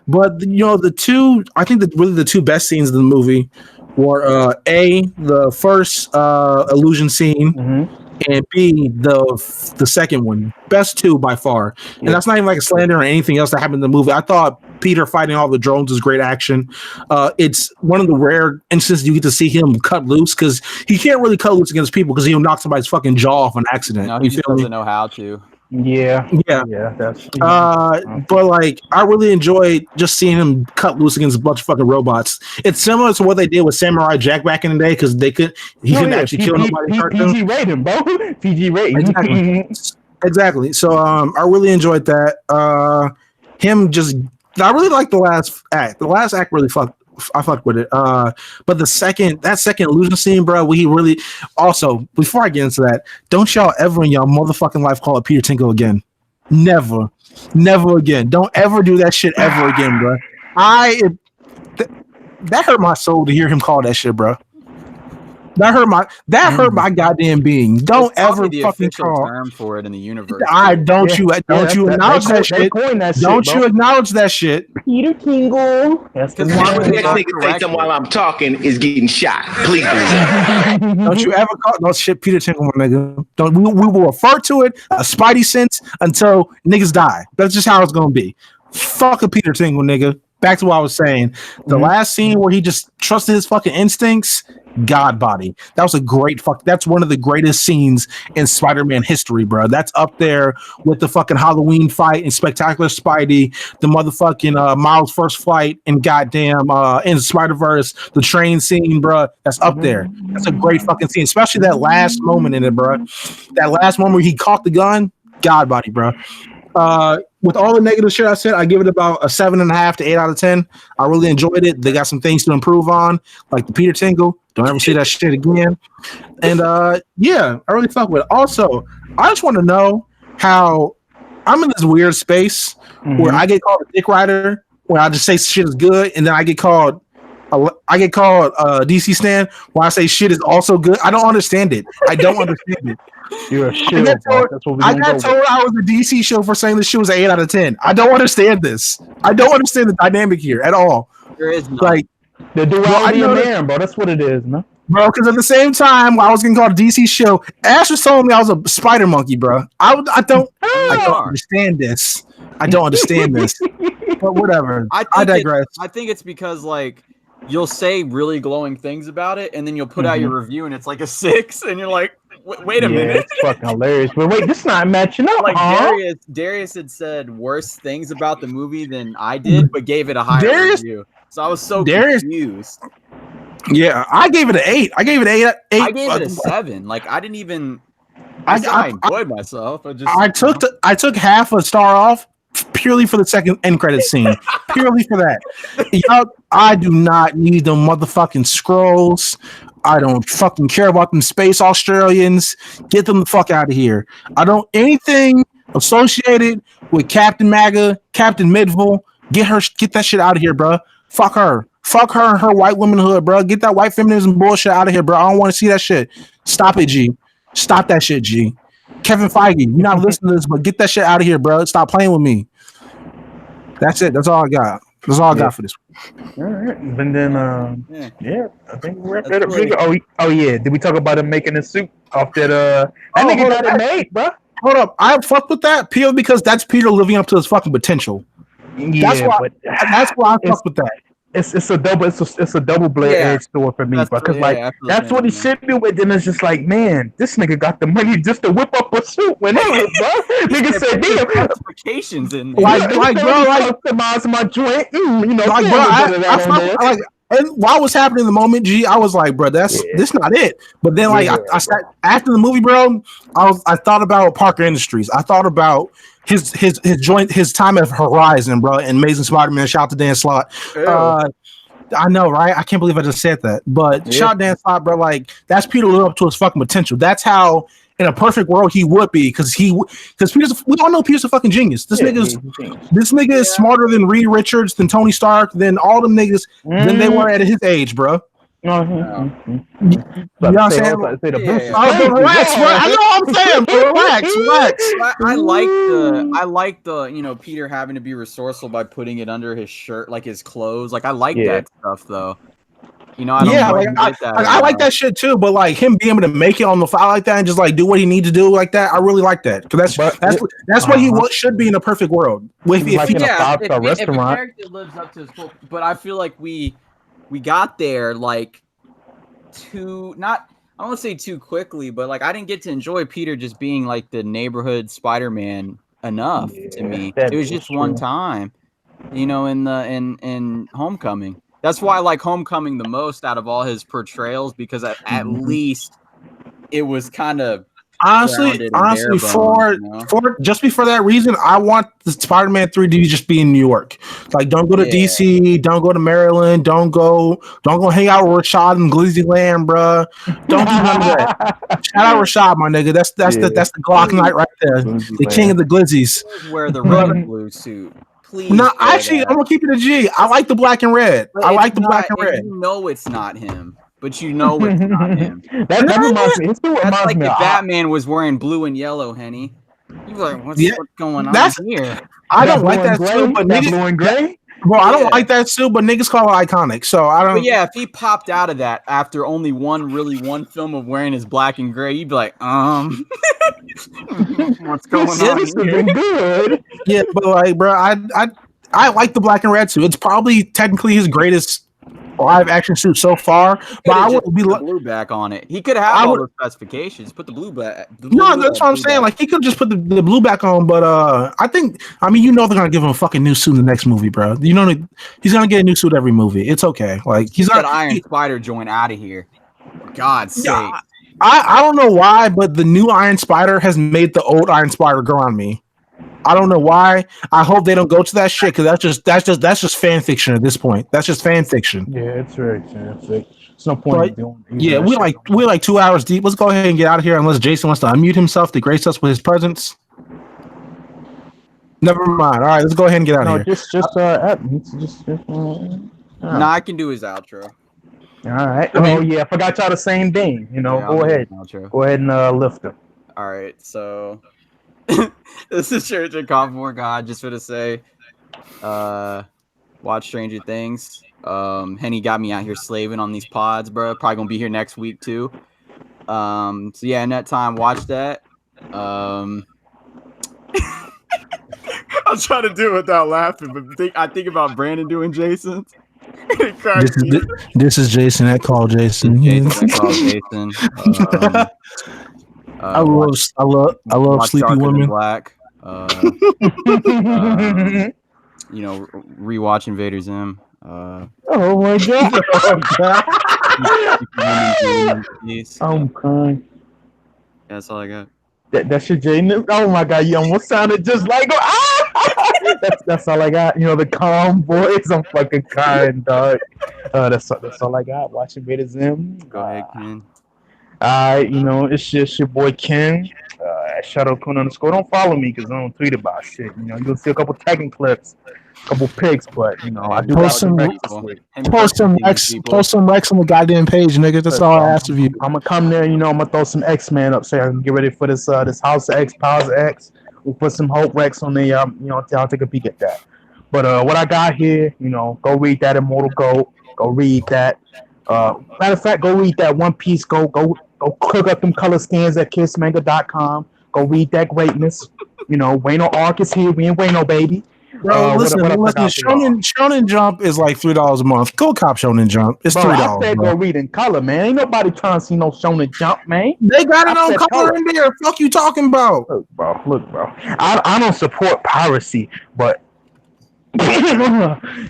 But the two best scenes of the movie were the first illusion scene. And B, the second one. Best two by far. And that's not even like a slander or anything else that happened in the movie. I thought Peter fighting all the drones is great action. It's one of the rare instances you get to see him cut loose because he can't really cut loose against people because he'll knock somebody's fucking jaw off an accident. No, he just doesn't know how to. Yeah. That's but like I really enjoyed just seeing him cut loose against a bunch of fucking robots. It's similar to what they did with Samurai Jack back in the day because he couldn't actually kill nobody. PG rating, bro. PG rating. Exactly. So I really enjoyed that. I really liked the last act. The last act really I fucked with it. But that second illusion scene, bro, we really also, before I get into that, don't y'all ever in y'all motherfucking life call it Peter Tinkle again. Never again. Don't ever do that shit ever again, bro. That hurt my soul to hear him call that shit, bro. That hurt my goddamn being. Don't ever fucking call term for it in the universe. Don't you acknowledge that shit? Don't you acknowledge that shit? Peter Tingle. Next nigga say something while I'm talking is getting shot. Please. Don't you ever call no shit Peter Tingle, my nigga. We will refer to it a Spidey sense until niggas die. That's just how it's gonna be. Fuck a Peter Tingle, nigga. Back to what I was saying. The last scene where he just trusted his fucking instincts. God body. That was a great that's one of the greatest scenes in Spider-Man history, bro. That's up there with the fucking Halloween fight and Spectacular Spidey, the motherfucking Miles' first flight and goddamn in Spider-Verse, the train scene, bro. That's up there. That's a great fucking scene, especially that last moment in it, bro. That last moment where he caught the gun, God body, bro. With all the negative shit I said, I give it about a 7.5 to 8 out of 10. I really enjoyed it. They got some things to improve on, like the Peter Tingle. Don't ever see that shit again. And I really fuck with it. Also, I just want to know how I'm in this weird space where I get called a dick rider, where I just say shit is good, and then I get called I get called DC stan when I say shit is also good. I don't understand it. I don't understand it. You're a shill, bro. That's what I got told I was a DC show for saying this shit was an 8 out of 10. I don't understand this. I don't understand the dynamic here at all. There is no. Like the duality of man, bro. That's what it is, man. Bro, because at the same time, while I was getting called a DC show, Ash was telling me I was a spider monkey, bro. I don't understand this. I don't understand this. But whatever. I digress. I think it's because like you'll say really glowing things about it, and then you'll put out your review, and it's like a 6, and you're like, wait a minute. It's fucking hilarious. But wait, this is not matching up. Like Darius had said worse things about the movie than I did, but gave it a higher review. So I was so confused. Yeah, I gave it an 8. I gave it an 8. I gave it a 7. Like I didn't even. I enjoyed myself. I took half a star off purely for the second end credit scene. Purely for that. I do not need them motherfucking scrolls. I don't fucking care about them space Australians. Get them the fuck out of here. I don't anything associated with Captain MAGA, Captain Midville. Get that shit out of here, bro. Fuck her. Fuck her and her white womanhood, bro. Get that white feminism bullshit out of here, bro. I don't want to see that shit. Stop it, G. Stop that shit, G. Kevin Feige, you're not listening to this, but get that shit out of here, bro. Stop playing with me. That's it. That's all I got. That's all I got for this. All right. And then, I think we wrapped that up. Really... Oh, yeah. Did we talk about him making a suit off that? That nigga got it made, bro. Hold up. I fuck with that, Peter, because that's Peter living up to his fucking potential. Yeah, that's why I fuck with that. It's a double blade edge sword for me, because that's what he should do. But then it's just like, man, this nigga got the money just to whip up a suit whenever, bro. Nigga said, damn, specifications in there. Like, bro, customize my joint. And while was happening in the moment, G, I was like, bro, this not it. But then, like, I sat after the movie, bro. I thought about Parker Industries. I thought about his time at Horizon, bro, and Amazing Spider-Man. Shout out to Dan Slott. I know, right? I can't believe I just said that. But shout out Dan Slott, bro. Like, that's Peter living up to his fucking potential. That's how, in a perfect world, he would be, because Peter's. We all know Peter's a fucking genius. This nigga is smarter than Reed Richards, than Tony Stark, than all them niggas than they were at his age, bro. You know what I'm saying? Relax, bro. I know what I'm saying, bro. Relax. I like the Peter having to be resourceful by putting it under his shirt, like his clothes. Like I like that stuff though. I like that shit too. But like him being able to make it on the fly like that and just like do what he needs to do like that, I really like that, because that's what he should be in a perfect world. If a character lives up to his full, but I feel like we got there like I don't want to say too quickly, but like I didn't get to enjoy Peter just being like the neighborhood Spider-Man enough to me. It was just one time, in Homecoming. That's why I like Homecoming the most out of all his portrayals, because at least it was kind of honestly for just before that reason, I want the Spider-Man 3 to just be in New York. Like, don't go to DC, don't go to Maryland, don't go hang out with Rashad in Glizzy Land, bro. Don't do none of that. Shout out Rashad, my nigga. That's the Glock Knight right there, the king of the Glizzies. Wear the red and blue suit. Please. No, actually, I'm gonna keep it a G. I like the black and red. I like the black and red. You know it's not him, but you know it's not him. that reminds me. That's like if Batman was wearing blue and yellow, Henny. You're like, what's going on here? I don't like that suit, but blue and gray. Well, I don't like that suit, but niggas call it iconic. So I don't. But yeah, if he popped out of that after only one film of wearing his black and gray, you'd be like, what's going on? This has been good. Yeah, but like, bro, I like the black and red suit. It's probably technically his greatest live action suit so far. But I would be blue back on it. He could have all the specifications. Put the blue back. No, that's what I'm saying. Like, he could just put the blue back on. But I think, they're gonna give him a fucking new suit in the next movie, bro. He's gonna get a new suit every movie. It's okay. Like, he's got Iron Spider joint out of here. For God's sake. I don't know why, but the new Iron Spider has made the old Iron Spider grow on me. I don't know why. I hope they don't go to that shit, because that's just fan fiction at this point. That's just fan fiction. Yeah, it's very fan fiction. There's no point in doing it. Yeah, we're like 2 hours deep. Let's go ahead and get out of here, unless Jason wants to unmute himself to grace us with his presence. Never mind. All right, let's go ahead and get out of here. Nah, I can do his outro. All right. Oh yeah, I forgot y'all the same thing. You know, Yeah, go I'll do ahead. his outro. Go ahead and lift him. All right, so this is Church of Convoy God. Just for to say, watch Stranger Things. Henny got me out here slaving on these pods, bro. Probably gonna be here next week too. So yeah, in that time, watch that. I'm trying to do it without laughing, but I think about Brandon doing Jason's. This is Jason at Call Jason. Jason, I call Jason. I love watch sleepy Darker Than women. Black. You know, rewatch Invader Zim. Oh my god! I'm crying. That's all I got. That's your J. Oh my god! You almost sounded just like. That's all I got. You know the calm voice. I'm fucking crying, dog. That's all I got. Watching Beta Zim. Go ahead, Ken. You know, it's just your boy Ken. Shadow Kun _ Don't follow me because I don't tweet about shit. You know, you'll see a couple tagging clips, a couple pics, but you know, I do Post some Rex on the goddamn page, nigga. That's all I ask of you. I'm gonna come there. You know, I'm gonna throw some X-Men up so I can get ready for this House of X, Powers of X. We'll put some Hope Rex on there. You know, I'll take a peek at that. But what I got here, you know, go read that Immortal Goat. Go read that. Matter of fact, go read that One Piece. Go cook up them color scans at kissmanga.com. Go read that greatness. You know, Wayno Arc is here. We ain't Wayno, baby. Bro, listen. Shonen Jump is like $3 a month. Go cop Shonen Jump. It's $3. I said go read in color, man. Ain't nobody trying to see no Shonen Jump, man. They got it on color in there. Fuck you talking about? Look, bro. I don't support piracy, but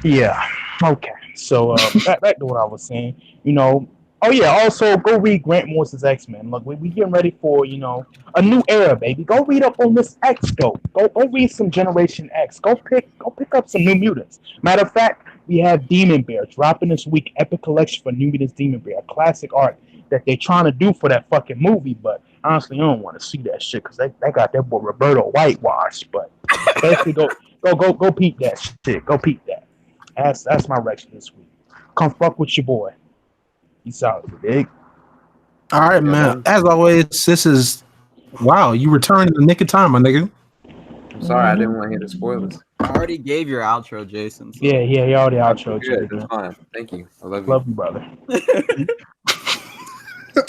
yeah. Okay. So back to what I was saying. You know. Oh yeah. Also, go read Grant Morrison's X-Men. Look, we getting ready for a new era, baby. Go read up on this X Go read some Generation X. Go pick up some New Mutants. Matter of fact, we have Demon Bear dropping this week. Epic collection for New Mutants Demon Bear, classic art that they're trying to do for that fucking movie. But honestly, I don't want to see that shit because they got that boy Roberto whitewashed. But basically, go peep that shit. Go peep that. That's my direction this week. Come fuck with your boy. Peace out, big. All right, man. As always, this is wow. You returned in the nick of time, my nigga. I'm sorry, I didn't want to hear the spoilers. I already gave your outro, Jason. So. Yeah, you already outro. Good, that's fine. Thank you. I love you. Love you, brother.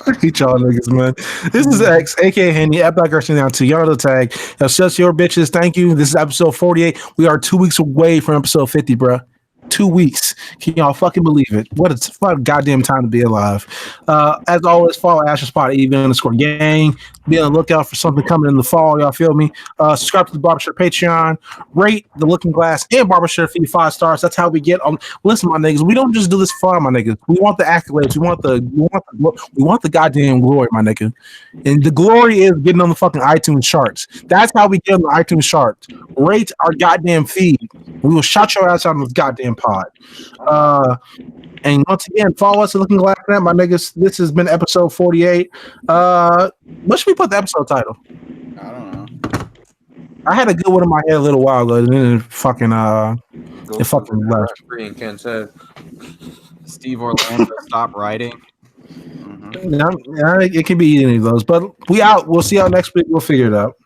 I hate y'all niggas, man. This is X, aka Henny, at Black Gerson down to y'all the tag. That's just your bitches. Thank you. This is episode 48. We are 2 weeks away from episode 50, bro. 2 weeks. Can y'all fucking believe it? What a goddamn time to be alive. As always, follow @EV_gang. Be on the lookout for something coming in the fall. Y'all feel me? Subscribe to the Barbershop Patreon. Rate the Looking Glass and Barbershop feed 5 stars. That's how we get on. Listen, my niggas, we don't just do this for fun, my niggas. We want the accolades. We want the goddamn glory, my nigga. And the glory is getting on the fucking iTunes charts. That's how we get on the iTunes charts. Rate our goddamn feed. We will shout your ass out on this goddamn pod. And once again, follow us at Looking Glass Net, my niggas. This has been episode 48. What should we put the episode title? I don't know. I had a good one in my head a little while ago, and then it fucking left. Free and Ken said, Steve Orlando, stop writing. Mm-hmm. It can be any of those, but we out. We'll see y'all next week. We'll figure it out.